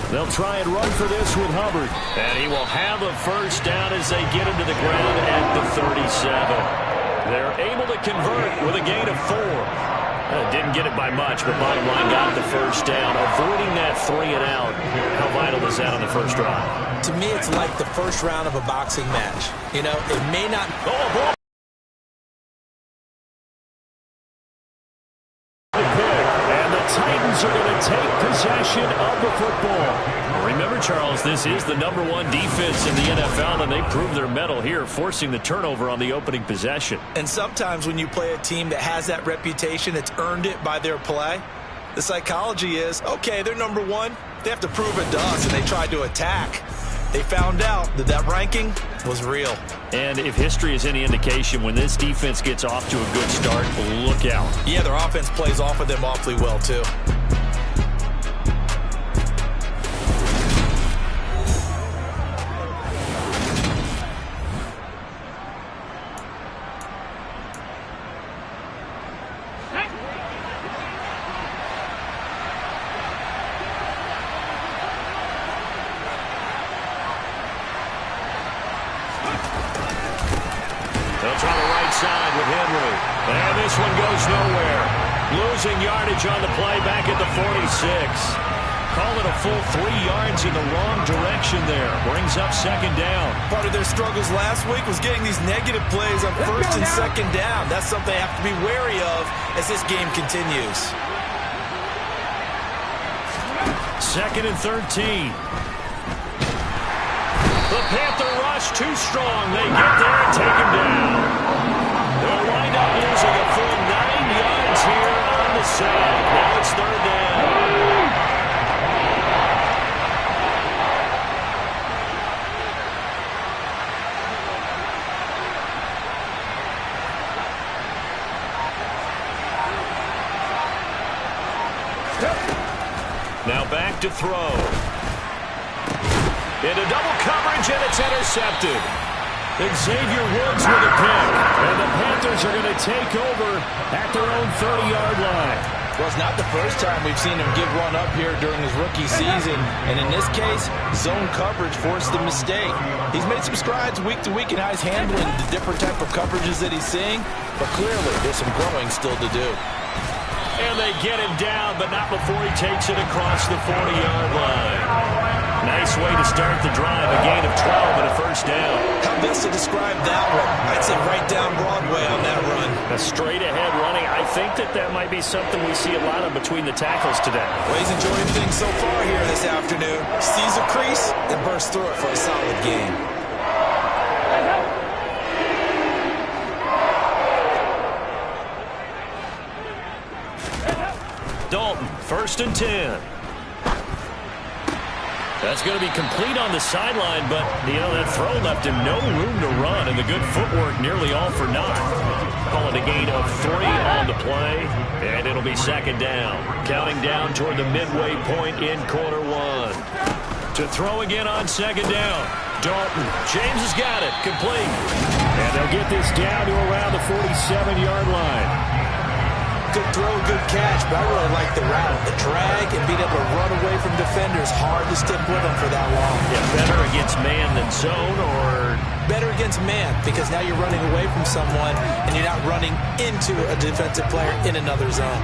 They'll try and run for this with Hubbard. And he will have a first down as they get him to the ground at the 37. They're able to convert with a gain of 4. Didn't get it by much, but bottom line got the first down. Avoiding that 3 and out. How vital is that on the first drive? To me, it's like the first round of a boxing match. You know, it may not... Oh, boy. And the Titans are going to take possession of the football. Remember, Charles, this is the #1 defense in the NFL, and they proved their mettle here, forcing the turnover on the opening possession. And sometimes when you play a team that has that reputation, it's earned it by their play. The psychology is, okay, they're #1. They have to prove it to us, and they tried to attack. They found out that that ranking was real. And if history is any indication, when this defense gets off to a good start, look out. Yeah, their offense plays off of them awfully well, too. Losing yardage on the play back at the 46. Call it a full 3 yards in the wrong direction there. Brings up 2nd down. Part of their struggles last week was getting these negative plays on 1st and 2nd down. That's something they have to be wary of as this game continues. 2nd and 13. The Panther rush too strong. They get there and take him down. They'll wind up losing a full 9 yards here on the side. Now it's 3rd down. Now back to throw. Into double coverage, and it's intercepted. Xavier Woods with a pick. And the Panthers are going to take over at their own 30-yard line. Well, it's not the first time we've seen him give one up here during his rookie season. And in this case, zone coverage forced the mistake. He's made some strides week to week in how he's handling the different type of coverages that he's seeing. But clearly, there's some growing still to do. And they get him down, but not before he takes it across the 40-yard line. Nice way to start the drive. A gain of 12 and a first down. How best to describe that one? I'd say right down Broadway on that run. A straight-ahead running. I think that might be something we see a lot of between the tackles today. Well, he's enjoying things so far here this afternoon. Sees a crease and bursts through it for a solid game. Dalton, 1st and 10. That's going to be complete on the sideline, but, that throw left him no room to run, and the good footwork nearly all for naught. Call it a gain of 3 on the play, and it'll be 2nd down. Counting down toward the midway point in quarter 1. To throw again on 2nd down. Dalton. James has got it. Complete. And they'll get this down to around the 47-yard line. Good throw, good catch, but I really like the route. The drag and being able to run away from defenders, hard to stick with them for that long. Yeah, better against man than zone, or? Better against man, because now you're running away from someone and you're not running into a defensive player in another zone.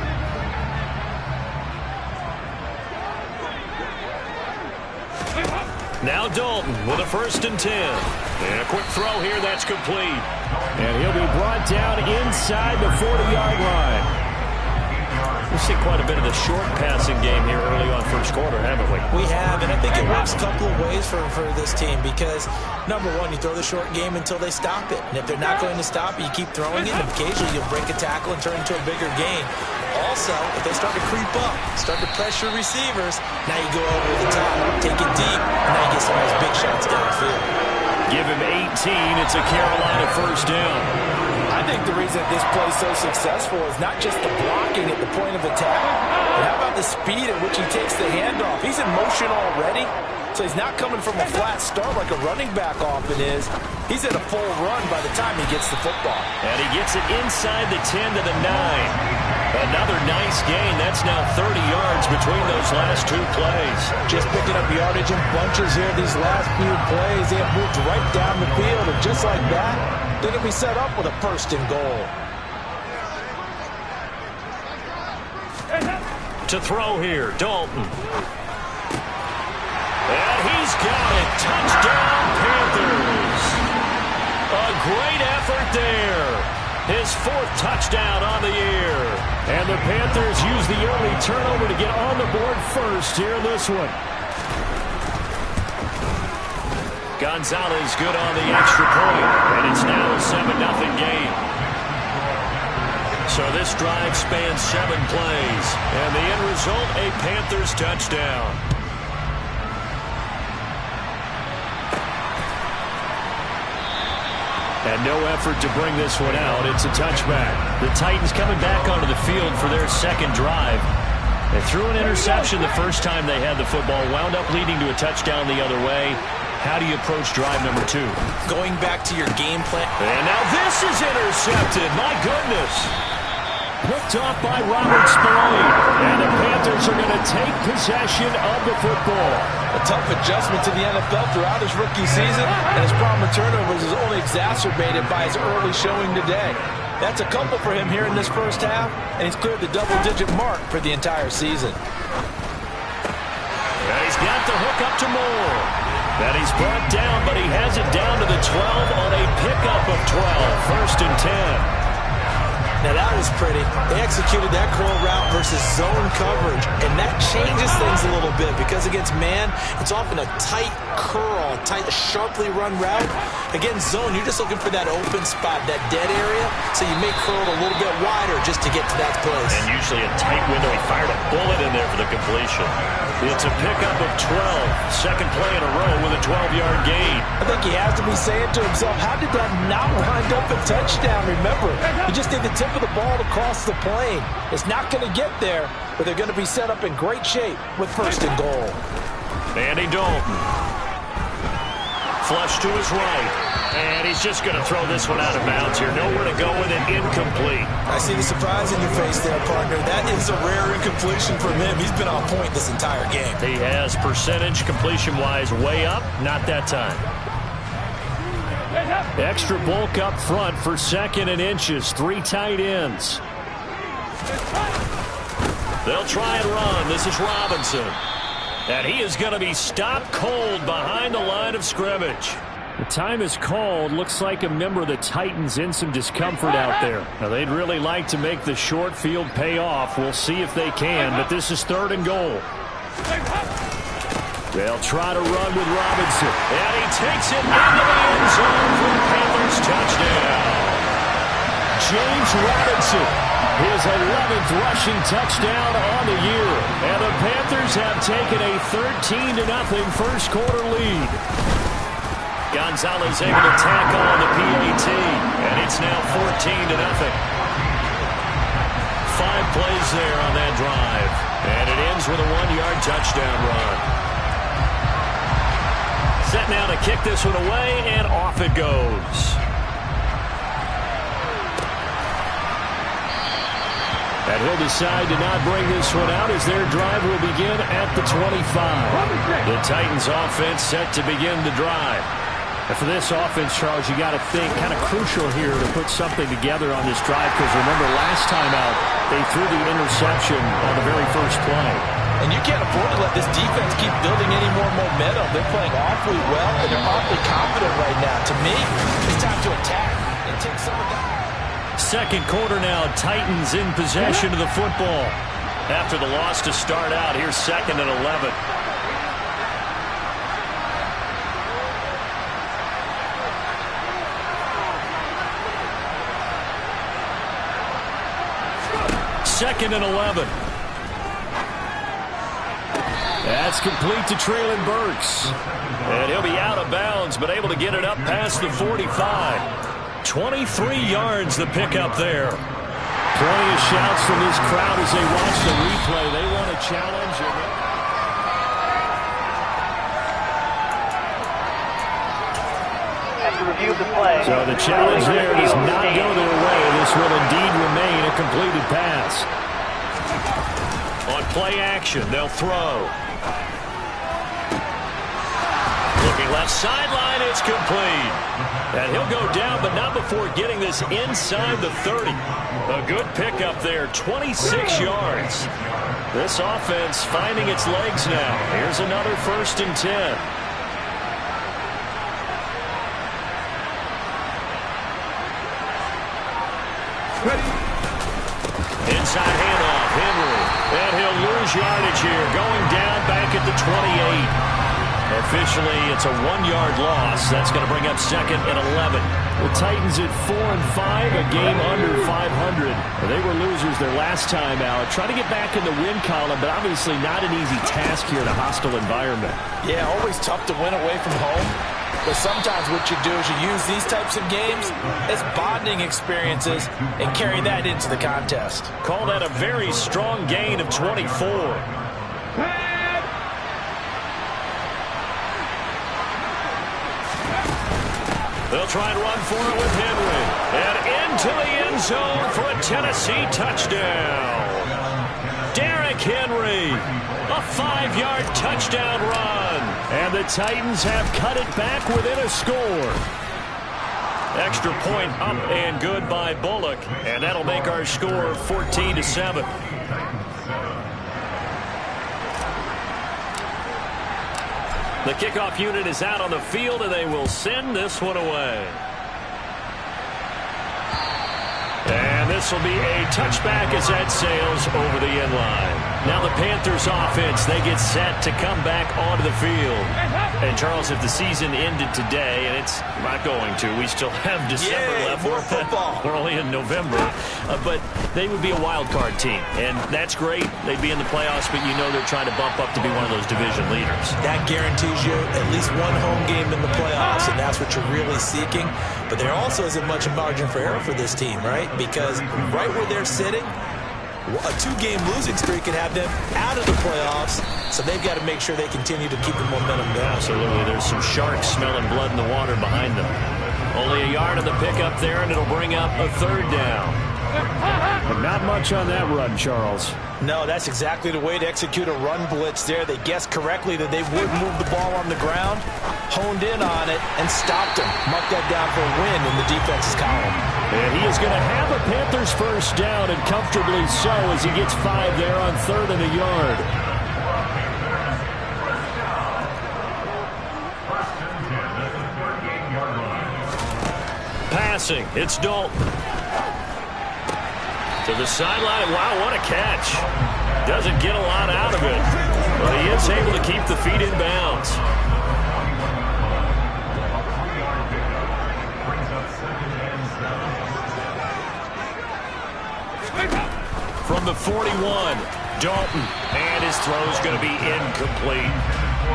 Now Dalton with a 1st and 10. And a quick throw here, that's complete. And he'll be brought down inside the 40-yard line. We've seen quite a bit of the short passing game here early on first quarter, haven't we? We have, and I think it works a couple of ways for this team because, number one, you throw the short game until they stop it. And if they're not going to stop it, you keep throwing it, and occasionally you'll break a tackle and turn into a bigger gain. Also, if they start to creep up, start to pressure receivers, now you go over the top, take it deep, and now you get some of those big shots downfield. Give him 18. It's a Carolina first down. I think the reason this play is so successful is not just the blocking at the point of attack, but how about the speed at which he takes the handoff? He's in motion already, so he's not coming from a flat start like a running back often is. He's at a full run by the time he gets the football. And he gets it inside the 10 to the 9. Another nice gain. That's now 30 yards between those last two plays. Just picking up yardage in bunches here these last few plays. They have moved right down the field, and just like that, they're going to be set up with a first and goal. To throw here, Dalton. And he's got it. Touchdown, Panthers. A great effort there. His fourth touchdown on the year. And the Panthers use the early turnover to get on the board first here in this one. Gonzalez good on the extra point. And it's now a 7-0 game. So this drive spans 7 plays. And the end result, a Panthers touchdown. And no effort to bring this one out. It's a touchback. The Titans coming back onto the field for their second drive. They threw an interception the first time they had the football, wound up leading to a touchdown the other way. How do you approach drive number 2? Going back to your game plan. And now this is intercepted. My goodness. Picked off by Robert Spillane. And the Panthers are going to take possession of the football. A tough adjustment to the NFL throughout his rookie season, and his problem with turnovers is only exacerbated by his early showing today. That's a couple for him here in this first half, and he's cleared the double-digit mark for the entire season. And he's got the hook up to Moore. That he's brought down, but he has it down to the 12 on a pickup of 12. First and 10. Now that was pretty. They executed that curl route versus zone coverage, and that changes things a little bit because against man, it's often a tight curl, tight, sharply run route. Against zone, you're just looking for that open spot, that dead area, so you make curl a little bit wider just to get to that place. And usually a tight window. He fired a bullet in there for the completion. It's a pickup of 12. Second play in a row with a 12-yard gain. I think he has to be saying to himself, how did that not wind up a touchdown? Remember, he just did the tip of the ball to cross the plane. It's not going to get there, but they're going to be set up in great shape with first and goal. Andy Dalton. Flush to his right. And he's just going to throw this one out of bounds here. Nowhere to go with it. Incomplete. I see the surprise in your face there, partner. That is a rare incompletion from him. He's been on point this entire game. He has percentage completion-wise way up. Not that time. Extra bulk up front for 2nd and inches. 3 tight ends. They'll try and run. This is Robinson. And he is going to be stopped cold behind the line of scrimmage. The time is called. Looks like a member of the Titans in some discomfort out there. Now, they'd really like to make the short field pay off. We'll see if they can, but this is 3rd and goal. They'll try to run with Robinson. And he takes it into the end zone for the Panthers touchdown. James Robinson, his 11th rushing touchdown on the year. And the Panthers have taken a 13-0 first quarter lead. Gonzalez able to tackle on the PAT, and it's now 14-0. 5 plays there on that drive, and it ends with a 1-yard touchdown run. Set now to kick this one away, and off it goes. And he'll decide to not bring this one out as their drive will begin at the 25. The Titans offense set to begin the drive. And for this offense, Charles, you got to think kind of crucial here to put something together on this drive because remember last time out they threw the interception on the very first play. And you can't afford to let this defense keep building any more momentum. They're playing awfully well and they're awfully confident right now. To me, it's time to attack and take some of that. Second quarter now, Titans in possession of the football. After the loss to start out, here's 2nd and 11. Second and 11. That's complete to Treylon Burks. And he'll be out of bounds, but able to get it up past the 45. 23 yards the pickup there. Plenty of shouts from this crowd as they watch the replay. They want a challenge. After review of the play. So the challenge there does not go their way. This will indeed remain a completed pass. On play action, they'll throw. Looking left sideline, it's complete. And he'll go down, but not before getting this inside the 30. A good pickup there, 26 yards. This offense finding its legs now. Here's another 1st and 10. Inside handoff, Henry. And he'll lose yardage here, going down back at the 28. Officially, it's a 1-yard loss. That's going to bring up 2nd and 11. The Titans at 4-5, a game under 500. They were losers their last time out. Trying to get back in the win column, but obviously not an easy task here in a hostile environment. Yeah, always tough to win away from home. But sometimes what you do is you use these types of games as bonding experiences and carry that into the contest. Call that a very strong gain of 24. They'll try and run for it with Henry. And into the end zone for a Tennessee touchdown. Derrick Henry, a 5-yard touchdown run. And the Titans have cut it back within a score. Extra point up and good by Bullock. And that'll make our score 14-7. The kickoff unit is out on the field, and they will send this one away. And this will be a touchback as that sails over the end line. Now the Panthers offense, they get set to come back onto the field. And Charles, if the season ended today, and it's not going to, we still have December left. More football. We're only in November. But they would be a wild card team. And that's great. They'd be in the playoffs, but you know they're trying to bump up to be one of those division leaders. That guarantees you at least one home game in the playoffs, and that's what you're really seeking. But there also isn't much margin for error for this team, right? Because right where they're sitting, a 2-game losing streak can have them out of the playoffs, so they've got to make sure they continue to keep the momentum going. Absolutely. There's some sharks smelling blood in the water behind them. Only a yard on the pickup there, and it'll bring up a 3rd down. But not much on that run, Charles. No, that's exactly the way to execute a run blitz there. They guessed correctly that they would move the ball on the ground, honed in on it, and stopped him. Marked that down for a win in the defense's column. And he is going to have a Panthers 1st down, and comfortably so, as he gets 5 there on 3rd and a yard. Passing, it's Dalton. To the sideline. Wow, what a catch. Doesn't get a lot out of it, but he is able to keep the feet in bounds. From the 41, Dalton, and his throw's going to be incomplete.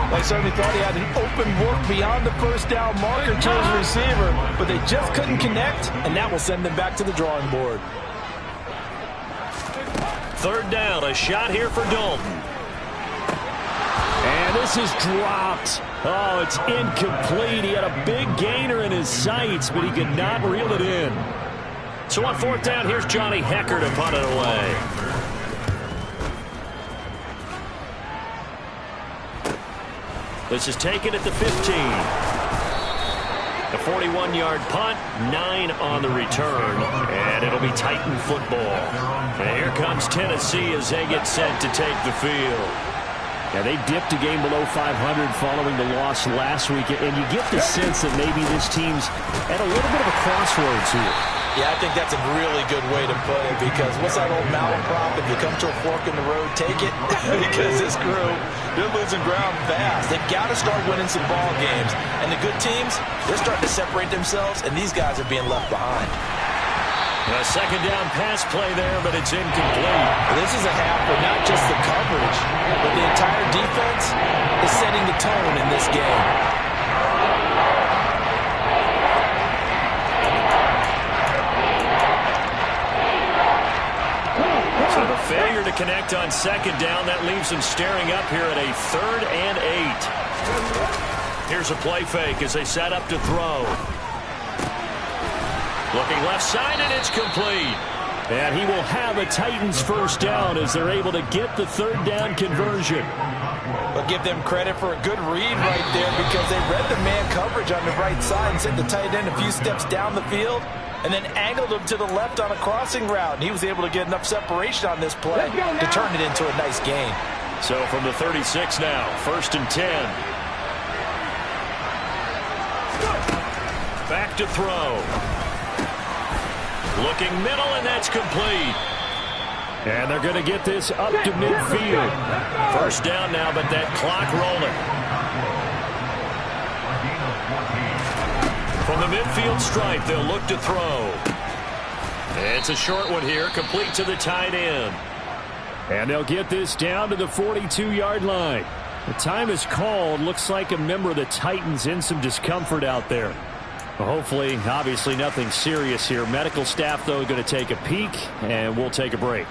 I certainly thought he had an open look beyond the 1st down marker to his receiver, but they just couldn't connect, and that will send them back to the drawing board. 3rd down, a shot here for Dalton. And this is dropped. Oh, it's incomplete. He had a big gainer in his sights, but he could not reel it in. So on 4th down, here's Johnny Hekker to punt it away. This is taken at the 15. A 41-yard punt, 9 on the return, and it'll be Titan football. And here comes Tennessee as they get set to take the field. Yeah, they dipped a game below 500 following the loss last week, and you get the sense that maybe this team's at a little bit of a crossroads here. Yeah, I think that's a really good way to put it, because what's that old malaprop? If you come to a fork in the road, take it. Because this crew, they're losing ground fast. They've got to start winning some ball games. And the good teams, they're starting to separate themselves, and these guys are being left behind. A second down pass play there, but it's incomplete. This is a half for not just the coverage, but the entire defense is setting the tone in this game. So the failure to connect on second down, that leaves them staring up here at a 3rd and 8. Here's a play fake as they set up to throw. Looking left side, and it's complete. And he will have a Titans first down as they're able to get the 3rd down conversion. But give them credit for a good read right there, because they read the man coverage on the right side and sent the tight end a few steps down the field and then angled him to the left on a crossing route. And he was able to get enough separation on this play to turn it into a nice gain. So from the 36 now, 1st and 10. Back to throw. Looking middle, and that's complete. And they're going to get this up to midfield. First down now, but that clock rolling. From the midfield stripe, they'll look to throw. It's a short one here, complete to the tight end. And they'll get this down to the 42-yard line. The time is called. Looks like a member of the Titans in some discomfort out there. Hopefully, obviously nothing serious here. Medical staff, though, going to take a peek, and we'll take a break.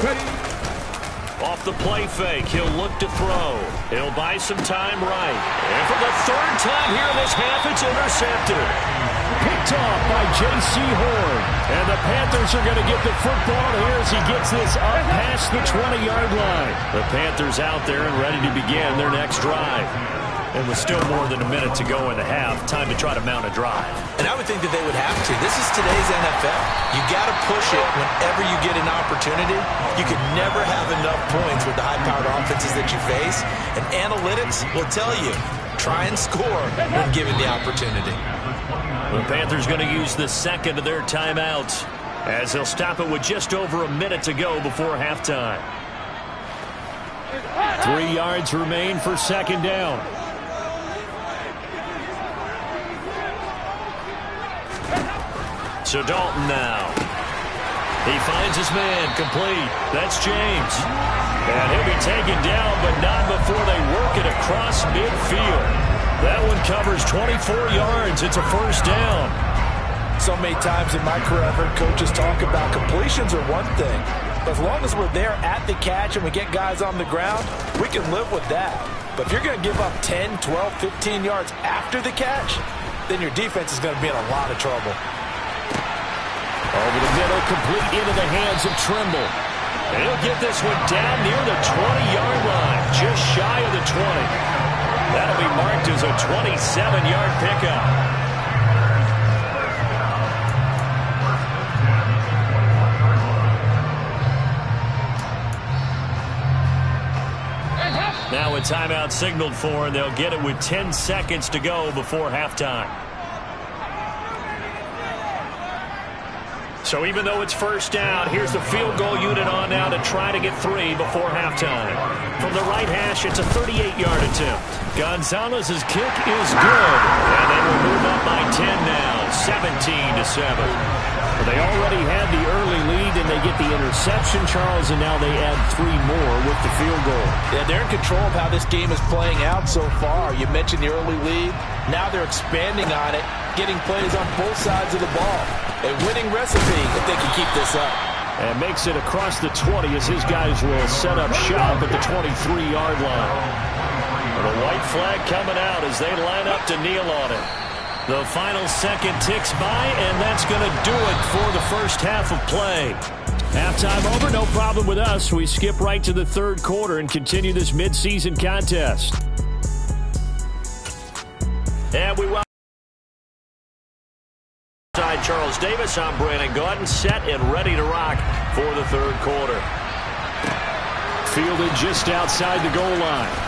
Ready? Off the play fake, he'll look to throw. He'll buy some time right. And for the 3rd time here in this half, it's intercepted. Picked off by J.C. Horn. And the Panthers are going to get the football here as he gets this up past the 20-yard line. The Panthers out there and ready to begin their next drive. And with still more than a minute to go in the half, time to try to mount a drive. And I would think that they would have to. This is today's NFL. You got to push it whenever you get an opportunity. You can never have enough points with the high-powered offenses that you face. And analytics will tell you, try and score when given the opportunity. The Panthers going to use the second of their timeouts as they'll stop it with just over a minute to go before halftime. 3 yards remain for second down. So Dalton now. He finds his man, complete. That's James. And he'll be taken down, but not before they work it across midfield. That one covers 24 yards. It's a first down. So many times in my career I've heard coaches talk about completions are one thing. But as long as we're there at the catch and we get guys on the ground, we can live with that. But if you're going to give up 10, 12, 15 yards after the catch, then your defense is going to be in a lot of trouble. Over the middle, complete into the hands of Trimble. And he'll get this one down near the 20-yard line, just shy of the 20. That'll be marked as a 27-yard pickup. Now a timeout signaled for, and they'll get it with 10 seconds to go before halftime. So even though it's first down, here's the field goal unit on now to try to get 3 before halftime. From the right hash, it's a 38-yard attempt. Gonzalez's kick is good. And they will move up by 10 now, 17-7. They already had the early lead, and they get the interception, Charles, and now they add 3 more with the field goal. Yeah, they're in control of how this game is playing out so far. You mentioned the early lead. Now they're expanding on it, getting plays on both sides of the ball. A winning recipe if they can keep this up. And makes it across the 20 as his guys will set up shop at the 23-yard line. And a white flag coming out as they line up to kneel on it. The final second ticks by, and that's going to do it for the first half of play. Halftime over, no problem with us. We skip right to the third quarter and continue this midseason contest. And we welcome Charles Davis. I'm Brandon Gaudin, set and ready to rock for the third quarter. Fielded just outside the goal line.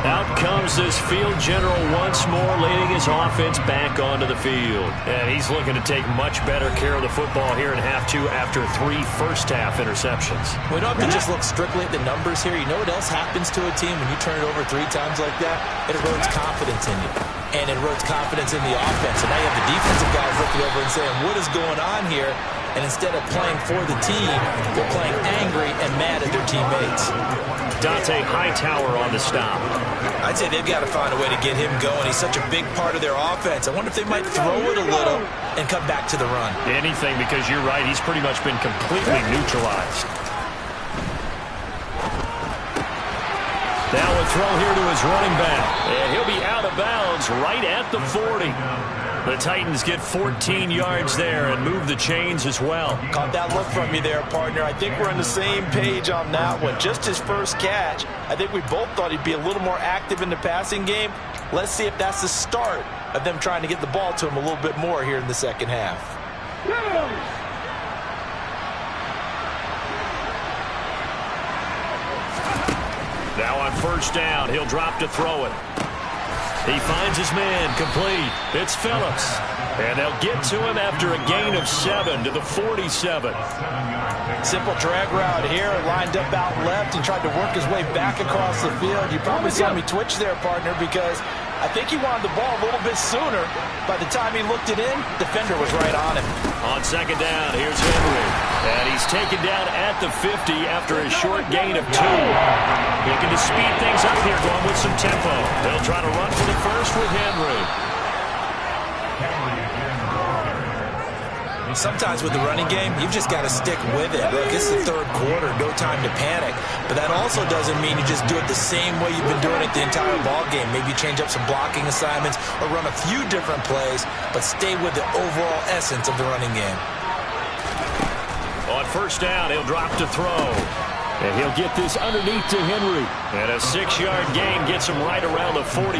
Out comes this field general once more, leading his offense back onto the field. And he's looking to take much better care of the football here in half two after 3 first-half interceptions. We don't have to just look strictly at the numbers here. You know what else happens to a team when you turn it over 3 times like that? It erodes confidence in you. And it erodes confidence in the offense. And now you have the defensive guys looking over and saying, what is going on here? And instead of playing for the team, they're playing angry and mad at their teammates. Dante Hightower on the stop. I'd say they've got to find a way to get him going. He's such a big part of their offense. I wonder if they might throw it a little and come back to the run. Anything, because you're right. He's pretty much been completely neutralized. Now a throw here to his running back. And he'll be out of bounds right at the 40. The Titans get 14 yards there and move the chains as well. Caught that look from you there, partner. I think we're on the same page on that one. Just his first catch. I think we both thought he'd be a little more active in the passing game. Let's see if that's the start of them trying to get the ball to him a little bit more here in the second half. Now on first down, he'll drop to throw it. He finds his man, complete. It's Phillips. And they'll get to him after a gain of 7 to the 47. Simple drag route here, lined up out left and tried to work his way back across the field. You probably saw me twitch there, partner, because I think he wanted the ball a little bit sooner. By the time he looked it in, defender was right on him. On second down, here's Henry. And he's taken down at the 50 after a short gain of 2. Looking to speed things up here, going with some tempo. They'll try to run for the first with Henry. Sometimes with the running game, you've just got to stick with it. Look, it's the third quarter, no time to panic. But that also doesn't mean you just do it the same way you've been doing it the entire ball game. Maybe change up some blocking assignments or run a few different plays, but stay with the overall essence of the running game. On first down, he'll drop to throw. And he'll get this underneath to Henry. And a 6-yard gain gets him right around the 43.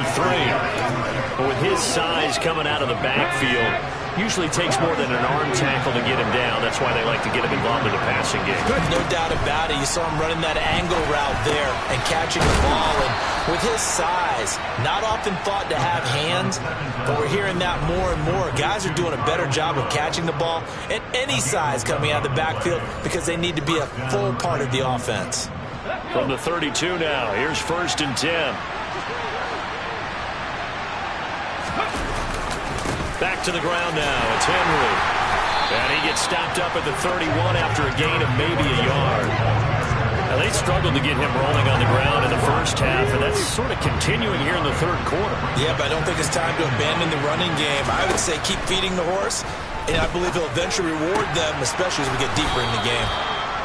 But with his size coming out of the backfield, usually takes more than an arm tackle to get him down. That's why they like to get him involved in the passing game. No doubt about it. You saw him running that angle route there and catching the ball. And with his size, not often thought to have hands, but we're hearing that more and more. Guys are doing a better job of catching the ball at any size coming out of the backfield because they need to be a full part of the offense. From the 32 now, here's first and 10. Back to the ground now. It's Henry. And he gets stopped up at the 31 after a gain of maybe a yard. Now, they struggled to get him rolling on the ground in the first half, and that's sort of continuing here in the third quarter. Yeah, but I don't think it's time to abandon the running game. I would say keep feeding the horse, and I believe he'll eventually reward them, especially as we get deeper in the game.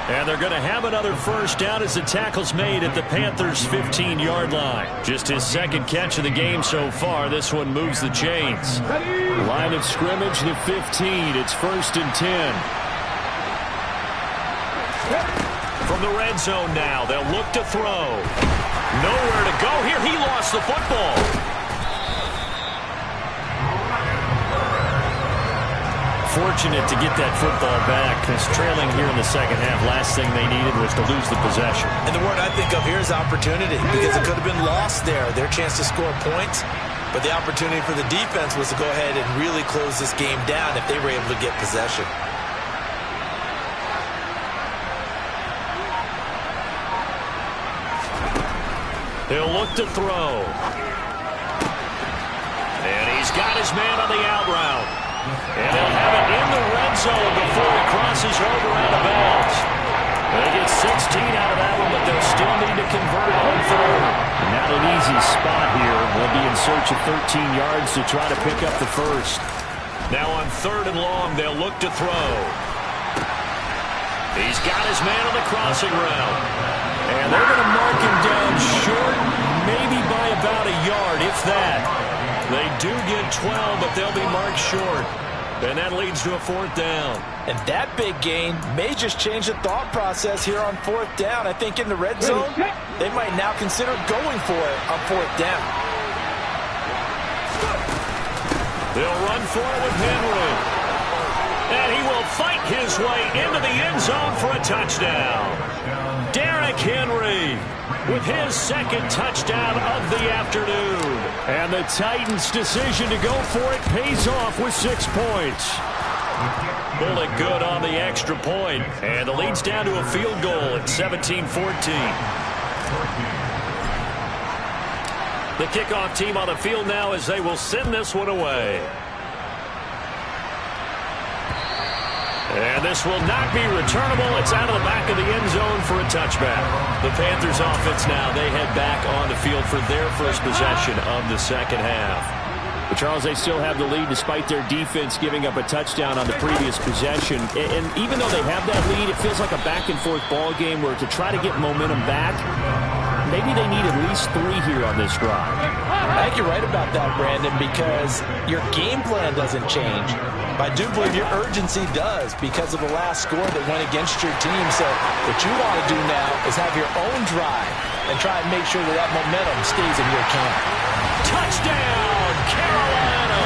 And they're going to have another first down as the tackle's made at the Panthers' 15-yard line. Just his second catch of the game so far. This one moves the chains. Line of scrimmage, the 15. It's first and 10. From the red zone now, they'll look to throw. Nowhere to go here. He lost the football. Fortunate to get that football back, because trailing here in the second half, last thing they needed was to lose the possession. And the word I think of here is opportunity, because it could have been lost there, their chance to score points. But the opportunity for the defense was to go ahead and really close this game down if they were able to get possession. He'll look to throw. And he's got his man on the out route. And they'll have it in the red zone before he crosses over out of bounds. They get 16 out of that one, but they'll still need to convert on third. Not an easy spot here. We'll be in search of 13 yards to try to pick up the first. Now on third and long, they'll look to throw. He's got his man on the crossing route. And they're going to mark him down short, maybe by about a yard, if that. They do get 12, but they'll be marked short. And that leads to a 4th down. And that big gain may just change the thought process here on 4th down. I think in the red zone, they might now consider going for it on 4th down. They'll run for it with Henry. And he will fight his way into the end zone for a touchdown. Derrick Henry with his 2nd touchdown of the afternoon. And the Titans' decision to go for it pays off with 6 points. Pulled it good on the extra point. And the lead's down to a field goal at 17-14. The kickoff team on the field now as they will send this one away. And this will not be returnable. It's out of the back of the end zone for a touchback. The Panthers offense now, they head back on the field for their first possession of the second half. But Charles, they still have the lead despite their defense giving up a touchdown on the previous possession. And even though they have that lead, it feels like a back-and-forth ball game where to try to get momentum back, maybe they need at least 3 here on this drive. I think you're right about that, Brandon, because your game plan doesn't change. I do believe your urgency does because of the last score that went against your team. So what you want to do now is have your own drive and try and make sure that that momentum stays in your camp. Touchdown, Carolina!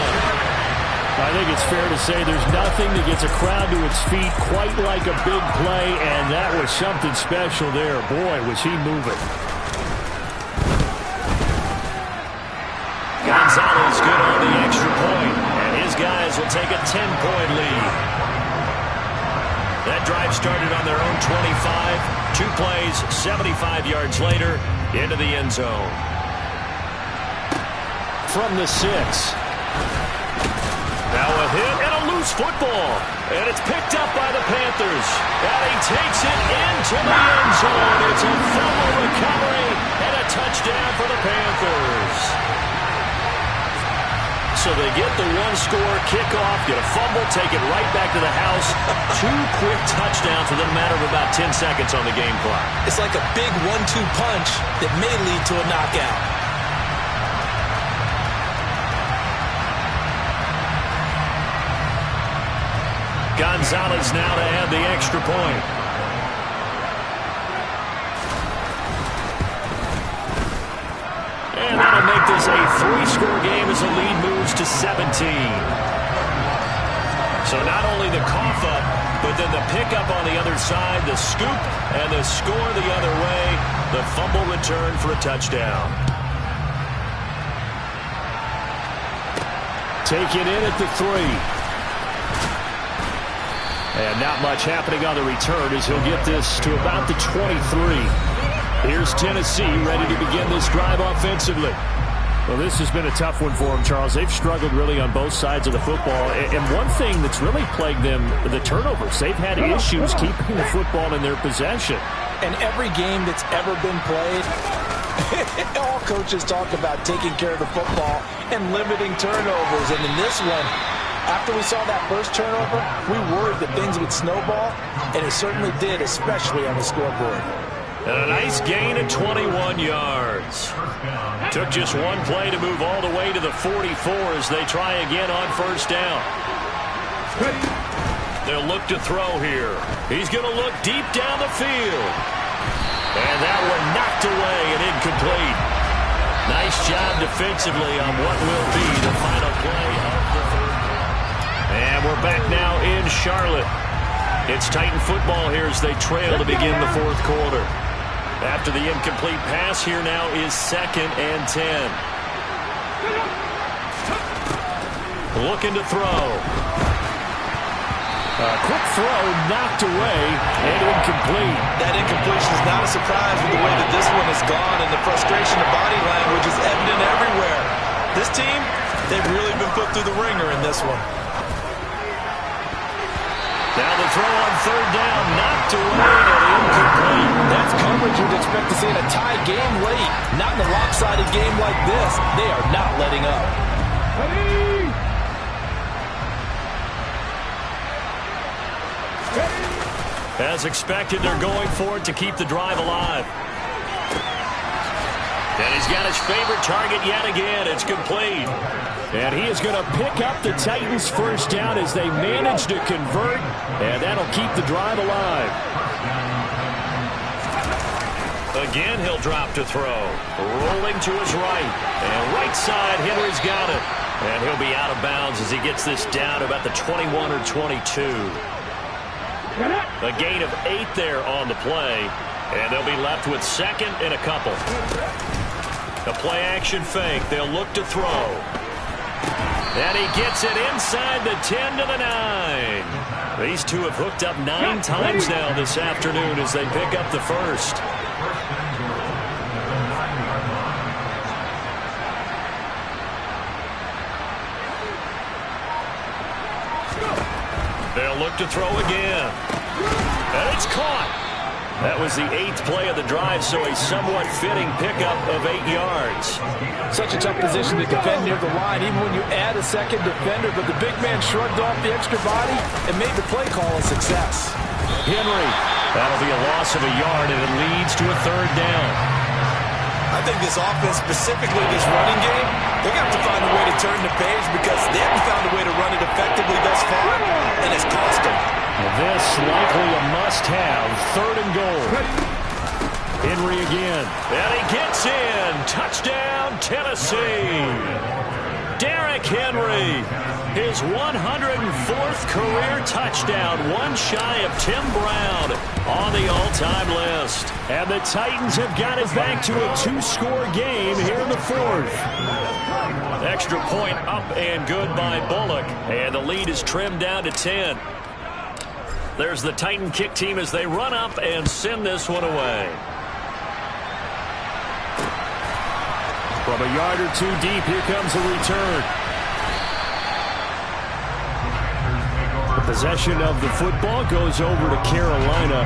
I think it's fair to say there's nothing that gets a crowd to its feet quite like a big play, and that was something special there. Boy, was he moving. Gonzalez good on the extra point, and his guys will take a 10-point lead. That drive started on their own 25. 2 plays, 75 yards later, into the end zone. From the 6. Now a hit and a loose football. And it's picked up by the Panthers. And he takes it into the end zone. It's a fumble recovery and a touchdown for the Panthers. So they get the 1-score kickoff, get a fumble, take it right back to the house. 2 quick touchdowns within a matter of about 10 seconds on the game clock. It's like a big 1-2 punch that may lead to a knockout. Gonzalez now to add the extra point. And that'll make this a 3-score game as the lead moves to 17. So not only the cough up, but then the pickup on the other side, the scoop, and the score the other way. The fumble return for a touchdown. Taken in at the 3. And not much happening on the return as he'll get this to about the 23. Here's Tennessee ready to begin this drive offensively. Well, this has been a tough one for them, Charles. They've struggled really on both sides of the football. And one thing that's really plagued them, the turnovers. They've had issues keeping the football in their possession. And every game that's ever been played, all coaches talk about taking care of the football and limiting turnovers. And in this one, after we saw that first turnover, we worried that things would snowball, and it certainly did, especially on the scoreboard. And a nice gain at 21 yards. Took just 1 play to move all the way to the 44 as they try again on first down. They'll look to throw here. He's going to look deep down the field. And that one knocked away and incomplete. Nice job defensively on what will be the final play of the third. And we're back now in Charlotte. It's Titan football here as they trail to begin the 4th quarter. After the incomplete pass, here now is 2nd and 10. Looking to throw. A quick throw knocked away and incomplete. That incompletion is not a surprise with the way that this one has gone, and the frustration of body language is evident everywhere. This team, they've really been put through the ringer in this one. Now the throw on 3rd down, knocked away and incomplete. That's coverage you'd expect to see in a tie game late. Not in a lopsided game like this. They are not letting up. As expected, they're going for it to keep the drive alive. And he's got his favorite target yet again. It's complete. And he is going to pick up the Titans' first down as they manage to convert, and that'll keep the drive alive. Again, he'll drop to throw. Rolling to his right. And right side, Henry's got it. And he'll be out of bounds as he gets this down about the 21 or 22. A gain of 8 there on the play. And they'll be left with second and a couple. A play-action fake. They'll look to throw. And he gets it inside the 10 to the 9. These two have hooked up 9 times now this afternoon as they pick up the first. They'll look to throw again. And it's caught. That was the 8th play of the drive, so a somewhat fitting pickup of 8 yards. Such a tough position to defend near the line, even when you add a second defender, but the big man shrugged off the extra body and made the play call a success. Henry, that'll be a loss of a yard, and it leads to a 3rd down. I think this offense, specifically this running game, they're going to have to find a way to turn the page because they haven't found a way to run it effectively thus far, and it's cost them. This likely a must-have, 3rd and goal. Henry again, and he gets in. Touchdown, Tennessee. Derrick Henry, his 104th career touchdown, one shy of Tim Brown on the all-time list. And the Titans have got it back to a 2-score game here in the 4th. Extra point up and good by Bullock, and the lead is trimmed down to 10. There's the Titan kick team as they run up and send this one away. From a yard or 2 deep, here comes a return. The possession of the football goes over to Carolina.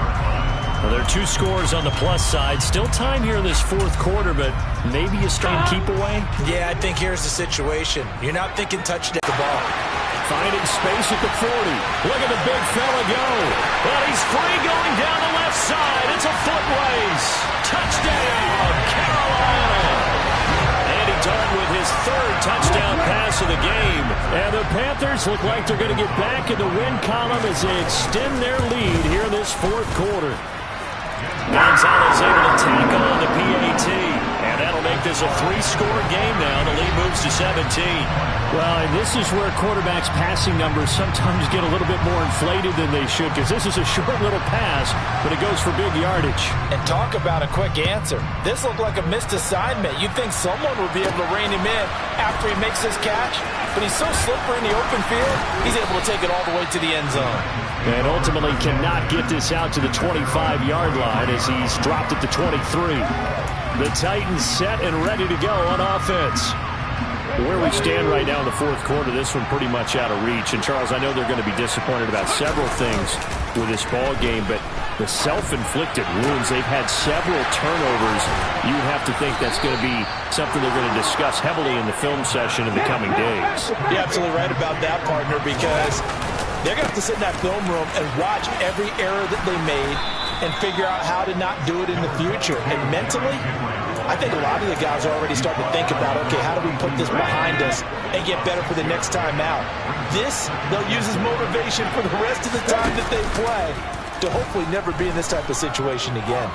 Now, there are 2 scores on the plus side. Still time here in this 4th quarter, but maybe a straight keep away? Yeah, I think here's the situation. You're not thinking touchdown the ball. Finding space at the 40. Look at the big fella go. Well, he's free going down the left side. It's a foot race. Touchdown, Carolina. Andy Dalton with his 3rd touchdown pass of the game. And the Panthers look like they're going to get back in the win column as they extend their lead here in this 4th quarter. Gonzalez able to tackle on the PAT. And that'll make this a 3-score game now. The lead moves to 17. Well, and this is where quarterbacks' passing numbers sometimes get a little bit more inflated than they should, because this is a short little pass, but it goes for big yardage. And talk about a quick answer. This looked like a missed assignment. You'd think someone would be able to rein him in after he makes this catch, but he's so slippery in the open field, he's able to take it all the way to the end zone. And ultimately cannot get this out to the 25-yard line as he's dropped at the 23. The Titans set and ready to go on offense. Where we stand right now in the 4th quarter, this one pretty much out of reach. And, Charles, I know they're going to be disappointed about several things with this ball game, but the self-inflicted wounds, they've had several turnovers. You have to think that's going to be something they're going to discuss heavily in the film session in the coming days. You're absolutely right about that, partner, because they're going to have to sit in that film room and watch every error that they made and figure out how to not do it in the future. And mentally, I think a lot of the guys are already starting to think about, okay, how do we put this behind us and get better for the next time out? This, they'll use as motivation for the rest of the time that they play to hopefully never be in this type of situation again.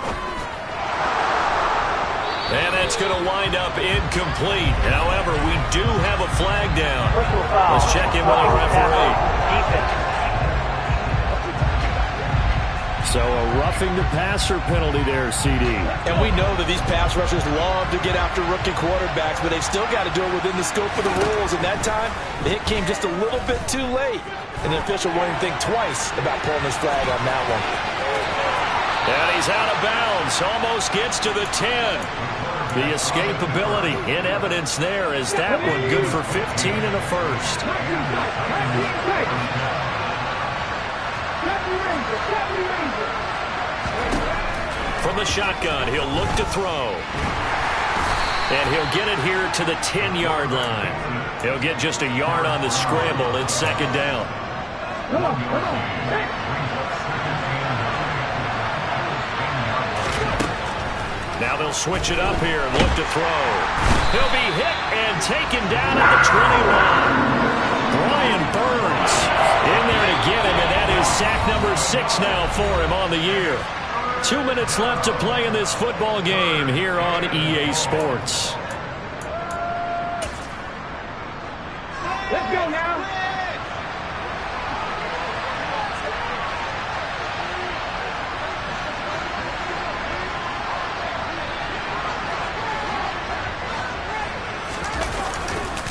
And that's going to wind up incomplete. However, we do have a flag down. Let's check in with our referee. So a roughing the passer penalty there, CD. And we know that these pass rushers love to get after rookie quarterbacks, but they've still got to do it within the scope of the rules. And that time, the hit came just a little bit too late. And the official won't even think twice about pulling his flag on that one. And he's out of bounds. Almost gets to the 10. The escapability in evidence there as that one good for 15 and a first. From the shotgun, he'll look to throw. And he'll get it here to the 10-yard line. He'll get just a yard on the scramble in 2nd down. Now they'll switch it up here and look to throw. He'll be hit and taken down at the 20-line. Brian Burns in there to get him, and that is sack number 6 now for him on the year. 2 minutes left to play in this football game here on EA Sports. Let's go now.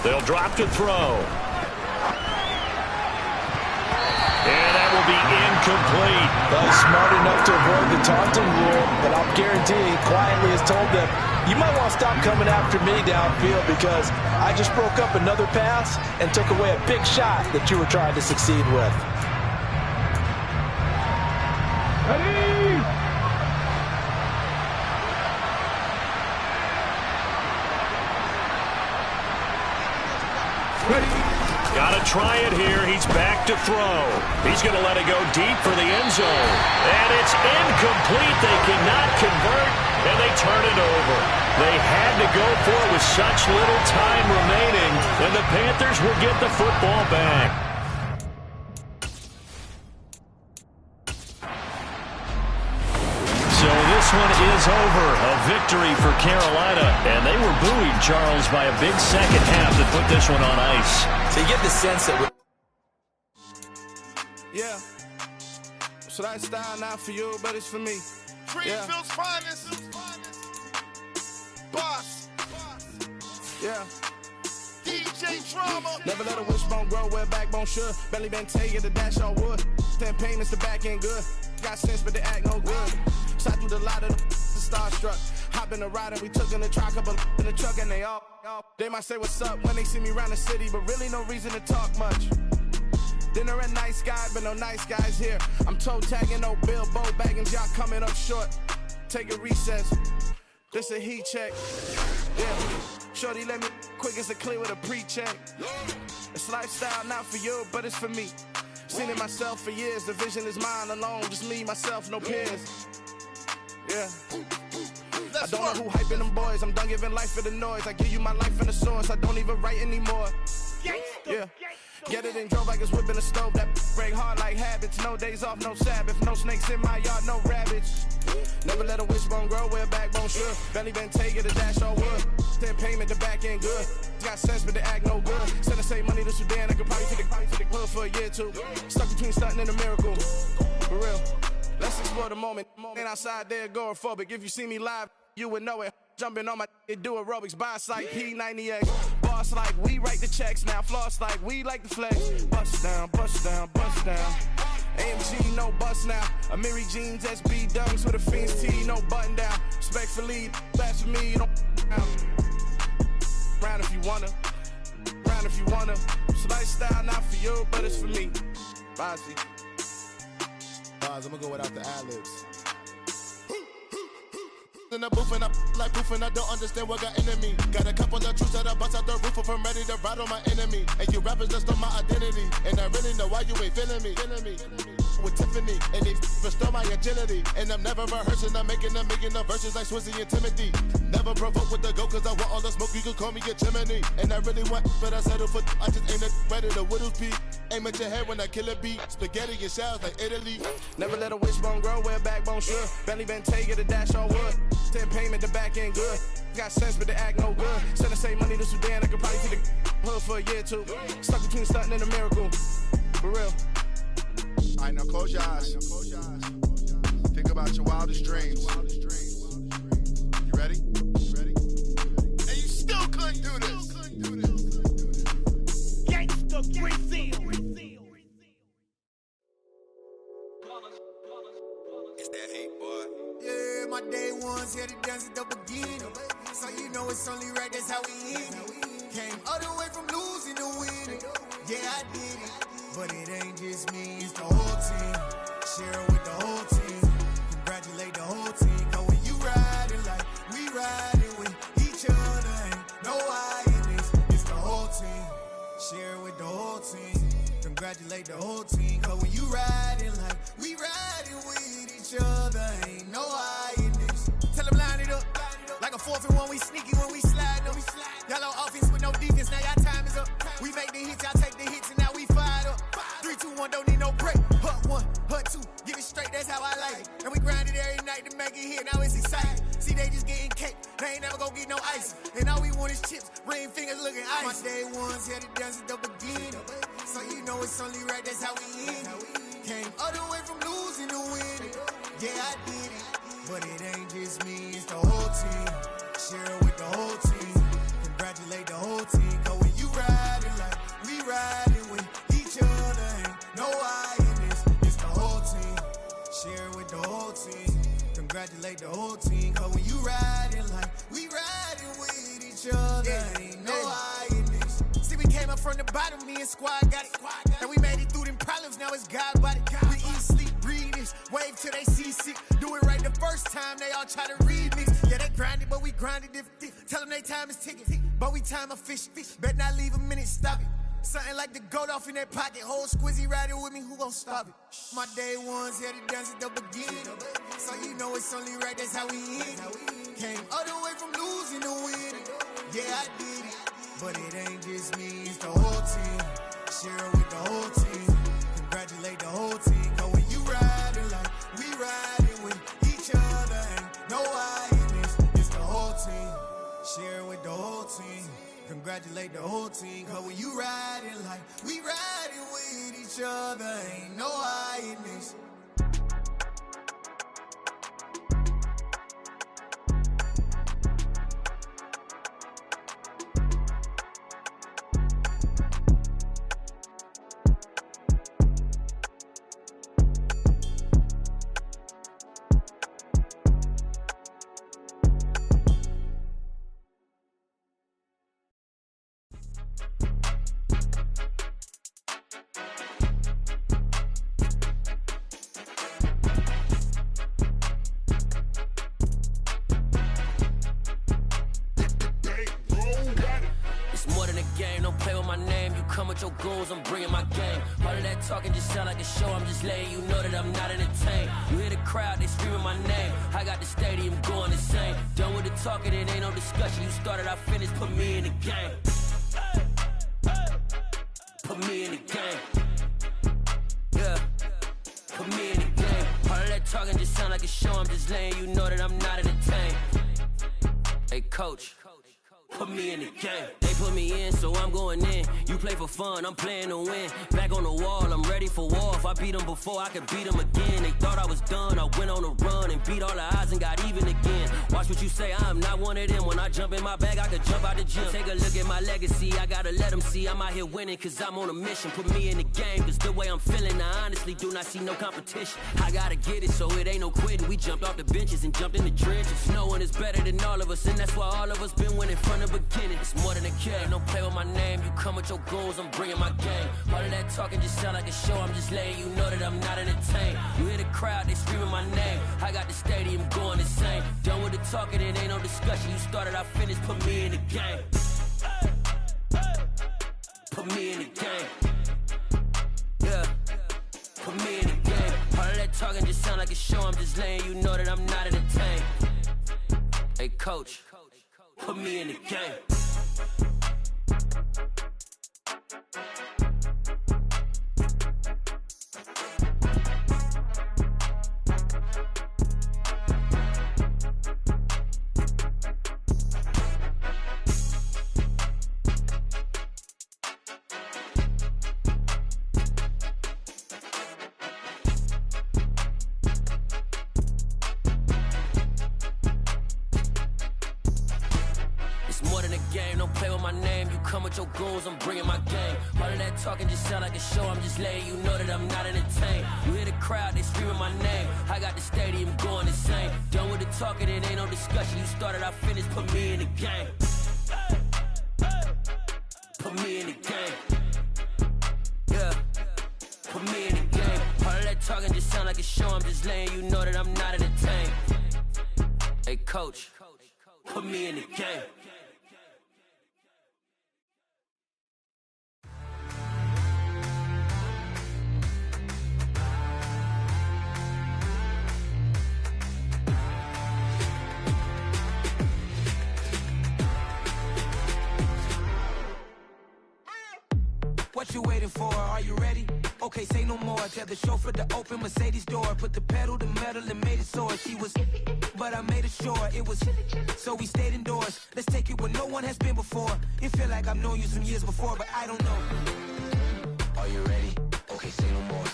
They'll drop to throw. And that will be incomplete. Well, smart enough to avoid the taunting rule, but I'll guarantee quietly has told them, you might want to stop coming after me downfield because I just broke up another pass and took away a big shot that you were trying to succeed with. Gotta try it here. He's back to throw. He's going to let it go deep for the end zone. And it's incomplete. They cannot convert, and they turn it over. They had to go for it with such little time remaining, and the Panthers will get the football back. So this one is over. A victory for Carolina. And they were buoyed, Charles, by a big second half that put this one on ice. So you get the sense that... Yeah. So that style not for you, but it's for me. Greenfield's finest. Boss. Yeah. DJ Drama. Never let a wishbone grow where backbone should. Belly been taking the dash on wood. 10 payments, the back end good. Got sense, but they act no good. Shot through the lot of the starstruck. Hop in the ride and we took in the truck, couple in the truck, and they all. They might say what's up when they see me around the city, but really no reason to talk much. Dinner a nice guy, but no nice guys here. I'm toe tagging, no Bilbo Baggins, y'all coming up short. Take a recess. This a heat check. Yeah. Shorty let me quick as a clear with a pre-check. It's lifestyle not for you, but it's for me. Seen it myself for years. The vision is mine alone. Just me, myself, no peers. Yeah. I don't know who hyping them boys. I'm done giving life for the noise. I give you my life in the source. I don't even write anymore. Yeah. Get it and drove like it's whipping a stove. That break hard like habits. No days off, no Sabbath. No snakes in my yard, no rabbits. Never let a wishbone grow where backbone should. Belly been taking the dash all wood. 10 payment, the back end good. Got sense, but they act no good. Send the same money to Sudan. I could probably take the hood for a year or two. Stuck between stunting and a miracle. For real. Let's explore the moment. Ain't outside there agoraphobic. If you see me live, you would know it. Jumping on my do aerobics. Boss like P90X. Boss like we write the checks now. Floss like we like the flex. Bust down, bust down, bust down. AMG, no bust now. Amiri jeans, SB dunks with a Fiends T, no button down. Respectfully, best for me, don't down. Round if you wanna. Round if you wanna. It's lifestyle not for you, but it's for me. Bossy. I'm gonna go without the ad-libs. In the booth and I like proof and I don't understand what got into me. Got a couple of truths that I bust out the roof if I'm ready to ride on my enemy. And you rappers just on my identity. And I really know why you ain't feeling me. With Tiffany and they restore my agility. And I'm never rehearsing, I'm making them verses like Swizzy and Timothy. Never provoke with the go cause I want all the smoke, you can call me a chimney. And I really want, but I settle for, I just ain't ready to whittles peak. Aim at your head when I kill a beat. Spaghetti and shells like Italy. Never let a wishbone grow where backbone should. Belly been taking the dash on wood. 10 payment, the back end good. Got sense, but they act no good. Send the same money to Sudan, I could probably take the hood for a year or two. Stuck between stunting and a miracle. For real. Alright, now close your eyes. Think about your wildest dreams. You ready? And you still couldn't do this. Gangsta Brazil. It's that hate, boy. Yeah, my day ones here to dance at the beginning. So you know it's only right, that's how we eat it. Came all the way from losing to winning. Yeah, I did it. But it ain't just me, it's the whole team. Share with the whole team. Congratulate the whole team. Cause when you riding like we riding with each other, ain't no I in this. It's the whole team. Share with the whole team. Congratulate the whole team. Cause when you riding like we riding with each other, ain't no I in this. Tell them line it up. make it here, now it's exciting. See, they just getting cake, they ain't never gonna get no ice. And all we want is chips, ring fingers looking ice. My day ones had to dance at the beginning. So you know it's only right, that's how we end it. Came all the way from losing to winning. Yeah, I did it. But it ain't just me, it's the whole team. Share it with the whole team. Congratulate the whole team. Cause when you riding like we riding with each other, ain't no I in this. It's the whole team. Share it with the whole team. Congratulate the whole team. Cause when you riding like we riding with each other, ain't no I in this. See, we came up from the bottom, me and squad got it. And we made it through them problems, now it's God body. We eat, sleep, breathe this. Wave till they see sick. Do it right the first time, they all try to remix. Yeah, they grinded, but we grinded different. Tell them they time is ticking, but we time a fish. Bet not leave a minute, stop it. Something like the goat off in that pocket. Whole squizzy riding with me, who gon' stop it? My day ones had to dance at the beginning. So you know it's only right, that's how we end it. Came all the way from losing to winning. Yeah, I did it. But it ain't just me, it's the whole team. Share it with the whole team. Congratulate the whole team. Cause when you riding like we riding with each other, ain't no I in this. It's the whole team. Share it with the whole team. Congratulate the whole team. Cause when you riding like we riding with each other, ain't no I in this. Your goals, I'm bringing my game. All of that talking just sound like a show. I'm just letting you know that I'm not entertained. You hear the crowd, they screaming my name. I got the stadium going insane. Done with the talking, it ain't no discussion. You started, I finished, put me in the game. Put me in the game. Yeah, put me in the game. All of that talking just sound like a show. I'm just letting you know that I'm not entertained. Hey, coach. Put me in the game. They put me in, so I'm going in. You play for fun, I'm playing to win. Back on the wall, I'm ready for war. If I beat them before, I could beat them again. They thought I was done, I went on a run and beat all the odds and got even again. Watch what you say, I'm not one of them. When I jump in my bag, I could jump out the gym. Take a look at my legacy, I gotta let them see I'm out here winning, cause I'm on a mission. Put me in the game, cause the way I'm feeling, I honestly do not see no competition. I gotta get it, so it ain't no quitting. We jumped off the benches and jumped in the trenches. No one is better than all of us, and that's why all of us been winning from the beginning. It's more than a game, don't play with my name. You come with your goals, I'm bringing my game. All of that talking just sound like a show. I'm just letting you know that I'm not entertained. You hear the crowd, they screaming my name. I got the stadium going insane. Done with the talking, it ain't no discussion. You started, I finished, put me in the game. Put me in the game. Yeah, put me in the game. All of that talking just sound like a show. I'm just letting you know that I'm not entertained. Hey, coach. Put me in the game. Your goals, I'm bringing my game. All of that talking just sound like a show. I'm just letting you know that I'm not entertained. You hear the crowd, they screaming my name. I got the stadium going insane. Done with the talking, it ain't no discussion. You started, I finished, put me in the game. Put me in the game. Yeah, put me in the game. All of that talking just sound like a show. I'm just letting you know that I'm not entertained. Hey, coach, put me in the game. What you waiting for? Are you ready? Okay, say no more. Tell the chauffeur to open Mercedes door. Put the pedal to metal and made it soar. She was, but I made it sure it was. So we stayed indoors. Let's take it where no one has been before. It feel like I've known you some years before, but I don't know. Are you ready? Okay, say no more.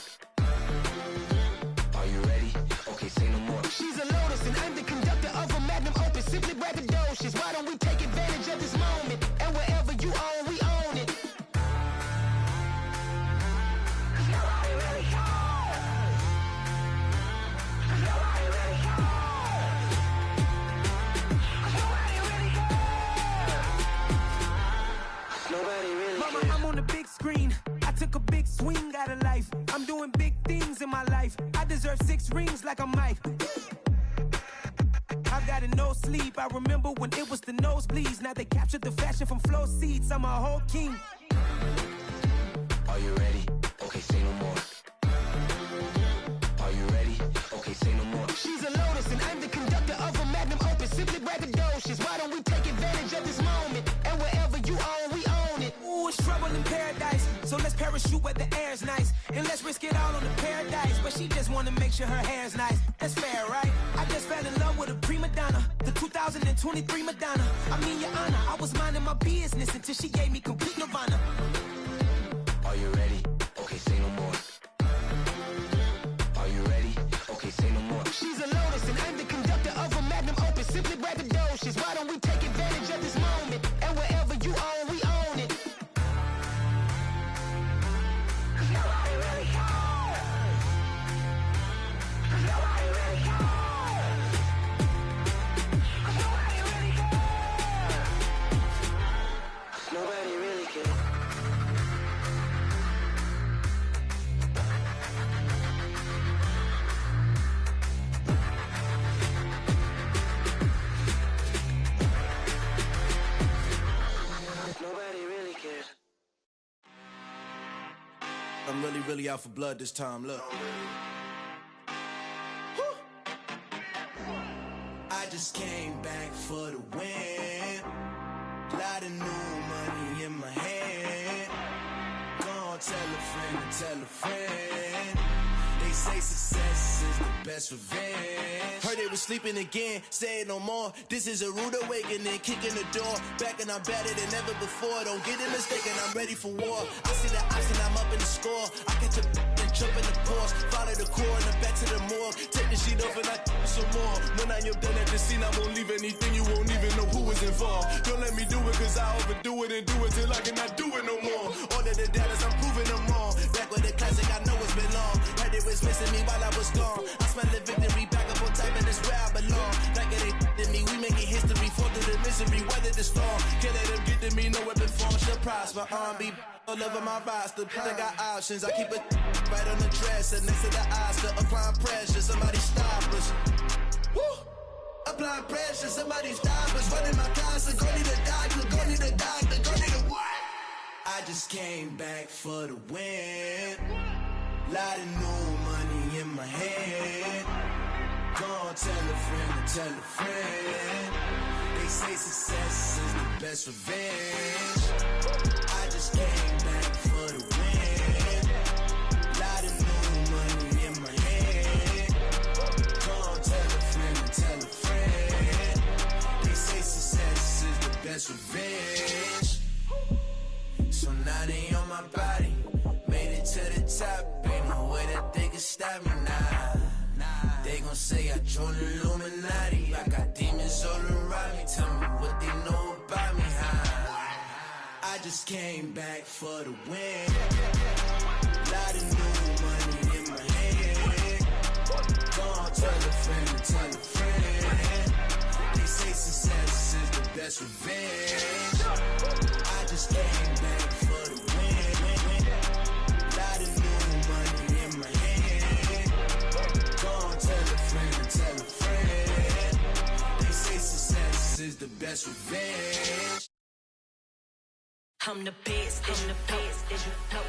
Are you ready? Okay, say no more. She's a Lotus and I'm the conductor of a Magnum Opus. Simply braggadocious. Why don't we take advantage of this moment? And wherever you own, we own it. Nobody really cares. Nobody really cares. Nobody really cares. Nobody really Mama, I'm on the big screen. I took a big swing out of life. I'm doing big things in my life. I deserve 6 rings like I'm Mike. I've got no sleep. I remember when it was the nosebleeds. Now they captured the fashion from flow seats. I'm a whole king. Are you ready? Okay, say no more. Are you ready? Okay, say no more. She's a Lotus and I'm the conductor of a Magnum Opus. Simply braggadocious. Why don't we take advantage of this moment? And wherever you own, we own it. Ooh, it's trouble in paradise. So let's parachute where the air's nice. And let's risk it all on the paradise. But she just wanna make sure her hair's nice. That's fair, right? I just fell in love with a prima donna. The 2023 Madonna. I mean, your honor, I was minding my business until she gave me complete nirvana. Are you ready? Okay, say no more. Are you ready? Okay, say no more. She's a Lotus and I'm the conductor of a Magnum Opus. Simply braggadocious. Why don't we take advantage of this moment? And wherever you own, we own it. Nobody really cares. Nobody really cares. Nobody really cares. Nobody really cares. Nobody really cares. I'm really out for blood this time, look. I just came back for the win. Lot of new money in my hand. Gonna tell a friend to tell a friend. They say success is the best revenge. Heard they was sleeping again, say it no more. This is a rude awakening, kicking the door. Back and I'm better than ever before. Don't get it mistaken, I'm ready for war. I see the ops and I'm up in the score. I catch a and jump in the course. Follow the core and then back to the morgue. Take the sheet off and I some more. When I am done at the scene, I won't leave anything. You won't even know who was involved. Don't let me do it cause I overdo it and do it till I cannot do it no more. All of the data's, I'm proving them wrong. Back with the classic, I know it's been long. Heard it was missing me while I was gone. I smell the victory, back up on time and it's where I belong. Like it ain't to me, we making history. Fall through the misery, weather the storm. Can't let them get to me, no weapon form should prosper. R&B all over my roster, I got options. I keep it right on the dresser, next to the Oscar. Applying pressure, somebody stop us. Woo! Applying pressure, somebody stop us. Running my closet, go need a doctor, go need a doctor, go need a what? I just came back for the win. Lot of new money in my hand. Gonna tell a friend to tell a friend. They say success is the best revenge. I just came back for the win. Lot of new money in my hand. Gonna tell a friend to tell a friend. They say success is the best revenge. So now they on my body. Made it to the top. Ain't no way that they can stop me now. They gon' say I joined the Illuminati. I got demons all around me. Tell me what they know about me, huh? I just came back for the win. Lot of new money in my hand. Gonna tell a friend to tell a friend. They say success is the best revenge. I just came back for the win. Lot of new money in my hand. Gonna tell a friend to tell a friend. They say success is the best revenge. I'm the best, I'm the best, as you know.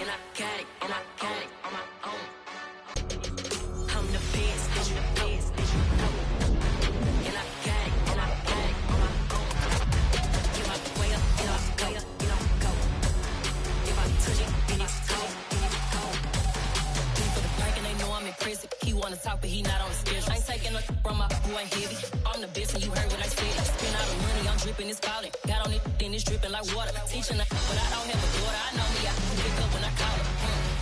And I got it, and I got it on my own. I'm the best, I'm the best, as you know. And I got it, and I got it on my own. Get my way up, and I go, and I go. If I touch it, then it's cold, and talk, but he not on the schedule. I ain't taking no from my who ain't heavy. I'm the best and you heard what I said. Spend all the money, I'm dripping, it's falling. Got on it, then it's dripping like water. Teaching her, but I don't have a daughter. I know me, I can pick up when I call her.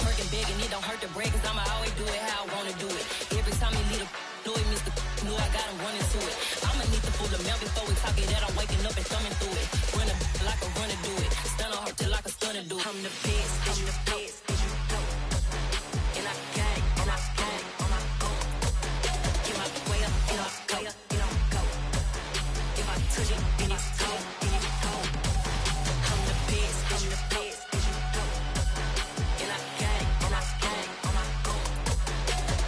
Working big and it don't hurt to break, cause I'ma always do it how I wanna do it. Every time he lead a Louis, Mr. Knew I got him running to it. I'ma need the full amount before we talk it that I'm waking up and thumbing through it. Run a like a runner do it. Stun on her till like a stunner do it. I'm the best, I'm the best, and you know. And I got it, and I got it on my own. Get my way up, and I go, and I go. If I touch it, then it's cold, then it's cold. I'm the best, and you know. And I got it, and I got it on my own.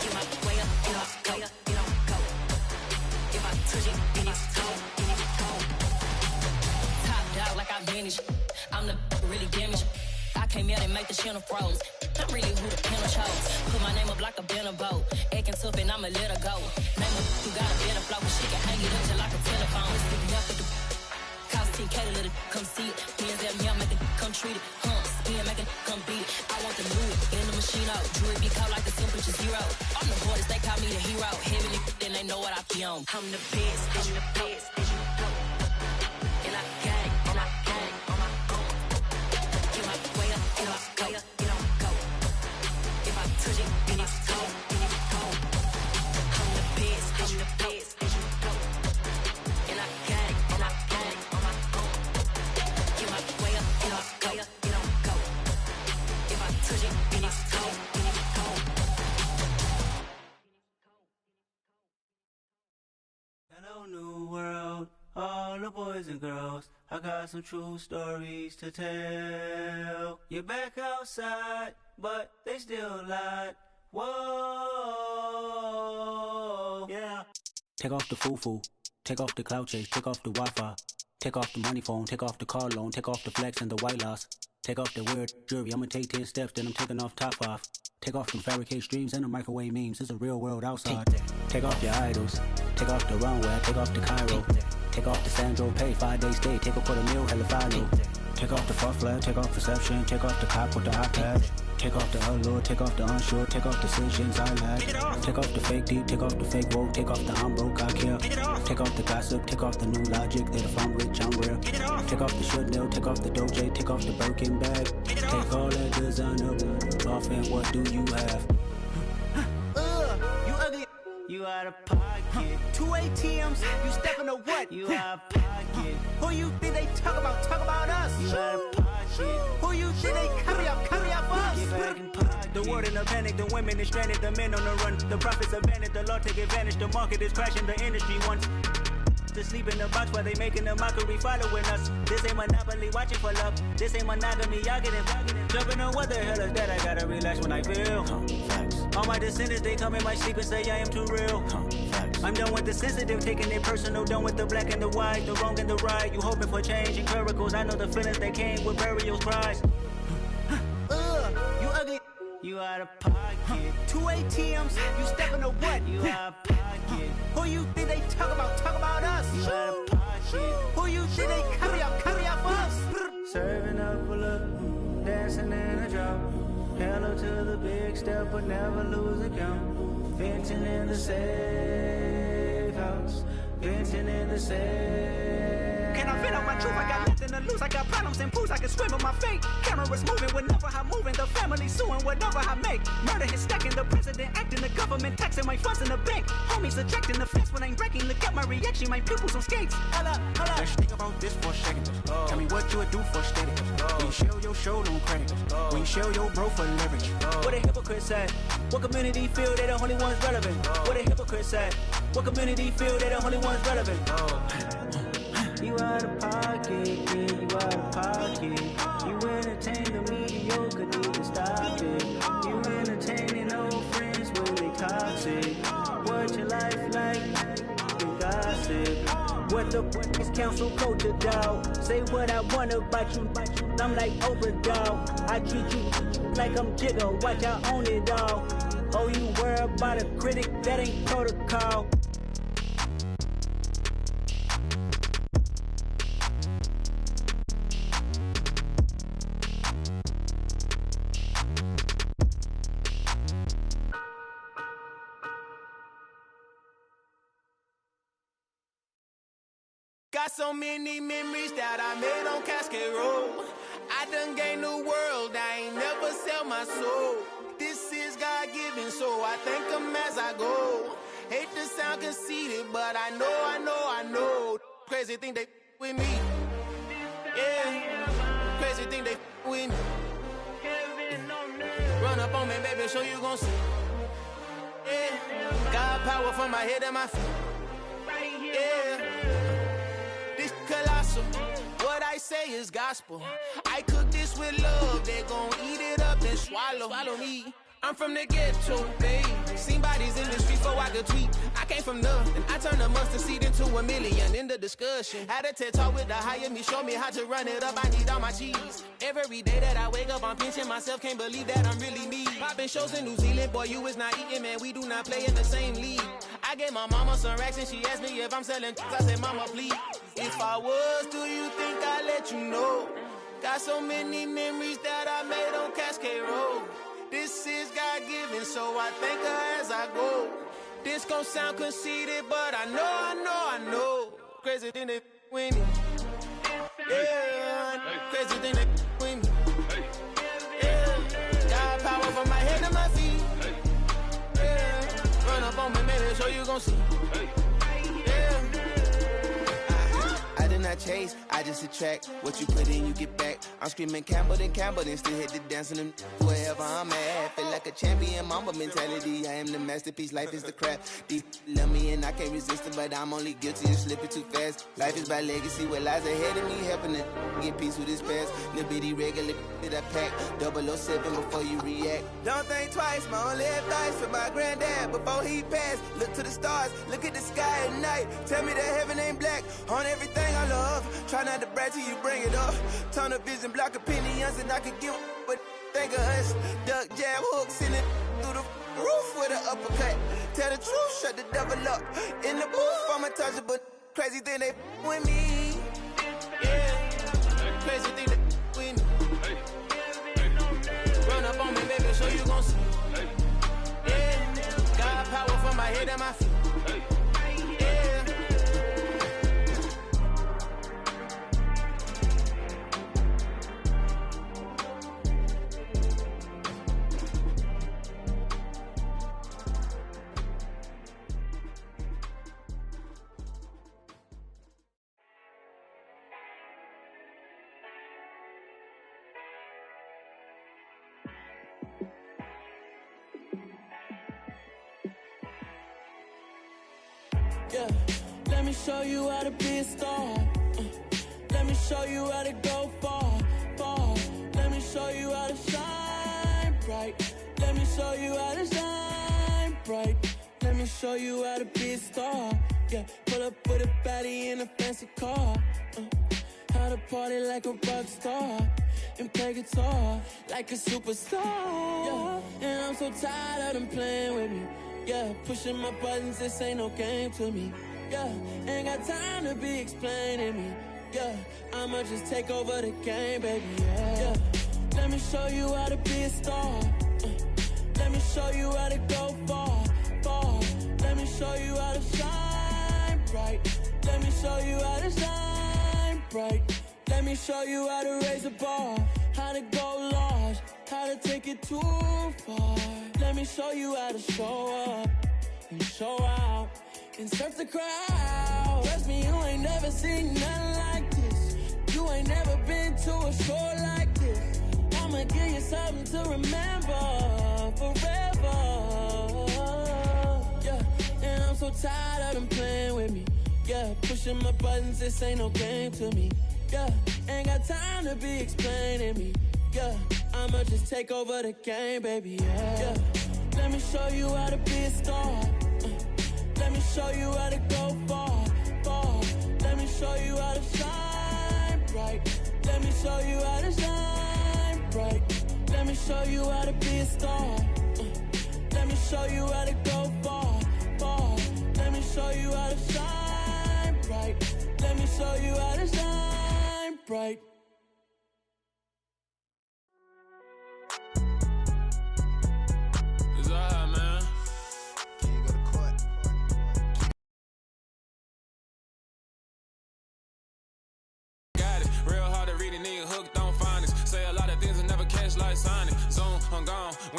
Get my way up, and I go, and I go. If I touch it, then it's cold, then it's cold. Top dog like I vanished. I'm the really damaged. I came out and make the channel froze. I'm really who the panel chose. Put my name up like a banner boat. Acting tough and I'ma let her go. Name her who got a better flow, but she can hang it up just like a telephone. Let's pick me up with the cost 10K to let it come see it. Hands at me, I make it come treat it. Spin, make it come beat it. I want the Louis in the machine out. Jewelry be caught like the temperature zero. I'm the hardest, they call me the hero. Heaven and then they know what I be on. I'm the best, I'm the best, and you know. And I got it, and I got it on my own. Get my way up, and I go, and I go. If I touch it, then it's cold, then it's cold. I'm the best, I'm the best, and you know. And I got it, and I got it on my own. Get my way up, and I go, and I go. If I touch it, then it's cold, then it's cold. Hello, new world, all the boys and girls. I got some true stories to tell. You're back outside, but they still lied. Whoa, yeah. Take off the foo-foo, take off the cloud chase, take off the Wi-Fi, take off the money phone, take off the car loan, take off the flex and the white loss, take off the weird jewelry. I'ma take 10 steps, then I'm taking off top 5. Take off them fabricate streams and the microwave memes. It's a real world outside. Take off your idols, take off the runway, take off the Cairo, take off the Sandro Pay, 5-day stay, take a $250,000, hella final. Take off the fuck flag, take off perception, take off the cop with the iPad. Take off the allure, take off the unsure, take off decisions I lack. Take off the fake deep, take off the fake woke, take off the I'm broke, I care. Take off the gossip, take off the new logic, that if I'm rich, I'm rare. Take off the Chanel, take off the Doja, take off the Birkin bag. Take all that designer off and what do you have? You ugly. You out of pocket. 2 ATMs, you stepping to what? You out of pocket. Who you think they talk about? Talk about us. You out of pocket. Who you think they carry up us? Get back in pocket. The world in a panic, the women is stranded, the men on the run. The profits abandoned, the law take advantage. The market is crashing, the industry wants to sleep in the box while they making a mockery following us. This ain't Monopoly, watching for love. This ain't monogamy, y'all getting jumping on what the hell is that? I gotta relax when I feel. All my descendants, they come in my sleep and say I am too real. I'm done with the sensitive, taking it personal. Done with the black and the white, the wrong and the right. You hoping for change and miracles. I know the feelings that came with burials, cries. You ugly. You out of pocket. 2 ATMs, you stepping to what? You out of pocket. Who you think they talk about? Talk about us. You out of pocket. Who you think they carry up us? Serving up a look, dancing in a drop. Hello to the big step, but never lose a count. Venting in the safe house. Venting in the safe. Can I vent out my truth? I got nothing to lose. I got problems and pools. I can swim with my fate. Cameras moving whenever I'm moving. The family suing whatever I make. Murder is stacking. The president acting. The government taxing my funds in the bank. Homies subtracting the fence when I'm breaking. Look at my reaction. My pupils on skates. Holla. Let's think about this for a second. Tell me what you would do for status. When you show your show on credit. When you show your bro for leverage. What a hypocrite said. What community feel they the only ones relevant? What a hypocrite said. What community feel they the only ones relevant? You out of pocket, yeah, you out of pocket. You entertain the mediocre, need to stop it. You entertaining old friends when they toxic. What your life like? You gossip. What the is council culture, dog? Say what I want about you. I'm like Oprah, dog. I treat you like I'm Jigga. Watch I own it all. Oh, you worry about a critic? That ain't protocol. Got so many memories that I made on Cascade Road. I done gained the world, I ain't never sell my soul. This is God-given, so I thank him as I go. Hate to sound conceited, but I know. Crazy thing they with me. Yeah, crazy thing they with me. Run up on me, baby, show you gon' see. Yeah, God power from my head and my feet. Yeah, this colossal. What I say is gospel. I cook this with love. They gon' eat it up and swallow me. I'm from the ghetto, babe. Seen bodies in the streets before I could tweet. I came from nothing. I turned a mustard seed into $1 million in the discussion. Had a TED talk with the higher me, show me how to run it up. I need all my cheese. Every day that I wake up, I'm pinching myself. Can't believe that I'm really me. Popping shows in New Zealand, boy, you is not eating, man. We do not play in the same league. I gave my mama some racks and she asked me if I'm selling. I said, mama, please. If I was, do you think I'd let you know? Got so many memories that I made on Cascade Road. This is God-given, so I thank her as I go. This gon' sound conceited, but I know. Crazy thing they with me. Yeah, crazy thing they with me. Yeah, got power from my head to my feet. Yeah, run up on me, maybe show you gon' see. Yeah. I did not chase, I just attract. What you put in, you get back. I'm screaming Campbell, then still hit the dancing and wherever I'm at. Feel like a champion, mamba mentality. I am the masterpiece, life is the crap. Deep love me and I can't resist it, but I'm only guilty of slipping too fast. Life is by legacy, what lies ahead of me, helping to get peace with this past. Little bitty regular that I pack, 007 before you react. Don't think twice, my only advice for my granddad before he passed. Look to the stars, look at the sky at night. Tell me that heaven ain't black on everything I love. Try not to brag till you bring it up. Tunnel vision, block opinions, and I could give but think of us. Duck, jab, hook, send it through the roof with an uppercut. Tell the truth, shut the devil up. In the booth, I'm untouchable. Crazy thing they with me. Yeah, crazy thing they with me. Run up on me, baby, so you gon' see. Yeah, got power from my head and my feet. Yeah. Yeah, let me show you how to be a star. Let me show you how to go far. Let me show you how to shine bright. Let me show you how to shine bright. Let me show you how to be a star. Yeah, pull up with a baddie in a fancy car. How to party like a rock star and play guitar like a superstar. Yeah, and I'm so tired of them playing with me. Yeah, pushing my buttons, this ain't no game to me. Yeah, ain't got time to be explaining me. Yeah, I'ma just take over the game, baby. Yeah, let me show you how to be a star. Let me show you how to go far. Let me show you how to shine bright. Let me show you how to shine bright. Let me show you how to raise a bar, how to go large, how to take it too far. Let me show you how to show up and show out and surf the crowd. Trust me, you ain't never seen nothing like this. You ain't never been to a show like this. I'ma give you something to remember forever. Yeah, and I'm so tired of them playing with me. Yeah, pushing my buttons, this ain't no game to me. Yeah, ain't got time to be explaining me. Yeah, I'ma just take over the game, baby. Yeah, let me show you how to be a star. Let me show you how to go far. Let me show you how to shine bright. Let me show you how to shine bright. Let me show you how to be a star. Let me show you how to go far. Let me show you how to shine bright. Let me show you how to shine bright.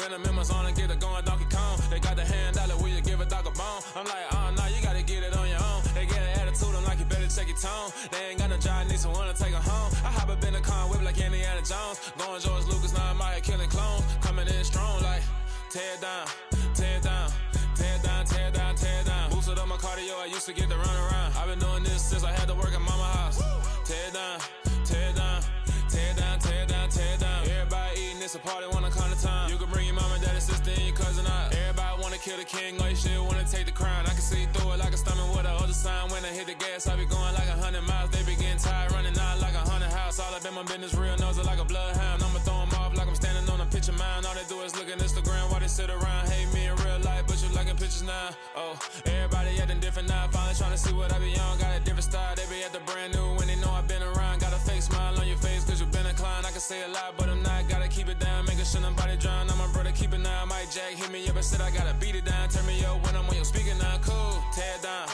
When I'm in my zone and get it going Donkey Kong. They got the hand out, will you give a dog a bone? I'm like, nah, you gotta get it on your own. They get an attitude, I'm like, you better check your tone. They ain't got no job, need someone to take her home. I hop up in the car, whip like Indiana Jones. Going George Lucas, now I'm out here killing clones. Coming in strong like, tear down, tear down, tear down, tear down, tear down. Boosted up my cardio, I used to get to run around. I've been doing this since I had to work at mama house. Tear down, tear down, tear down, tear down, tear down. Everybody eating, it's a party, wanna come to time. You can bring your mama, daddy, sister, and your cousin out. Everybody wanna kill the king, or you shit wanna take the crown. I can see through it like a stomach with a other sign. When I hit the gas, I be going like 100 miles. They be getting tired, running out like 100 house. All up in my business, real nose like a bloodhound. I'ma throw them off like I'm standing on a picture mound. All they do is look at Instagram while they sit around. Hate me in real life, but you liking pictures now. Oh, everybody acting different now. Finally trying to see what I be on. Got a different style, they be at the brand new when they know I've been around. Got a fake smile on your face cause you been inclined. I can say a lot, but I'm not. Gotta keep it down, making sure nobody drown. I'm my brother, keep it now. Mike Jack hit me up and said I gotta beat it down. Turn me up when I'm on your speaker now. Cool, tear down,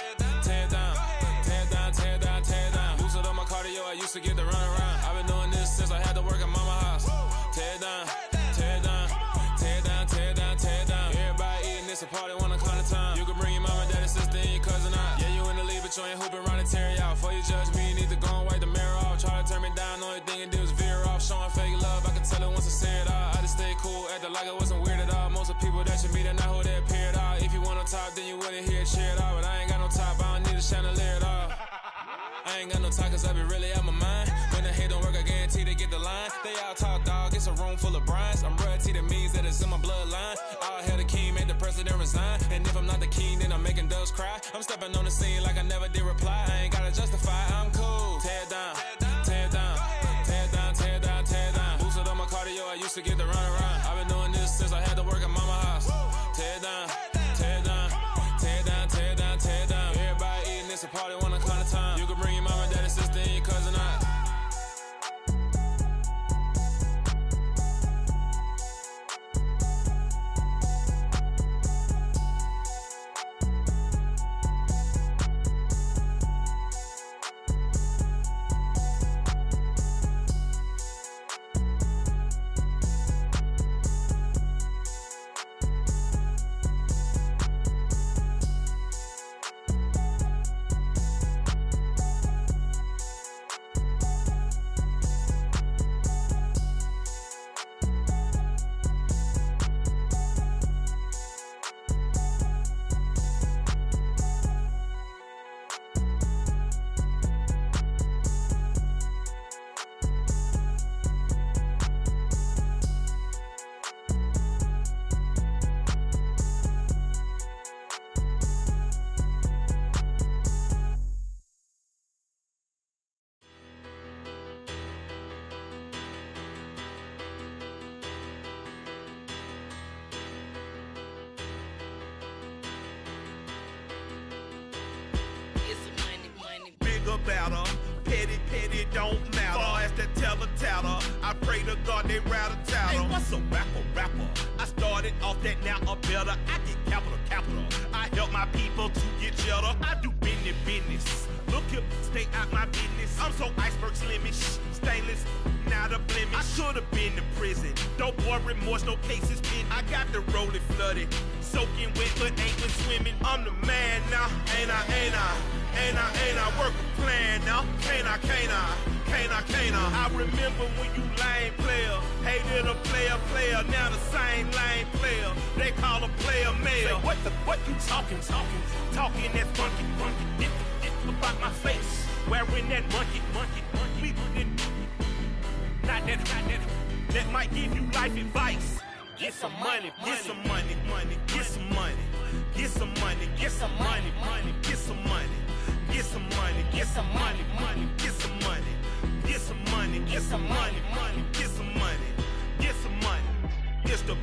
tear down, tear down, tear down, tear down. Boosted up my cardio, I used to get to run around. I've been doing this since I had to work at mama house. Tear down, tear down, tear down, tear down, tear down. Everybody eating, it's a party, wanna come to time. You can bring your mama, daddy, sister, and your cousin out. Yeah, you in the lead, but you ain't hooping around and tear you out. Before you judge me, you need to go and wipe the mirror off. Try to turn me down, only thing you do is veer off. Showing fake love, I can tell it once I say it all. I just stay cool, acting like I wasn't weird at all. Most of the people that you meet are not who they appear at all. If you want on top, then you wouldn't hear it cheer at all. But I ain't got no top, I don't need a chandelier at all. I ain't got no time cause I be really out my mind. When the hate don't work, I guarantee they get the line. They all talk dog, it's a room full of brines. I'm royalty, that means that it's in my bloodline. All hail the king, made the president resign. And if I'm not the king, then I'm making doves cry. I'm stepping on the scene like I never did reply. I ain't gotta justify, I'm cool. Tear down, tear down, tear down, tear down, tear down. Boosted up my cardio, I used to get to run around. I've been doing this since I had to work at mama house. Tear down, tear down, tear down, tear down, tear down. Everybody eating, it's a party, wanna come to time. You can bring your mama, daddy, sister, and your cousin out. Better. Petty, petty don't matter. Far as that teller-tatter, I pray to God they rat-a-tatter. Hey, what's a rapper? I started off that, now a better. I get capital. I help my people to get cheddar. I do business. Look here, stay out my business. I'm so iceberg slimish, stainless, not a blemish. I should've been to prison. Don't boy remorse, no cases pinned. I got the rolling flooded, soaking wet, but ain't been swimming. I'm the man now, ain't I work a plan now, can't I? I remember when you lame player, hated a player, now the same lame player, they call a player mayor. Say, what you talking that funky, dip about my face, wearing that monkey, not that might give you life advice. Get some money, get some money, get some money, get some money, get some money, get some money. Get some money, get some money, get some money, get some money, get some money, get some money, get some money. It's the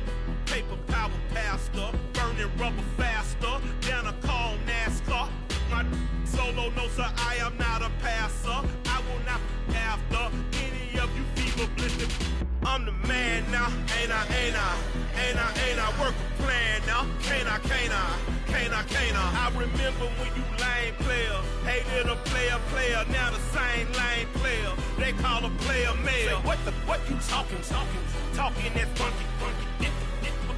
paper power pastor, burning rubber faster, down a call NASCAR. My solo, no sir, I am not a passer. I will not after any of you fever blistered. I'm the man now, ain't I work a plan now, can't I? I remember when you lame player, hated a player, now the same lame player, they call a player mayor. Say, what you talking that funky, dip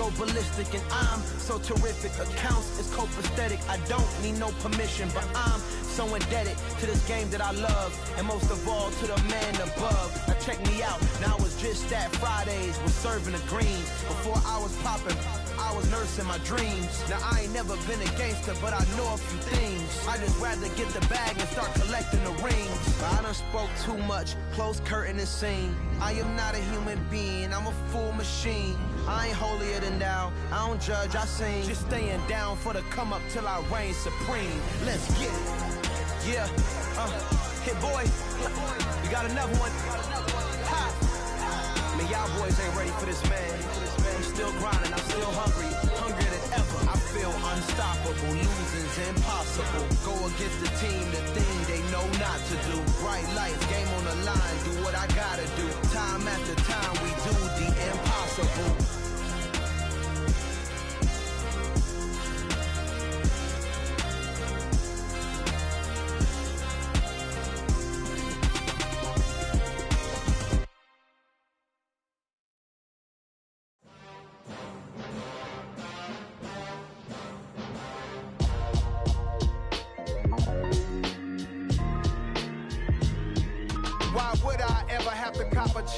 go ballistic, and I'm so terrific. Accounts is copacetic. I don't need no permission, but I'm so indebted to this game that I love, and most of all to the man above. Now check me out. Now I was just that Fridays was serving the greens. Before I was popping, I was nursing my dreams. Now I ain't never been a gangster, but I know a few things. I just rather get the bag and start collecting the rings. But I done spoke too much, close curtain and scene. I am not a human being, I'm a full machine. I ain't holier than thou, I don't judge, I sing. Just staying down for the come up till I reign supreme. Let's get it. Yeah, hit boy, we got another one. Ha! Man, y'all boys ain't ready for this, man. I'm still grinding, I'm still hungry, hungrier than ever. I feel unstoppable, losing's impossible. Go against the team, the thing they know not to do. Bright lights, game on the line, do what I gotta do. Time after time, we do the impossible.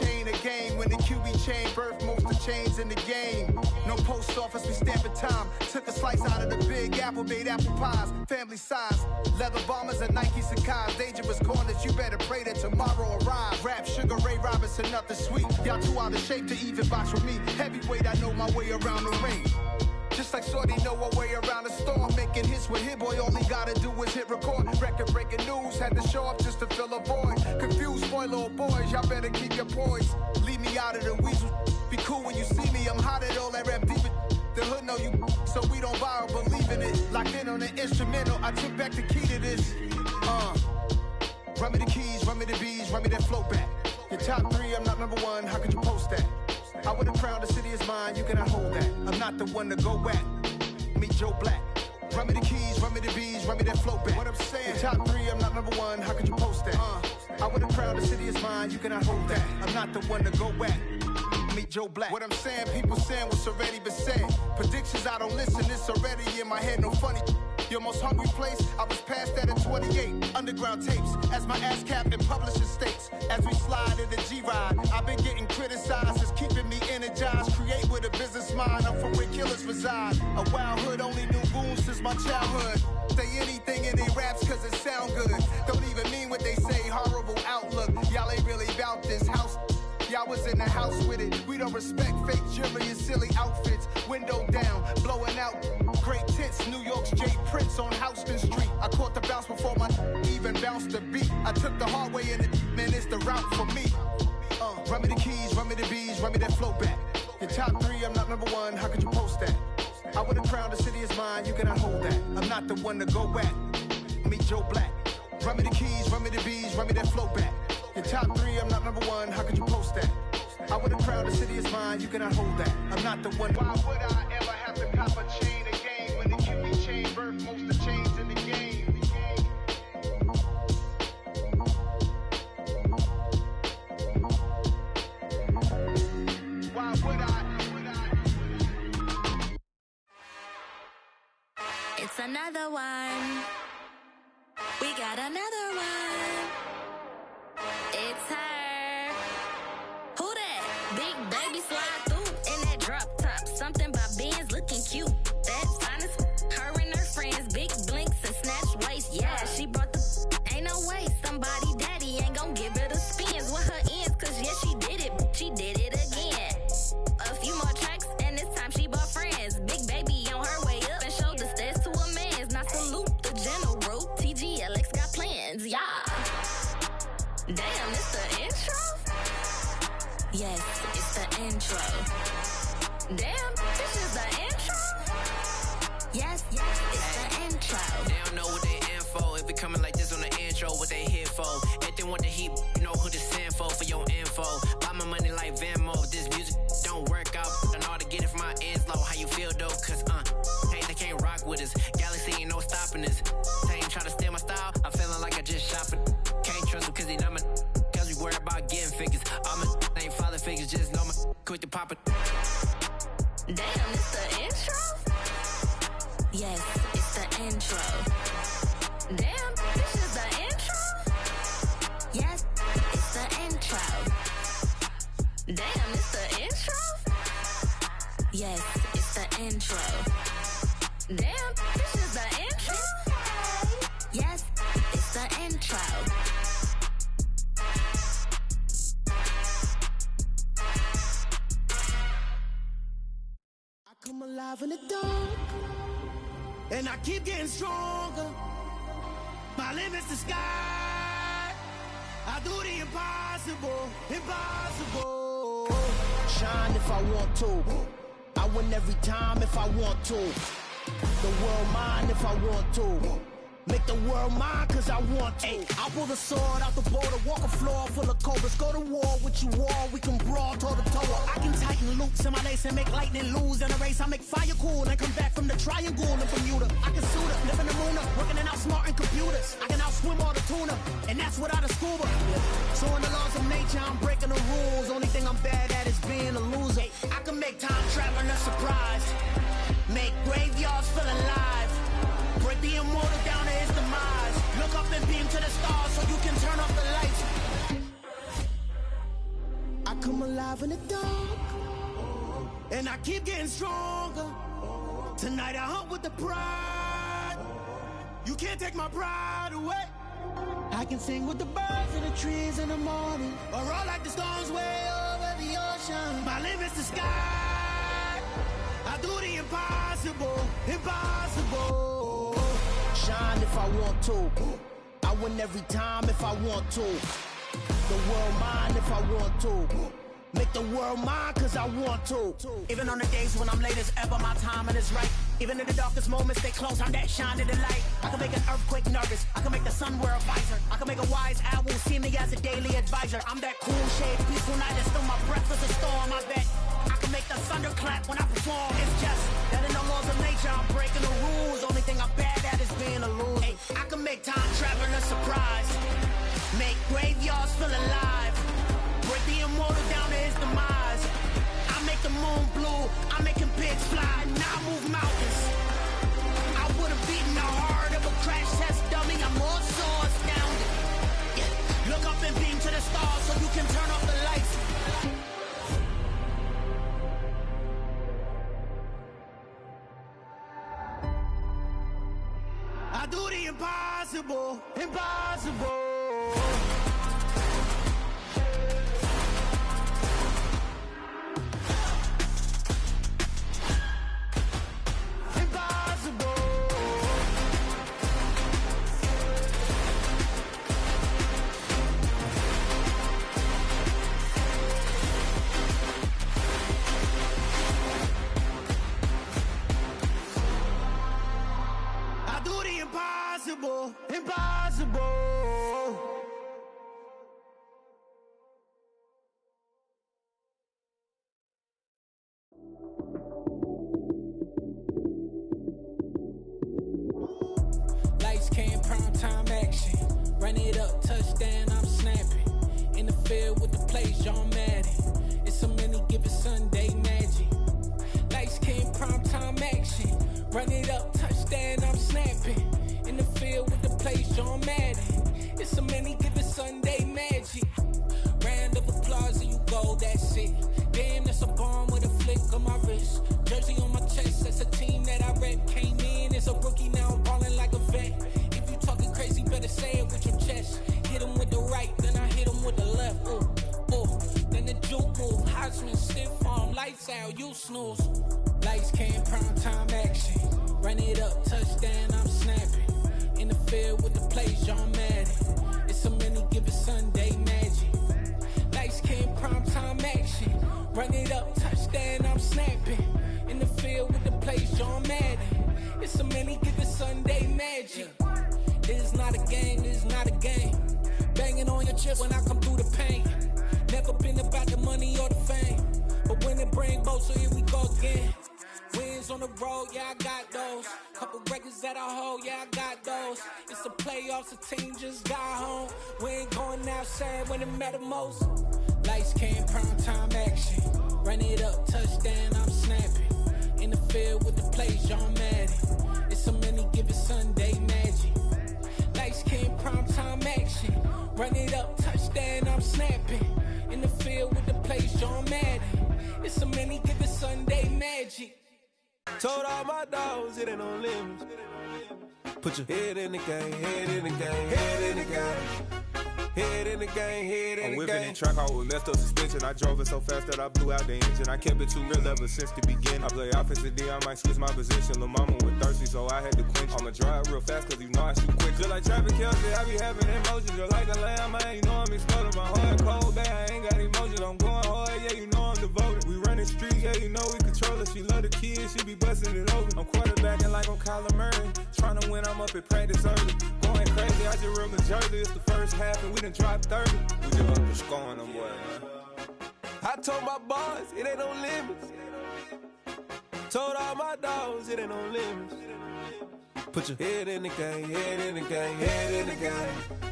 Chain a game when the QB chain birthed most of chains in the game. No post office, we stamping time. Took a slice out of the big apple, made apple pies, family size. Leather bombers and Nike Sacai's. Dangerous corners, you better pray that tomorrow arrives. Rap, Sugar Ray Robinson, nothing sweet. Y'all too out of shape to even box with me. Heavyweight, I know my way around the ring. Just like Shorty know her way around the storm. Making hits with Hit Boy, all he gotta do is hit record. Record-breaking news, had to show up just to fill a void. Confused boy, little boys, y'all better keep your poise. Leave me out of the weasel. Be cool when you see me, I'm hot at all that rap deep. The hood know you, so we don't borrow, believe in it. Locked in on the instrumental, I took back the key to this. Run me the keys, run me the bees, run me that flow back. Your top three, I'm not number one, how could you post that? I would've crowned the city is mine, you cannot hold that. I'm not the one to go back. Meet Joe Black. Run me the keys, run me the bees, run me that flow back. What I'm saying, your top three, I'm not number one, how could you post that? I would've crowned the city is mine, you cannot hold that. I'm not the one to go back. Meet Joe Black. What I'm saying, people saying what's already been said. Predictions, I don't listen, it's already in my head, no funny. Your most hungry place, I was past that at 28. Underground tapes, as my ass captain publishing states. As we slide in the G-Ride, I've been getting criticized, it's keeping me energized. Create with a business mind, I'm from where killers reside. A wild hood, only knew goons since my childhood. Say anything in they raps cause it sound good. Don't even mean what they say, horrible outlook. Y'all ain't really about this house. Y'all was in the house with it. We don't respect fake jewelry and silly outfits. Window down, blowing out great tits. New York's Jay Prince on Houston Street. I caught the bounce before my even bounced the beat. I took the hard way in it, man, it's the route for me. Run me the keys, run me the bees, run me that flow back. Your top three, I'm not number one, how could you post that? I would've crowned the city is mine, you cannot hold that. I'm not the one to go back. Meet Joe Black. Run me the keys, run me the bees, run me that flow back. Your top three, I'm not number one, how could you post that? I would've crowned the city is mine, you cannot hold that. I'm not the one. Why would I ever have to cop a chain again when the QB chain birthed most of chains in the game? Why would I? It's another one. We got another one. It's her. Who that? Big baby slide through in that drop top. Something about Benz looking cute. That's honest. Her and her friends, big blinks and snatch waist. Yeah, she brought the. Ain't no way somebody daddy ain't gon' give her the spins with her ends. Cause yeah, she did it. She did it again. A few more tracks and this time she bought friends. Big baby on her way up and showed the stairs to a man's. Now salute the general. TGLX got plans, yeah. Damn, it's the intro? Yes, it's the intro. Damn, this is the intro? Yes, it's the intro. They don't know what they in for. If it coming like this on the intro, what they here for? Everything want the heat, you know who to send for your info. Buy my money like Venmo. This music don't work out. I know how to get it from my ends low. How you feel though? Cause hey, they can't rock with us. Galaxy ain't no stopping us. They ain't try to steal my style. I'm feeling like I just shopping. Can't trust him cause he not my. Cause we worried about getting figures. All my ain't father figures, just know my quick to pop it. Damn, alive in the dark, and I keep getting stronger. My limit's the sky. I do the impossible, impossible. Shine if I want to. I win every time if I want to. The world mine if I want to. Make the world mine cause I want to. Ay, I'll pull the sword out the border, walk a floor full of cobras. Go to war with you all, we can brawl toe to toe. I can tighten loops in my lace and make lightning lose in a race. I make fire cool and come back from the triangle in Bermuda. I can suit up, live in the moon up, working and outsmarting computers. I can outswim all the tuna, and that's without a scuba. So in the laws of nature, I'm breaking the rules. Only thing I'm bad at is being a loser. I can make time traveling a surprise, make graveyards feel alive, break the immortal down to his demise. Look up and beam to the stars so you can turn off the lights. I come alive in the dark, and I keep getting stronger. Tonight I hunt with the pride. You can't take my pride away. I can sing with the birds and the trees in the morning, or roll like the storms way over the ocean. My limit's the sky. I do the impossible, impossible. Shine if I want to. I win every time if I want to. The world mine if I want to. Make the world mine cause I want to. Even on the days when I'm late as ever, my timing is right. Even in the darkest moments, stay close, I'm that shine in the light. I can make an earthquake nervous, I can make the sun wear a visor. I can make a wise owl see me as a daily advisor. I'm that cool shade, peaceful night, and still my breath is a storm. I bet I can make the thunder clap when I perform. It's just that in the laws of nature, I'm breaking the rules. Only thing I'm bad at is being a loser. Hey, I can make time traveling a surprise, make graveyards feel alive, break the immortal down to his demise. I make the moon blue, I'm making pigs fly, now I move mountains. I would've beaten the heart of a crash test dummy, I'm more so astounded. Yeah. Look up and beam to the stars so you can turn off the lights. I do the impossible, impossible. Impossible, impossible. Lights came, prime time action. Run it up, touchdown, I'm snapping. In the field with the plays, John Madden. It's so many given Sunday magic. Lights came, prime time action. Run it up, touchdown, I'm snapping. In the field with the plays, John Madden. It's so many given Sunday magic. Round of applause and you go, that's it. Damn, that's a bomb with a flick on my wrist. Jersey on my chest, that's a team that I rep. Came in as a rookie, now I'm ballin' like a vet. If you talking crazy, better say it with your chest. Hit him with the right, then I hit him with the left. Ooh, ooh, then the juke move. Heisman, stiff arm, lights out, you snooze. Lights came, prime time action. Run it up, touchdown, I'm snapping. In the field with the plays, John Madden. It's so many given Sunday magic. Lights came, prime time action. Run it up, touchdown, I'm snapping. In the field with the plays, John Madden. It's so many given Sunday magic. This is not a game, this is not a game. Banging on your chest when I come through the pain. Never been about the money or the fame, but when it bring both, so here we go again. Wins on the road, yeah, I got those. Couple records that I hold, yeah, I got those. It's the playoffs, the team just got home. We ain't going outside when it matter most. Lights came, prime time action. Run it up, touchdown, I'm snapping. In the field with the plays, John Madden. It's so many given Sunday magic. Lights came, prime time action. Run it up, touchdown, I'm snapping. In the field with the plays, John Madden. It's so many given Sunday magic. Told all my dogs it ain't no limits. Put your head in the game, head in the game, head in the game, head in the game, head in I'm the whipping game. in track out with messed up suspension. I drove it so fast that I blew out the engine. I kept it too real ever since the beginning. I play offensive D, I might switch my position. Lil' mama was thirsty, so I had to quench. I'ma drive real fast, cause you know I shoot quick. Just like Travis Kelce, I be having emotions. Just like a lamb, man, you know I'm exploding. My heart cold, babe, I ain't got emotions. I'm going hard, yeah, you know I'm devoted. We running streets, yeah, you know we control it. She love the kids, she be busting it over. I'm quarterbacking like I'm Kyler Murray. Trying to win, I'm up at practice early. Going crazy, I just ripped the jersey. It's the first half and we done dropped 30. We just up to scoring them, boy, man. I told my boys, it ain't no limits. Told all my dogs, it ain't no limits. Put your head in the game, head in the game, head in the game.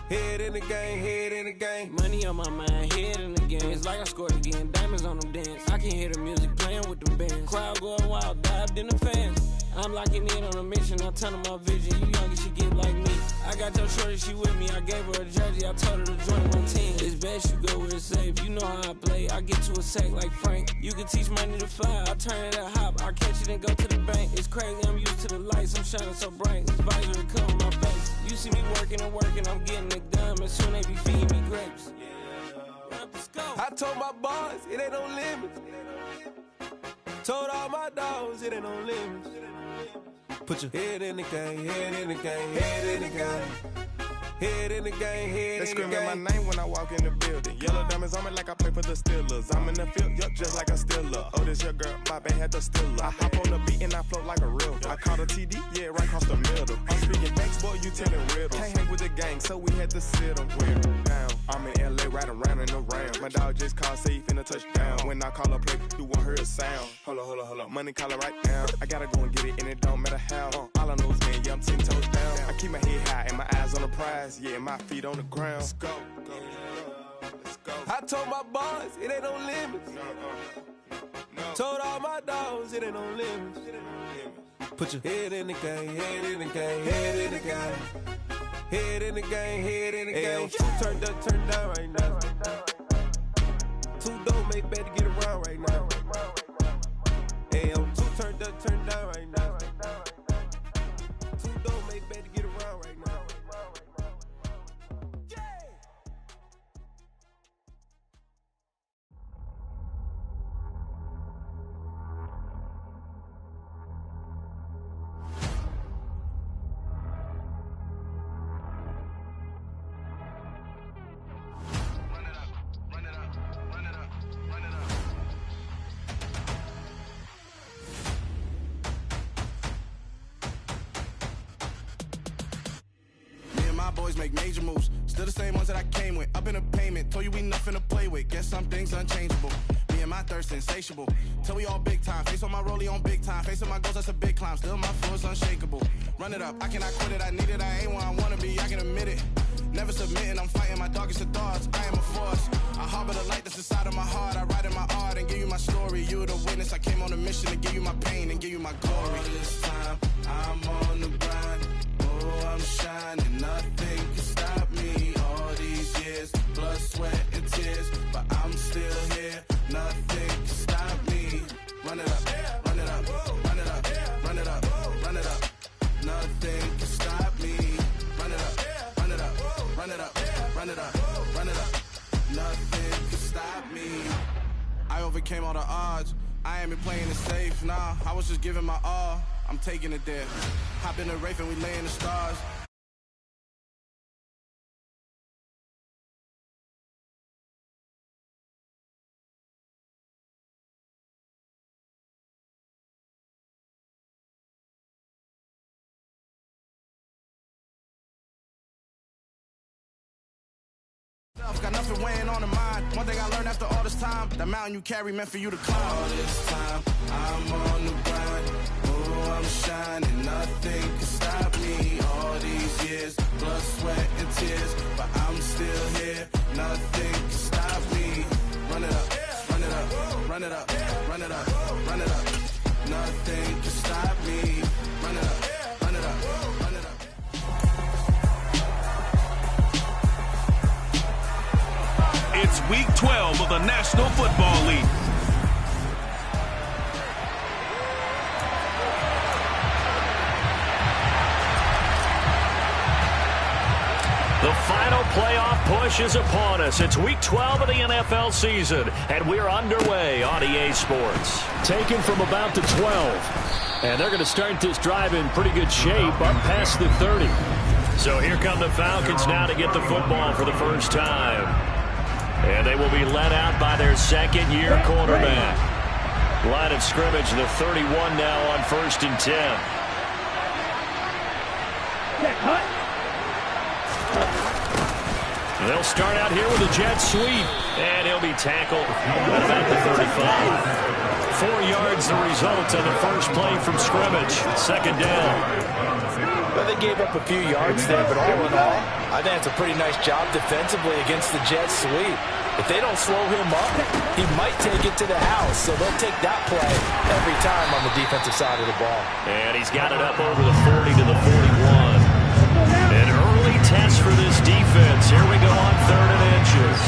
Head in the game, head in the game. Money on my mind, head in the game. It's like I scored again, diamonds on them dance. I can hear the music playing with them bands. Crowd going wild, dived in the fans. I'm locking in on a mission, I tell her my vision. You young, she get like me. I got your shorty, she with me. I gave her a jersey, I told her to join my team. It's best you go where it's safe. You know how I play. I get to a sack like Frank. You can teach money to fly. I turn it up hop. I catch it and go to the bank. It's crazy, I'm used to the lights. I'm shining so bright. This visor cover my face. You see me working and working, I'm getting it done. And soon they be feeding me grapes. I told my boys, it ain't no limits. Told all my dogs, it ain't no limits. Put your head in the game, head in the game, head in the game. Head in the game, head They in the game. screaming my name when I walk in the building. Yellow diamonds on me like I play for the Steelers. I'm in the field, yup, just like a Steeler. Oh, this your girl, my band had the Steeler. I hop on the beat and I float like a real. I caught a TD, yeah, right across the middle. I'm speaking facts, boy, you telling riddles. Can't hang with the gang, so we had to sit them down. I'm in LA, riding around and around. My dog just called, say he finna touchdown. When I call a play, you won't hear a sound. Hold up, money calling right now. I gotta go and get it, and it don't matter how. All I know is, man, yeah, I'm 10 toes down. I keep my head high and my eyes on the prize. Yeah, my feet on the ground. Let's go. I told my boys, it ain't no limits. Told all my dogs, it ain't no limits. Put your head in the game, head in the game, head in the game. Head in the game, head in the game. Turned up, turned down right now. Two don't make better get around right now. Hey, I'm two turned up, turned down right now. Two don't make better get around right now. Boys make major moves, still the same ones that I came with. Up in a payment, told you we nothing to play with. Guess some things unchangeable. Me and my thirst insatiable. Till we all big time. Face on my rollie on big time. Facing my goals, that's a big climb. Still my flow is unshakable. Run it up, I cannot quit it. I need it, I ain't where I wanna be. I can admit it. Never submitting, I'm fighting my darkest of thoughts. I am a force. I harbor the light that's inside of my heart. I write in my art and give you my story. You the witness. I came on a mission to give you my pain and give you my glory. All this time, I'm on the grind. Oh, I'm shining. Nothing can stop me. All these years, blood, sweat, and tears. But I'm still here. Nothing can stop me. Run it up, run it up, run it up, run it up, run it up. Nothing can stop me. Run it up, run it up, run it up, run it up, run it up. Nothing can stop me. I overcame all the odds. I ain't been playing it safe, nah. I was just giving my all. I'm taking it there. Hop in the Wraith and we lay in the stars. Got nothing weighing on the mind. One thing I learned after all this time, the mountain you carry meant for you to climb. All this time, I'm on the grind. Oh, I'm shining. Nothing can stop me. All these years, blood, sweat, and tears. But I'm still here. Nothing can stop me. Run it up, run it up, run it up, run it up, run it up. Nothing can stop me. Run it up, run it up, run it up. It's week 12 of the National Football League. The final playoff push is upon us. It's week 12 of the NFL season, and we're underway on EA Sports. Taken from about the 12. And they're going to start this drive in pretty good shape up past the 30. So here come the Falcons now to get the football for the first time. And they will be led out by their second-year quarterback. Line of scrimmage, the 31 now on 1st and 10. They'll start out here with a jet sweep, and he'll be tackled at about the 35. 4 yards the result on the first play from scrimmage. Second down. Well, they gave up a few yards there, but all in all, I think it's a pretty nice job defensively against the jet sweep. If they don't slow him up, he might take it to the house, so they'll take that play every time on the defensive side of the ball. And he's got it up over the 40 to the 41. An early test for this defense. Here we go on 3rd and inches.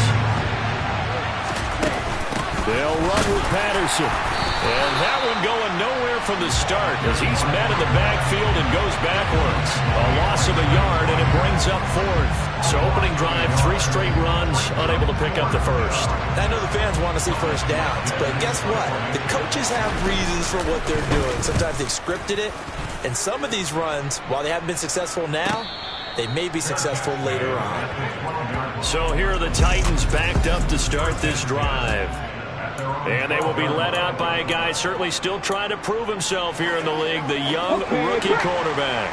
They'll run with Patterson. And that one going nowhere from the start as he's met in the backfield and goes backwards. A loss of a yard, and it brings up 4th. So opening drive, 3 straight runs, unable to pick up the first. I know the fans want to see first downs, but guess what? The coaches have reasons for what they're doing. Sometimes they've scripted it, and some of these runs, while they haven't been successful now, they may be successful later on. So here are the Titans backed up to start this drive. And they will be led out by a guy certainly still trying to prove himself here in the league, the young rookie quarterback.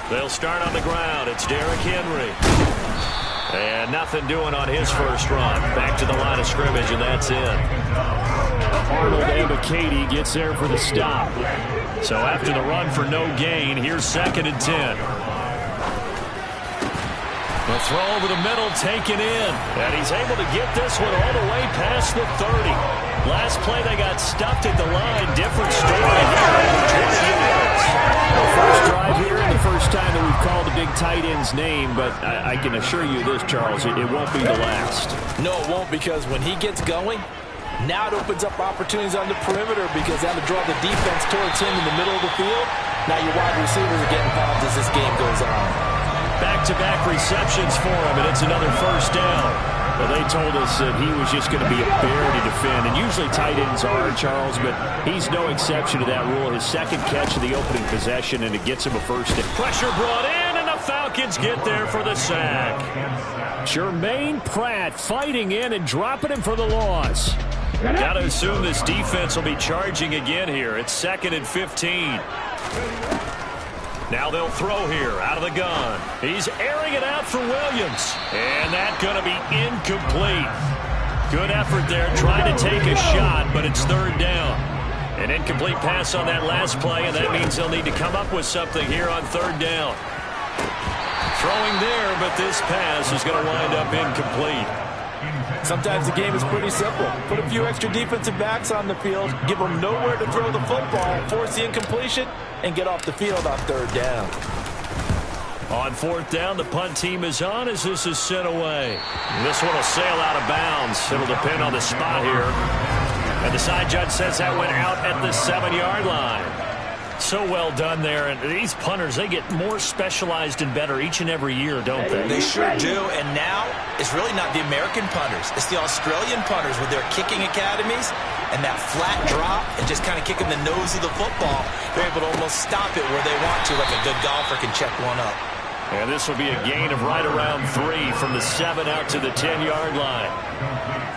They'll start on the ground. It's Derrick Henry. And nothing doing on his first run. Back to the line of scrimmage, and that's it. Arnold Ebiketie gets there for the stop. So after the run for no gain, here's 2nd and 10. The throw over the middle, taken in. And he's able to get this one all the way past the 30. Last play, they got stuffed at the line. Different story here. Over 20 yards. The first drive here and the first time that we've called the big tight end's name, but I can assure you this, Charles, it won't be the last. No, it won't, because when he gets going, now it opens up opportunities on the perimeter because that'll draw the defense towards him in the middle of the field. Now your wide receivers are getting involved as this game goes on. Back-to-back receptions for him, and it's another first down. Well, they told us that he was just going to be a bear to defend, and usually tight ends are, Charles, but he's no exception to that rule. His second catch of the opening possession, and it gets him a first down. Pressure brought in, and the Falcons get there for the sack. Jermaine Pratt fighting in and dropping him for the loss. Got to assume this defense will be charging again here. It's 2nd and 15. Now they'll throw here out of the gun. He's airing it out for Williams. And that's going to be incomplete. Good effort there trying to take a shot, but it's 3rd down. An incomplete pass on that last play, and that means they'll need to come up with something here on 3rd down. Throwing there, but this pass is going to wind up incomplete. Sometimes the game is pretty simple. Put a few extra defensive backs on the field, give them nowhere to throw the football, force the incompletion, and get off the field on 3rd down. On 4th down, the punt team is on as this is sent away. This one will sail out of bounds. It'll depend on the spot here. And the side judge says that went out at the 7-yard line. So well done there. And these punters, they get more specialized and better each and every year, don't they? They sure do. And now it's really not the American punters. It's the Australian punters with their kicking academies and that flat drop and just kind of kicking the nose of the football. They're able to almost stop it where they want to, like a good golfer can check one up. And this will be a gain of right around 3 from the 7 out to the 10-yard line.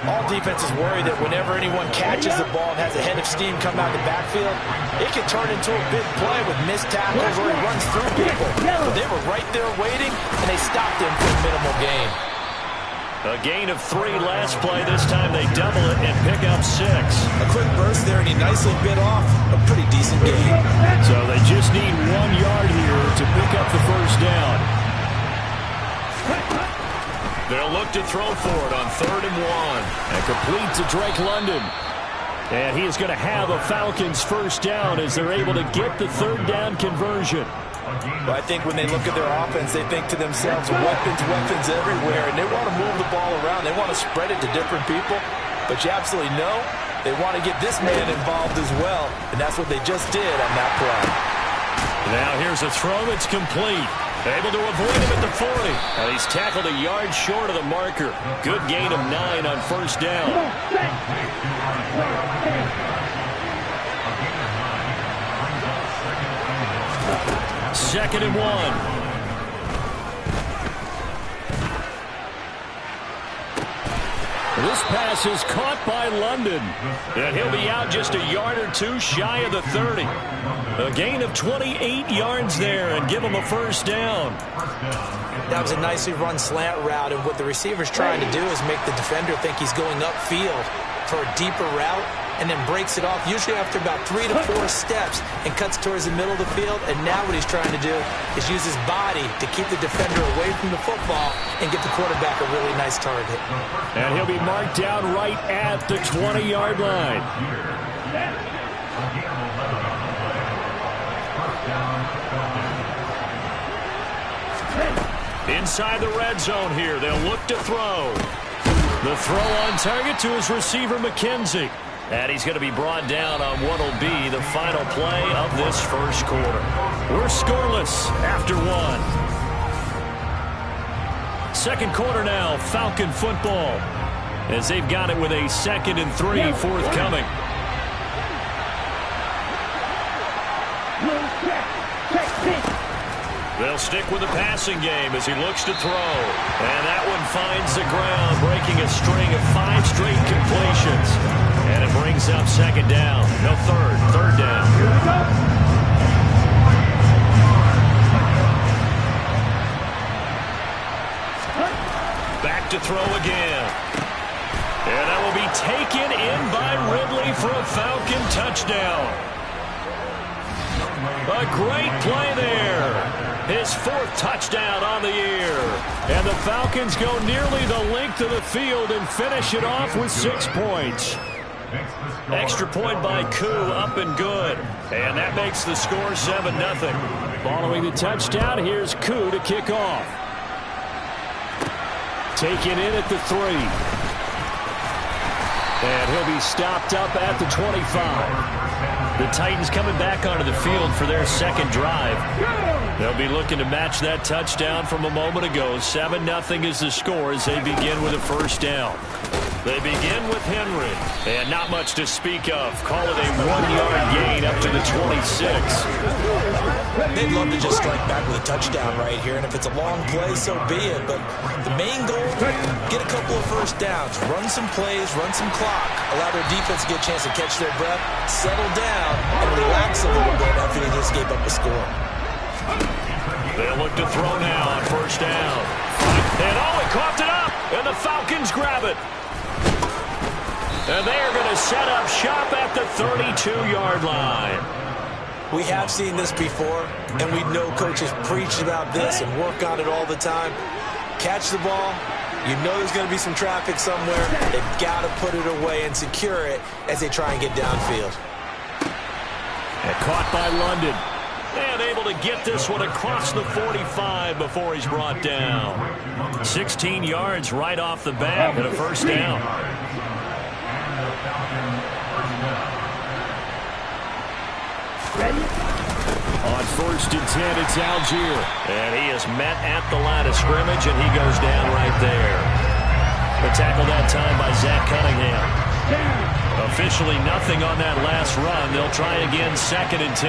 All defenses worry that whenever anyone catches the ball and has a head of steam come out of the backfield, it can turn into a big play with missed tackles or he runs through people. But they were right there waiting, and they stopped him for a minimal gain. A gain of 3 last play. This time they double it and pick up 6. A quick burst there, and he nicely bit off a pretty decent gain. So they just need 1 yard here to pick up the first down. They'll look to throw for it on 3rd and 1. And complete to Drake London. And he is going to have a Falcons first down as they're able to get the 3rd down conversion. Well, I think when they look at their offense, they think to themselves, weapons everywhere, and they want to move the ball around. They want to spread it to different people. But you absolutely know they want to get this man involved as well, and that's what they just did on that play. Now here's a throw that's complete. Able to avoid him at the 40. And he's tackled a yard short of the marker. Good gain of 9 on first down. Second and 1. This pass is caught by London. And he'll be out just a yard or two shy of the 30. A gain of 28 yards there and give him a first down. That was a nicely run slant route, and what the receiver's trying to do is make the defender think he's going upfield for a deeper route and then breaks it off, usually after about 3 to 4 steps, and cuts towards the middle of the field. And now what he's trying to do is use his body to keep the defender away from the football and get the quarterback a really nice target. And he'll be marked down right at the 20-yard line. Inside the red zone here, they'll look to throw. The throw on target to his receiver, McKenzie. And he's going to be brought down on what will be the final play of this first quarter. We're scoreless after 1. Second quarter now, Falcon football, as they've got it with a 2nd and 3 forthcoming. They'll stick with the passing game as he looks to throw. And that one finds the ground, breaking a string of 5 straight completions. And it brings up second down. No, third down. Back to throw again. And that will be taken in by Ridley for a Falcon touchdown. A great play there. His 4th touchdown on the year. And the Falcons go nearly the length of the field and finish it off with 6 points. Extra point by Koo, up and good. And that makes the score 7-0. Following the touchdown, here's Koo to kick off. Taken in at the 3. And he'll be stopped up at the 25. The Titans coming back onto the field for their second drive. They'll be looking to match that touchdown from a moment ago. 7-0 is the score as they begin with a first down. They begin with Henry, and not much to speak of. Call it a 1-yard gain up to the 26. They'd love to just strike back with a touchdown right here, and if it's a long play, so be it. But the main goal, get a couple of first downs, run some plays, run some clock, allow their defense to get a chance to catch their breath, settle down, and relax a little bit after they just gave up a score. They'll look to throw now on first down. And he coughed it up, and the Falcons grab it. And they are going to set up shop at the 32-yard line. We have seen this before, and we know coaches preach about this and work on it all the time. Catch the ball. You know there's going to be some traffic somewhere. They've got to put it away and secure it as they try and get downfield. And caught by London. And able to get this one across the 45 before he's brought down. 16 yards right off the bat and a first down. On first and 10, it's Algier. And he is met at the line of scrimmage, and he goes down right there. The tackle that time by Zach Cunningham. Officially nothing on that last run. They'll try again, 2nd and 10.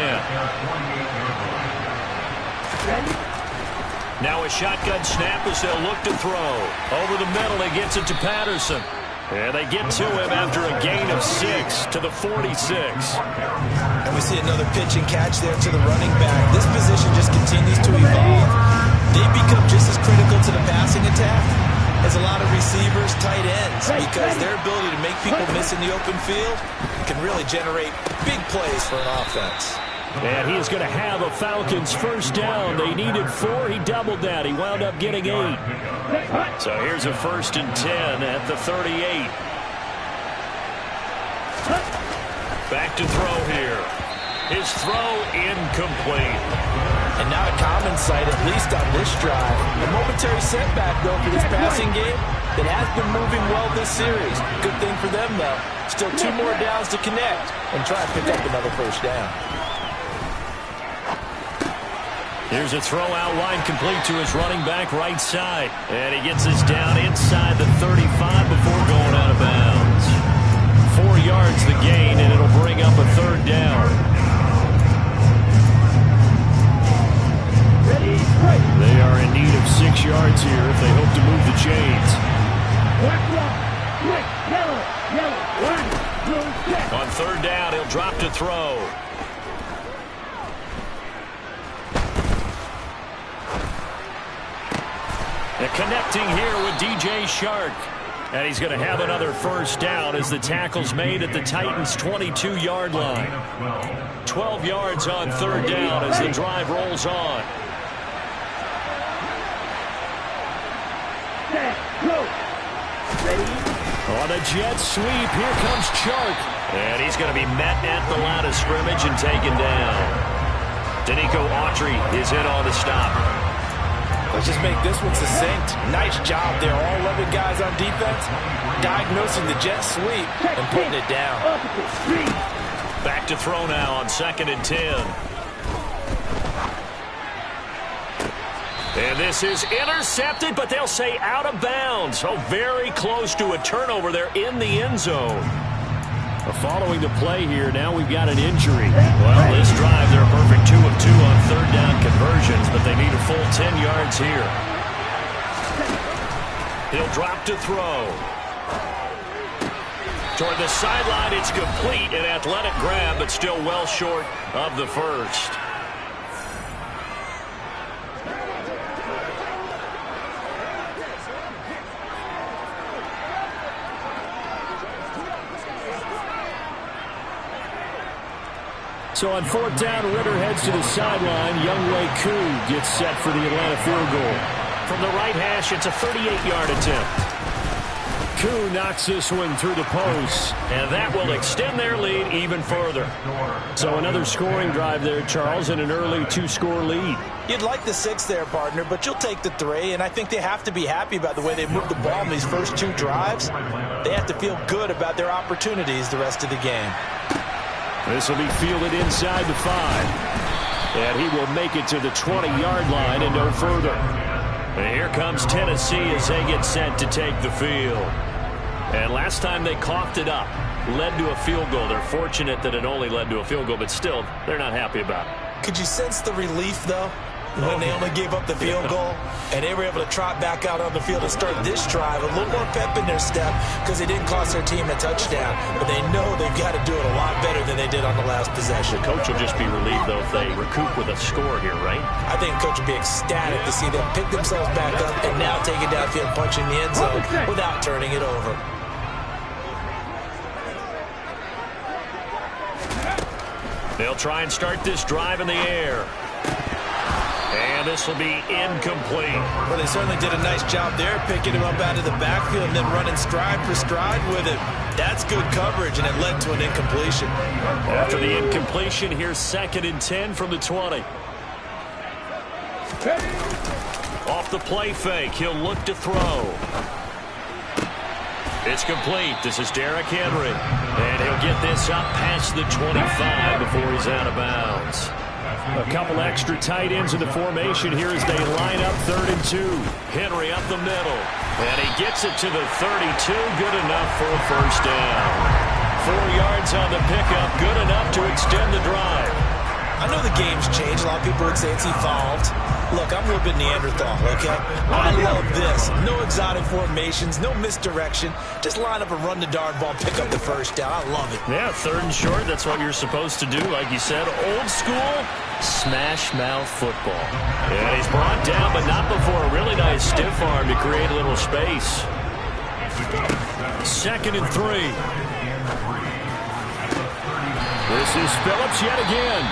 Now a shotgun snap as they'll look to throw. Over the middle, he gets it to Patterson. And they get to him after a gain of 6 to the 46. And we see another pitch and catch there to the running back. This position just continues to evolve. They become just as critical to the passing attack as a lot of receivers, tight ends, because their ability to make people miss in the open field can really generate big plays for an offense. And he is going to have a Falcons first down. They needed 4. He doubled that. He wound up getting 8. So here's a 1st and 10 at the 38. Back to throw here. His throw incomplete. And not a common sight, at least on this drive. A momentary setback, though, for this passing game that has been moving well this series. Good thing for them, though. Still 2 more downs to connect and try and pick up another first down. Here's a throw out wide, complete to his running back right side. And he gets us down inside the 35 before going out of bounds. 4 yards the gain, and it'll bring up a third down. They are in need of 6 yards here if they hope to move the chains. On third down, he'll drop to throw. And connecting here with DJ Chark. And he's going to have another first down as the tackle's made at the Titans' 22-yard line. 12 yards on third down as the drive rolls on. On a jet sweep, here comes Chark. And he's going to be met at the line of scrimmage and taken down. Danico Autry is in on the stop. Let's just make this one succinct. Nice job there. All 11 guys on defense diagnosing the jet sweep and putting it down. Back to throw now on 2nd and 10. And this is intercepted, but they'll say out of bounds. Oh, very close to a turnover there in the end zone. Following the play here, now we've got an injury. Well, this drive, they're a perfect 2 of 2 on third down conversions, but they need a full 10 yards here. He'll drop to throw. Toward the sideline, it's complete. An athletic grab, but still well short of the first. So on 4th down, Ritter heads to the sideline. Younghoe Koo gets set for the Atlanta field goal. From the right hash, it's a 38-yard attempt. Koo knocks this one through the post, and that will extend their lead even further. So another scoring drive there, Charles, and an early 2-score lead. You'd like the 6 there, partner, but you'll take the 3, and I think they have to be happy about the way they moved the ball in these first 2 drives. They have to feel good about their opportunities the rest of the game. This will be fielded inside the 5. And he will make it to the 20-yard line and no further. And here comes Tennessee as they get set to take the field. And last time they coughed it up, led to a field goal. They're fortunate that it only led to a field goal, but still, they're not happy about it. Could you sense the relief, though, when they only gave up the field goal? And they were able to trot back out on the field and start this drive. A little more pep in their step because they didn't cost their team a touchdown. But they know they've got to do it a lot better than they did on the last possession. The coach will just be relieved, though, if they recoup with a score here, right? I think the coach will be ecstatic to see them pick themselves back up and now take it downfield, punching the end zone without turning it over. They'll try and start this drive in the air. And this will be incomplete. Well, they certainly did a nice job there, picking him up out of the backfield and then running stride for stride with it. That's good coverage, and it led to an incompletion. After the incompletion, here's 2nd and 10 from the 20. Off the play fake, he'll look to throw. It's complete. This is Derrick Henry. And he'll get this up past the 25 before he's out of bounds. A couple extra tight ends in the formation here as they line up 3rd and 2. Henry up the middle. And he gets it to the 32. Good enough for a first down. 4 yards on the pickup. Good enough to extend the drive. I know the game's changed. A lot of people would say it's evolved. Look, I'm a little bit Neanderthal, okay? I love this. No exotic formations, no misdirection. Just line up and run the darn ball, pick up the first down. I love it. Yeah, 3rd and short. That's what you're supposed to do. Like you said, old school smash mouth football. And he's brought down, but not before a really nice stiff arm to create a little space. 2nd and 3. This is Phillips yet again.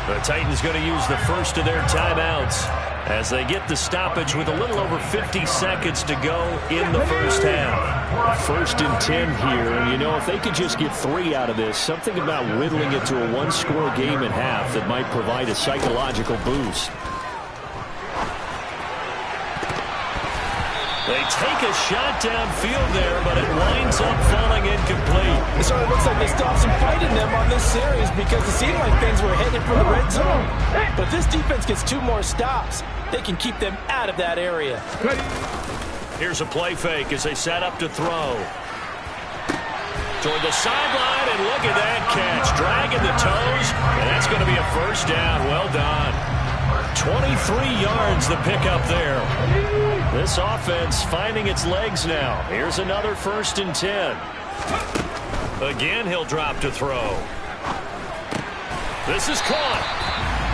The Titans going to use the first of their timeouts as they get the stoppage with a little over 50 seconds to go in the first half. 1st and 10 here, and you know, if they could just get 3 out of this, something about whittling it to a 1-score game at half that might provide a psychological boost. They take a shot downfield there, but it winds up falling incomplete. It sort of looks like they still have some fight in them on this series because it seemed like things were headed for the red zone. But if this defense gets 2 more stops, they can keep them out of that area. Here's a play fake as they set up to throw. Toward the sideline, and look at that catch. Dragging the toes, and that's going to be a first down. Well done. 23 yards the pickup there. This offense finding its legs now. Here's another 1st and 10. Again, he'll drop to throw. This is caught.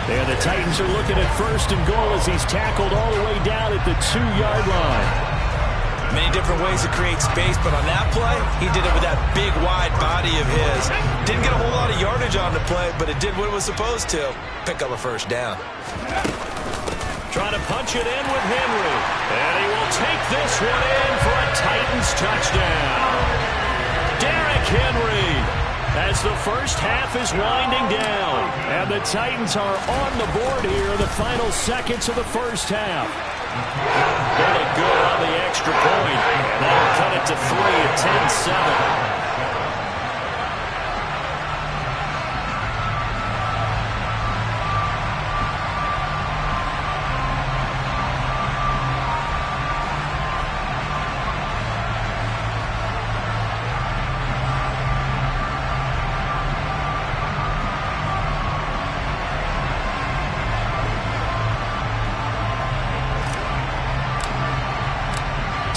And the Titans are looking at 1st and goal as he's tackled all the way down at the 2-yard line. Many different ways to create space, but on that play, he did it with that big, wide body of his. Didn't get a whole lot of yardage on the play, but it did what it was supposed to. Pick up a first down. Trying to punch it in with Henry. And he will take this one in for a Titans touchdown. Derrick Henry as the first half is winding down. And the Titans are on the board here in the final seconds of the first half. They look good on the extra point. And they'll cut it to 3 at 10-7.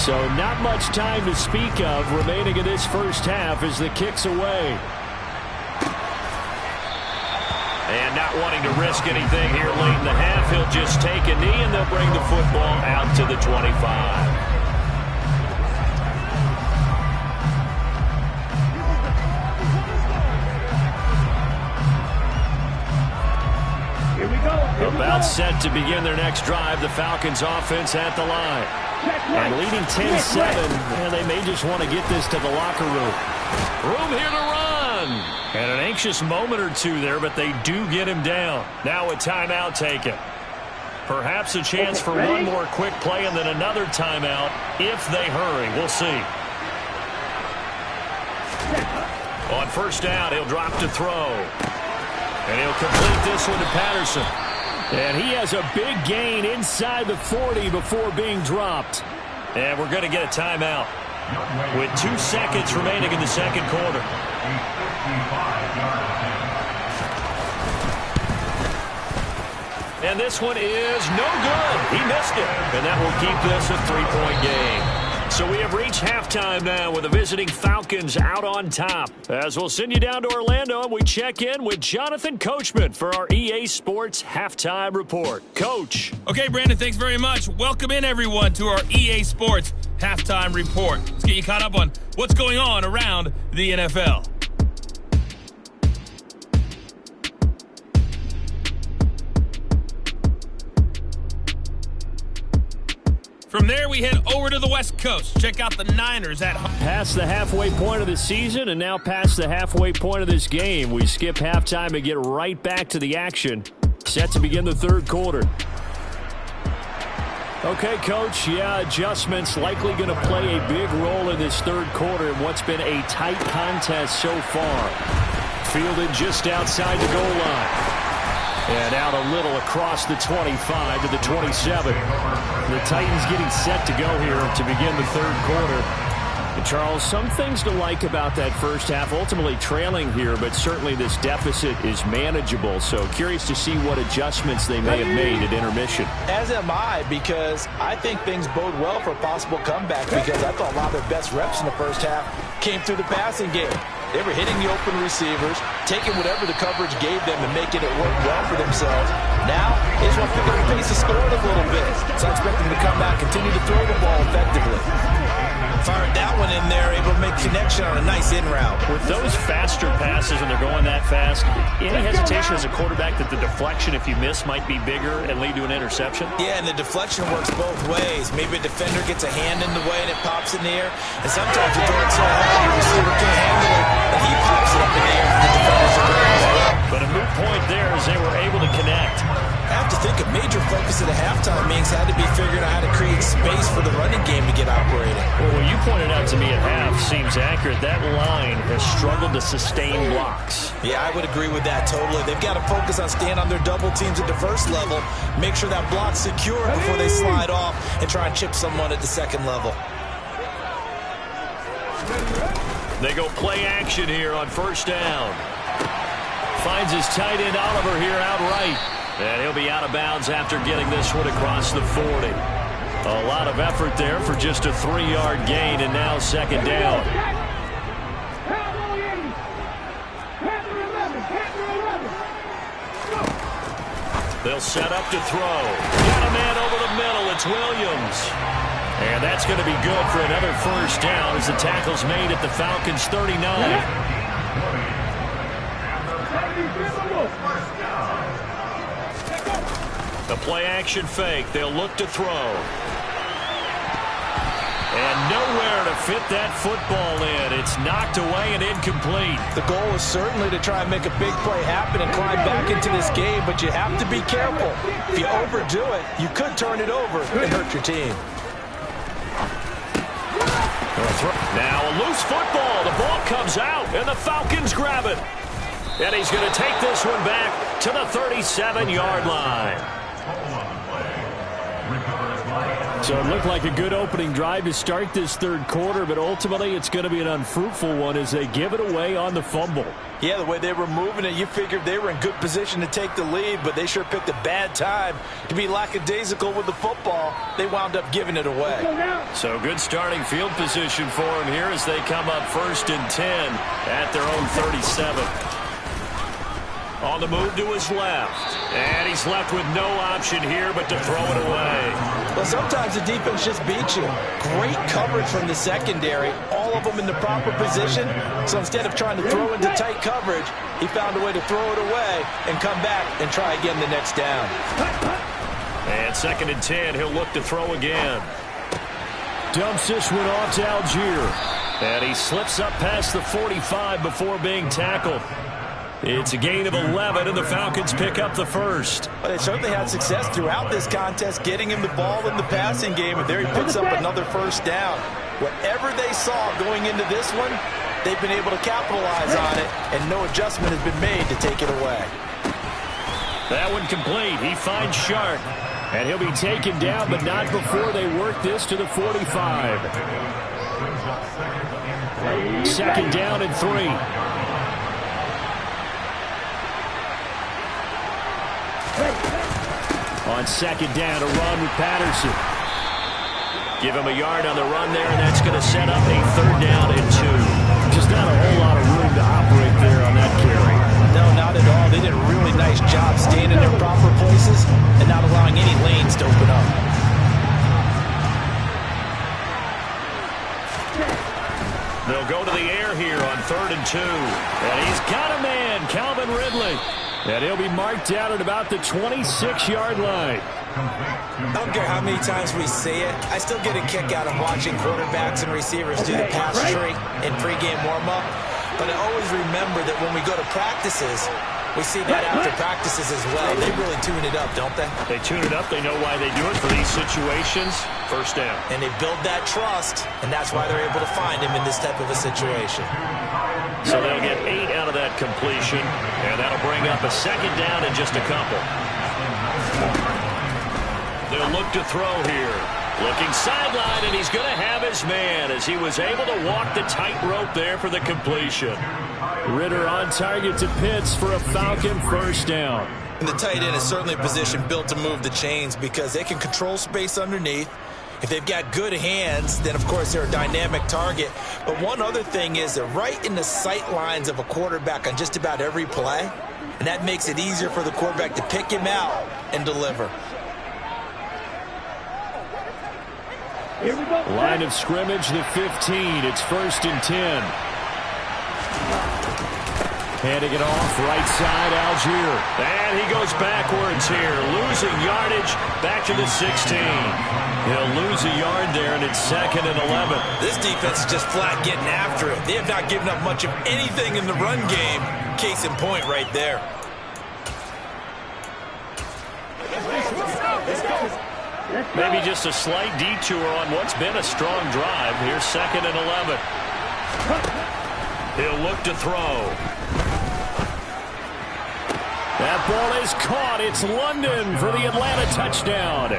So not much time to speak of remaining in this first half as the kick's away. And not wanting to risk anything here late in the half, he'll just take a knee and they'll bring the football out to the 25. About set to begin their next drive, the Falcons offense at the line. And leading 10-7, and they may just want to get this to the locker room. Room here to run. And an anxious moment or two there, but they do get him down. Now a timeout taken. Perhaps a chance for one more quick play and then another timeout if they hurry. We'll see. On first down, he'll drop to throw. And he'll complete this one to Patterson. And he has a big gain inside the 40 before being dropped. And we're going to get a timeout with 2 seconds remaining in the second quarter. And this one is no good. He missed it. And that will keep this a 3-point game. So we have reached halftime now with the visiting Falcons out on top. As we'll send you down to Orlando, and we check in with Jonathan Coachman for our EA Sports Halftime Report. Coach. Okay, Brandon, thanks very much. Welcome in, everyone, to our EA Sports Halftime Report. Let's get you caught up on what's going on around the NFL. From there, we head over to the West Coast. Check out the Niners at home. Past the halfway point of the season and now past the halfway point of this game. We skip halftime and get right back to the action. Set to begin the third quarter. Okay, Coach, adjustments likely going to play a big role in this third quarter in what's been a tight contest so far. Fielded just outside the goal line. And out a little across the 25 to the 27. The Titans getting set to go here to begin the third quarter. And Charles, some things to like about that first half. Ultimately trailing here, but certainly this deficit is manageable. So curious to see what adjustments they may have made at intermission. As am I, because I think things bode well for a possible comeback, because I thought a lot of their best reps in the first half came through the passing game. They were hitting the open receivers, taking whatever the coverage gave them and making it work well for themselves. Now, they just want to pick up the pace of scoring a little bit. So I expect them to come back, continue to throw the ball effectively. Fired that one in there, able to make connection on a nice in route. With those faster passes when they're going that fast, any hesitation as a quarterback that the deflection, if you miss, might be bigger and lead to an interception? Yeah, and the deflection works both ways. Maybe a defender gets a hand in the way and it pops in the air. And sometimes you throw it so hard, the receiver can't handle it, and he pops it up in the air for the defenders to grab it. But a moot point there as they were able to connect. I have to think a major focus at a halftime means had to be figuring out how to create space for the running game to get operating. Well, what you pointed out to me at half seems accurate. That line has struggled to sustain blocks. Yeah, I would agree with that totally. They've got to focus on staying on their double teams at the first level, make sure that block's secure before they slide off and try and chip someone at the second level. They go play action here on first down. Finds his tight end Oliver here outright. And he'll be out of bounds after getting this one across the 40. A lot of effort there for just a 3-yard gain, and now second down. They'll set up to throw. Got a man over the middle. It's Williams. And that's going to be good for another first down as the tackle's made at the Falcons' 39. The play-action fake. They'll look to throw. And nowhere to fit that football in. It's knocked away and incomplete. The goal is certainly to try and make a big play happen and climb back into this game, but you have to be careful. If you overdo it, you could turn it over and hurt your team. Now a loose football. The ball comes out, and the Falcons grab it. And he's going to take this one back to the 37-yard line. So it looked like a good opening drive to start this third quarter, but ultimately it's going to be an unfruitful one as they give it away on the fumble. Yeah, the way they were moving it, you figured they were in good position to take the lead, but they sure picked a bad time to be lackadaisical with the football. They wound up giving it away. So good starting field position for them here as they come up 1st and 10 at their own 37. On the move to his left. And he's left with no option here but to throw it away. Well, sometimes the defense just beats you. Great coverage from the secondary. All of them in the proper position. So instead of trying to throw into tight coverage, he found a way to throw it away and come back and try again the next down. And 2nd and 10, he'll look to throw again. Dumps this one off to Algier. And he slips up past the 45 before being tackled. It's a gain of 11, and the Falcons pick up the first. But they certainly had success throughout this contest, getting him the ball in the passing game, and there he picks up another first down. Whatever they saw going into this one, they've been able to capitalize on it, and no adjustment has been made to take it away. That one complete. He finds Shark. And he'll be taken down, but not before they work this to the 45. 2nd down and 3. On 2nd down, a run with Patterson. Give him a yard on the run there, and that's going to set up a 3rd down and 2. Just not a whole lot of room to operate there on that carry. No, not at all. They did a really nice job staying in their proper places and not allowing any lanes to open up. They'll go to the air here on 3rd and 2. And he's got a man, Calvin Ridley. And he'll be marked out at about the 26-yard line. I don't care how many times we say it, I still get a kick out of watching quarterbacks and receivers do the pass tree in pregame warm-up. But I always remember that when we go to practices, we see that after practices as well. They really tune it up, don't they? They tune it up. They know why they do it for these situations. First down. And they build that trust, and that's why they're able to find him in this type of a situation. So they'll get 8 out of that completion, and that'll bring up a 2nd down in just a couple. They'll look to throw here. Looking sideline, and he's going to have his man as he was able to walk the tightrope there for the completion. Ritter on target to Pitts for a Falcon first down. And the tight end is certainly a position built to move the chains because they can control space underneath. If they've got good hands, then of course they're a dynamic target. But one other thing is they're right in the sight lines of a quarterback on just about every play. And that makes it easier for the quarterback to pick him out and deliver. Line of scrimmage, the 15. It's 1st and 10. Handing it off, right side, Algier. And he goes backwards here, losing yardage back to the 16. He'll lose a yard there, and it's 2nd and 11. This defense is just flat getting after it. They have not given up much of anything in the run game. Case in point right there. Maybe just a slight detour on what's been a strong drive. Here's 2nd and 11. He'll look to throw. That ball is caught. It's London for the Atlanta touchdown.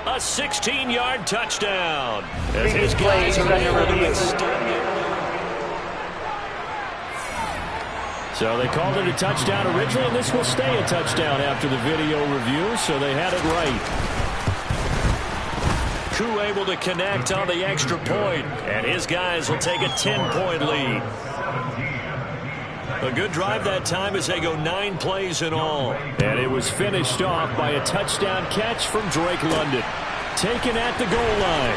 A 16-yard touchdown. As his guys are able to get stunned. So they called it a touchdown originally, and this will stay a touchdown after the video review, so they had it right. Koo able to connect on the extra point, and his guys will take a 10-point lead. A good drive that time as they go 9 plays in all. And it was finished off by a touchdown catch from Drake London. Taken at the goal line.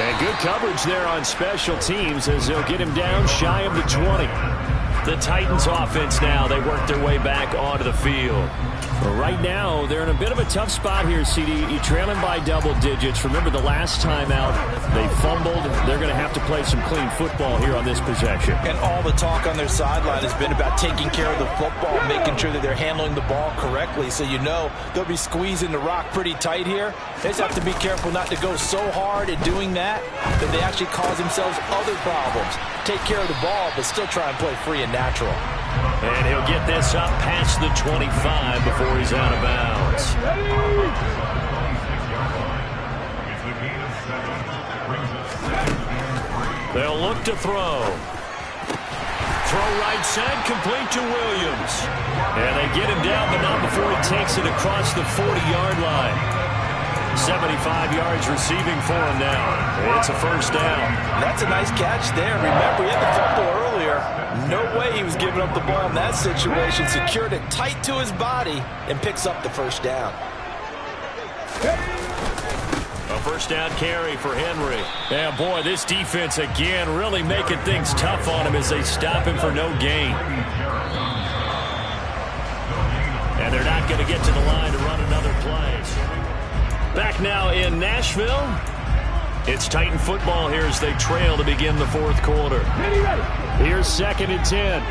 And good coverage there on special teams as they'll get him down shy of the 20. The Titans offense now, they work their way back onto the field. Well, right now, they're in a bit of a tough spot here, CD. You're trailing by double digits. Remember the last time out, they fumbled. They're going to have to play some clean football here on this possession. And all the talk on their sideline has been about taking care of the football, making sure that they're handling the ball correctly. So you know they'll be squeezing the rock pretty tight here. They just have to be careful not to go so hard at doing that they actually cause themselves other problems. Take care of the ball, but still try and play free and natural. And he'll get this up past the 25 before he's out of bounds. They'll look to throw. Throw right side, complete to Williams. And they get him down, but not before he takes it across the 40-yard line. 75 yards receiving for him now. It's a first down. That's a nice catch there. Remember, he had the fumble earlier. No way he was giving up the ball in that situation. Secured it tight to his body and picks up the first down. A first down carry for Henry. Yeah, boy, this defense again really making things tough on him as they stop him for no gain. And they're not going to get to the line to run another play. Back now in Nashville. It's Titan football here as they trail to begin the fourth quarter. Here's 2nd and 10.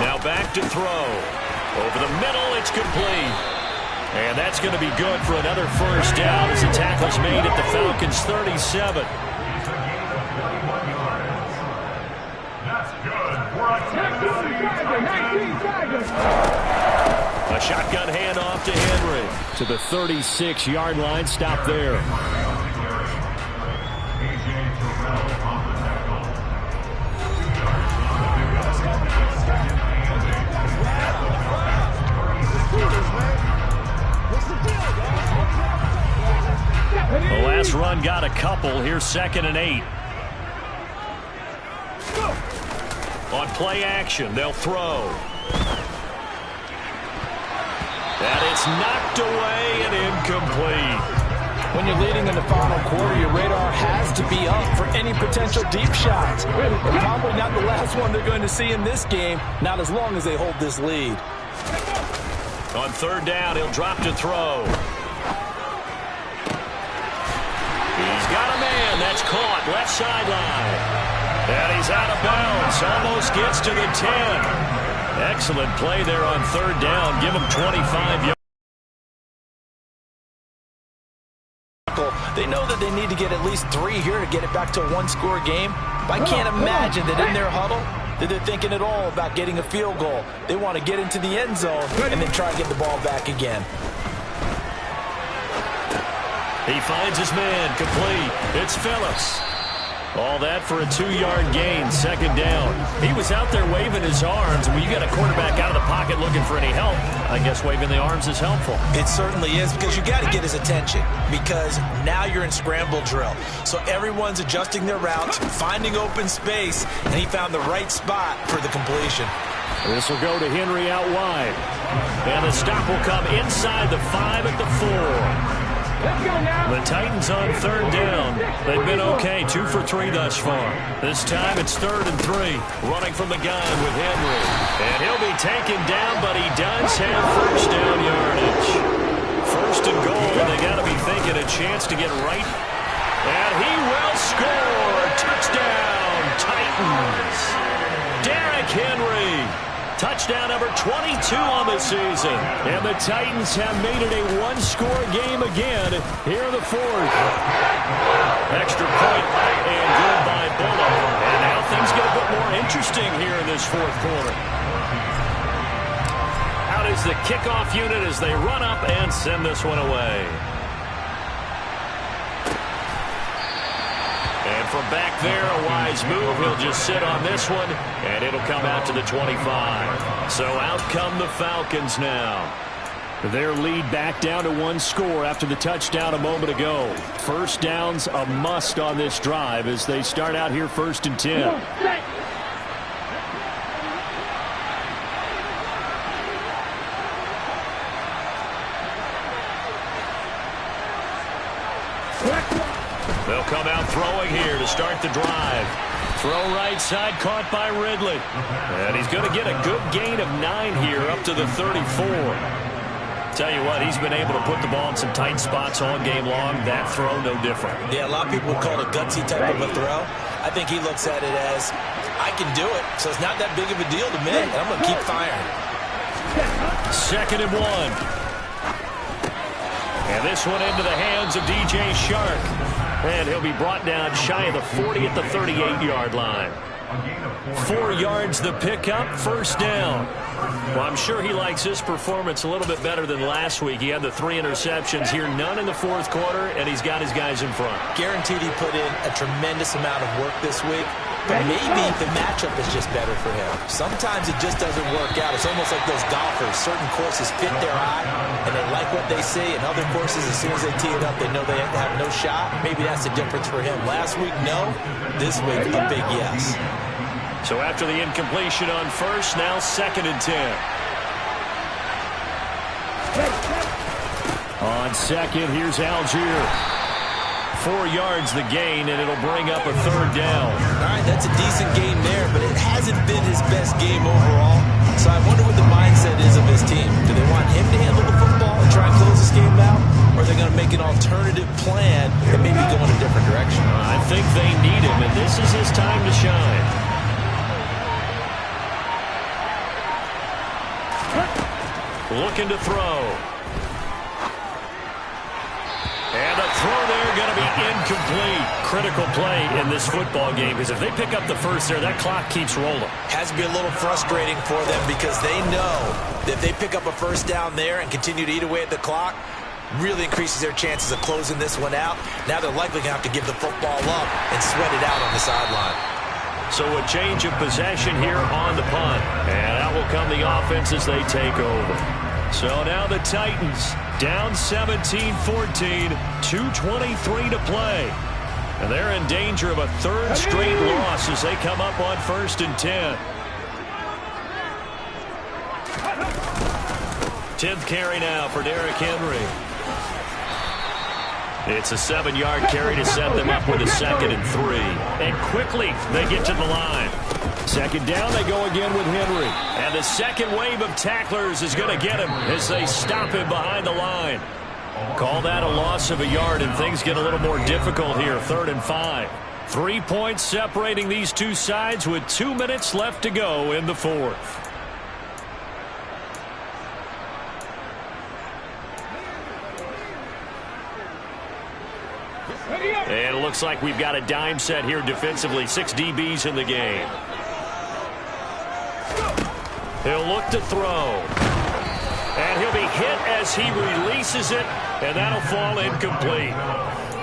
Now back to throw. Over the middle, it's complete. And that's going to be good for another first down as the tackle's made at the Falcons' 37. A shotgun handoff to Henry. To the 36-yard line. Stop there. The last run got a couple. Here's 2nd and 8. On play action, they'll throw. And it's knocked away and incomplete. When you're leading in the final quarter, your radar has to be up for any potential deep shots. And probably not the last one they're going to see in this game, not as long as they hold this lead. On 3rd down, he'll drop to throw. He's got a man. That's caught. Left sideline. And he's out of bounds. Almost gets to the 10. Excellent play there on 3rd down. Give him 25 yards. They know that they need to get at least 3 here to get it back to a 1-score game. But I can't imagine that in their huddle that they're thinking at all about getting a field goal. They want to get into the end zone and then try to get the ball back again. He finds his man, complete. It's Phillips. All that for a 2-yard gain, 2nd down. He was out there waving his arms. When you got a quarterback out of the pocket looking for any help, I guess waving the arms is helpful. It certainly is, because you got to get his attention, because now you're in scramble drill. So everyone's adjusting their routes, finding open space, and he found the right spot for the completion. This will go to Henry out wide. And the stop will come inside the 5 at the 4. The Titans on 3rd down. They've been okay, 2 for 3 thus far. This time it's 3rd and 3. Running from the gun with Henry. And he'll be taken down, but he does have first down yardage. 1st and goal, they got to be thinking a chance to get right. And he will score. Touchdown, Titans. Down Derrick Henry. Touchdown number 22 on the season. And the Titans have made it a one-score game again here in the fourth. Extra point and good by Bullock. And now things get a bit more interesting here in this fourth quarter. Out is the kickoff unit as they run up and send this one away. And from back there, a wise move. He'll just sit on this one, and it'll come out to the 25. So out come the Falcons now. Their lead back down to one score after the touchdown a moment ago. First down's a must on this drive as they start out here 1st and 10. They'll come out throwing here to start the drive. Throw right side, caught by Ridley. And he's going to get a good gain of 9 here up to the 34. Tell you what, he's been able to put the ball in some tight spots all game long. That throw, no different. Yeah, a lot of people would call it a gutsy type of a throw. I think he looks at it as, I can do it, so it's not that big of a deal to me, and I'm going to keep firing. 2nd and 1. And this one into the hands of DJ Shark. And he'll be brought down shy of the 40 at the 38-yard line. 4 yards the pickup, first down. Well, I'm sure he likes his performance a little bit better than last week. He had the 3 interceptions here, none in the fourth quarter, and he's got his guys in front. Guaranteed he put in a tremendous amount of work this week, but maybe the matchup is just better for him. Sometimes it just doesn't work out. It's almost like those golfers. Certain courses fit their eye, and they like what they see, and other courses, as soon as they tee it up, they know they have no shot. Maybe that's the difference for him. Last week, no. This week, a big yes. So after the incompletion on first, now 2nd and 10. On second, here's Algier. 4 yards the gain, and it'll bring up a 3rd down. All right, that's a decent game there, but it hasn't been his best game overall. So I wonder what the mindset is of his team. Do they want him to handle the football and try and close this game out? Or are they going to make an alternative plan and maybe go in a different direction? I think they need him, and this is his time to shine. Looking to throw. And a throw there going to be incomplete. Critical play in this football game because if they pick up the first there, that clock keeps rolling. Has to be a little frustrating for them because they know that if they pick up a first down there and continue to eat away at the clock, really increases their chances of closing this one out. Now they're likely going to have to give the football up and sweat it out on the sideline. So a change of possession here on the punt. And out will come the offense as they take over. So now the Titans down 17-14, 2:23 to play. And they're in danger of a 3rd straight loss as they come up on 1st and 10. 10th carry now for Derrick Henry. It's a 7-yard carry to set them up with a 2nd and 3. And quickly they get to the line. 2nd down, they go again with Henry. And the second wave of tacklers is going to get him as they stop him behind the line. Call that a loss of a yard, and things get a little more difficult here. 3rd and 5. 3 points separating these two sides with 2 minutes left to go in the fourth. And it looks like we've got a dime set here defensively. 6 DBs in the game. He'll look to throw. And he'll be hit as he releases it, and that'll fall incomplete.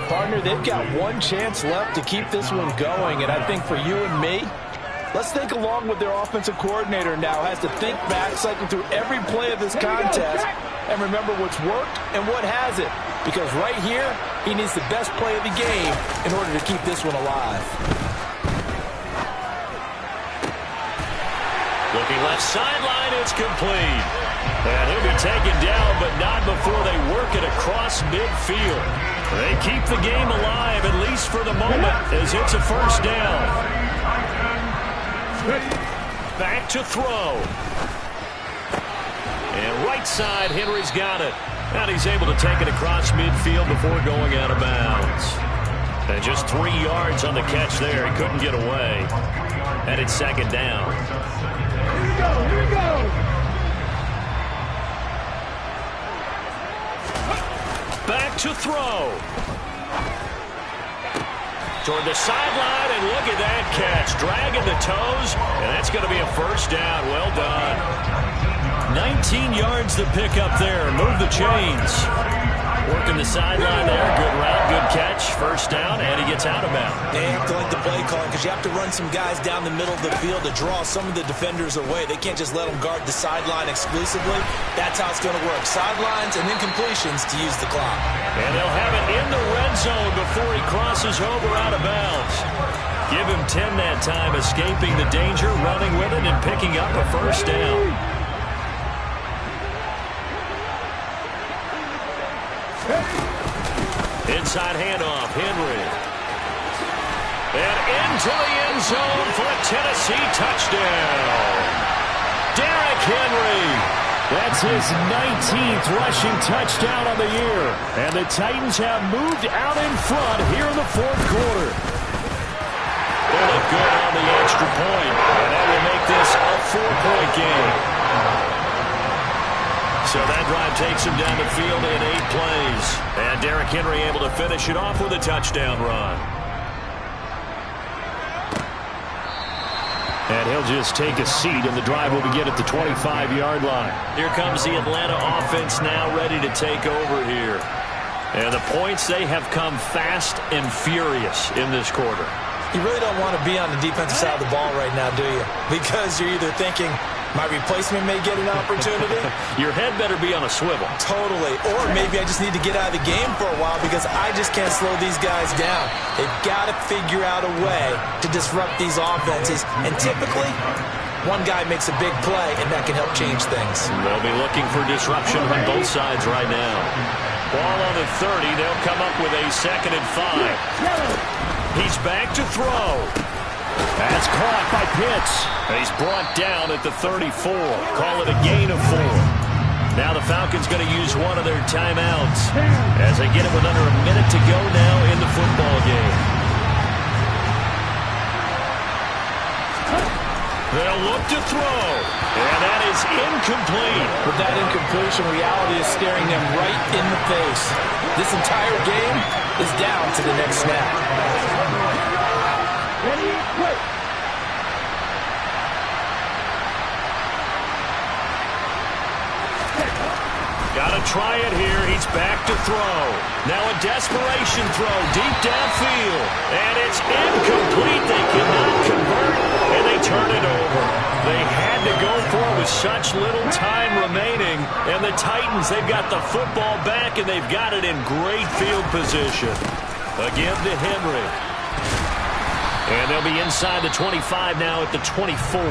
Partner, they've got one chance left to keep this one going, and I think for you and me, let's think along with their offensive coordinator now. Has to think back, cycle through every play of this contest, and remember what's worked and what hasn't. Because right here, he needs the best play of the game in order to keep this one alive. Looking left sideline, it's complete. And he'll be taken down, but not before they work it across midfield. They keep the game alive, at least for the moment, as it's a 1st down. Back to throw. And right side, Henry's got it. And he's able to take it across midfield before going out of bounds. And just 3 yards on the catch there. He couldn't get away. And it's 2nd down. Back to throw. Toward the sideline, and look at that catch. Dragging the toes, and that's going to be a first down. Well done. 19 yards to pick up there. Move the chains. Working the sideline there. Good route, good catch. First down, and he gets out of bounds. They have to like the play call because you have to run some guys down the middle of the field to draw some of the defenders away. They can't just let them guard the sideline exclusively. That's how it's going to work. Sidelines and then completions to use the clock. And they'll have it in the red zone before he crosses over out of bounds. Give him 10 that time, escaping the danger, running with it, and picking up a first down. Inside handoff, Henry. And into the end zone for a Tennessee touchdown. Derrick Henry. That's his 19th rushing touchdown on the year. And the Titans have moved out in front here in the fourth quarter. They look good on the extra point. And that will make this a 4-point game. So that drive takes him down the field in 8 plays. And Derrick Henry able to finish it off with a touchdown run. And he'll just take a seat, and the drive will begin at the 25-yard line. Here comes the Atlanta offense now ready to take over here. And the points, they have come fast and furious in this quarter. You really don't want to be on the defensive side of the ball right now, do you? Because you're either thinking, my replacement may get an opportunity. Your head better be on a swivel. Totally. Or maybe I just need to get out of the game for a while because I just can't slow these guys down. They've got to figure out a way to disrupt these offenses. And typically, one guy makes a big play, and that can help change things. They'll be looking for disruption on both sides right now. Ball on the 30. They'll come up with a 2nd and 5. He's back to throw. That's caught by Pitts. He's brought down at the 34. Call it a gain of 4. Now the Falcons going to use one of their timeouts as they get it with under a minute to go now in the football game. They'll look to throw, and that is incomplete. But that incompletion reality is staring them right in the face. This entire game is down to the next snap. Ready, wait. Gotta try it here. He's back to throw. Now a desperation throw deep downfield. And it's incomplete. They cannot convert, and they turn it over. They had to go for it with such little time remaining. And the Titans, they've got the football back, and they've got it in great field position. Again to Henry. And they'll be inside the 25 now at the 24.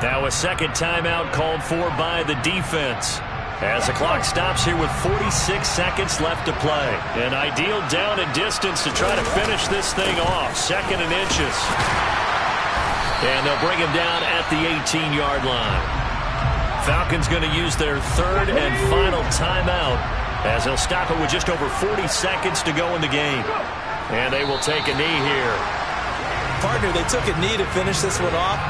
Now a second timeout called for by the defense. As the clock stops here with 46 seconds left to play. An ideal down and distance to try to finish this thing off. 2nd and inches. And they'll bring him down at the 18-yard line. Falcons going to use their 3rd and final timeout as they'll stop it with just over 40 seconds to go in the game. And they will take a knee here. Partner, they took a knee to finish this one off.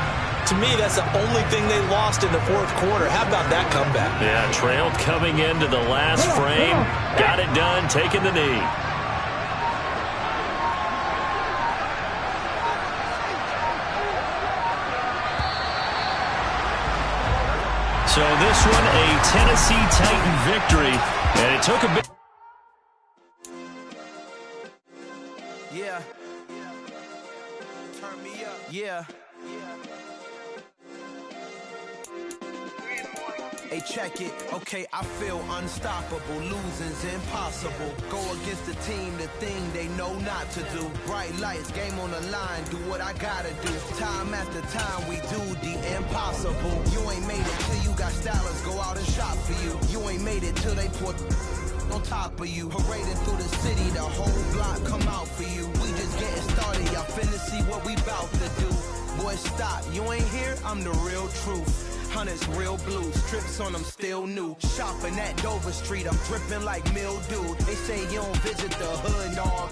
To me, that's the only thing they lost in the fourth quarter. How about that comeback? Yeah, trailed coming into the last frame. Got it done, taking the knee. So this one, a Tennessee Titan victory, and it took a bit. Yeah. Turn me up. Yeah. Hey, check it. Okay, I feel unstoppable. Losing's impossible. Go against the team, the thing they know not to do. Bright lights, game on the line. Do what I gotta do. Time after time, we do the impossible. You ain't made it till you got stylers go out and shop for you. You ain't made it till they put on top of you. Parading through the city, the whole block come out for you. We just getting started. Y'all finna see what we bout to do. Boy, stop. You ain't here? I'm the real truth. Hunters, real blues, strips on them still new. Shopping at Dover Street, I'm dripping like mildew. They say you don't visit the hood, dog.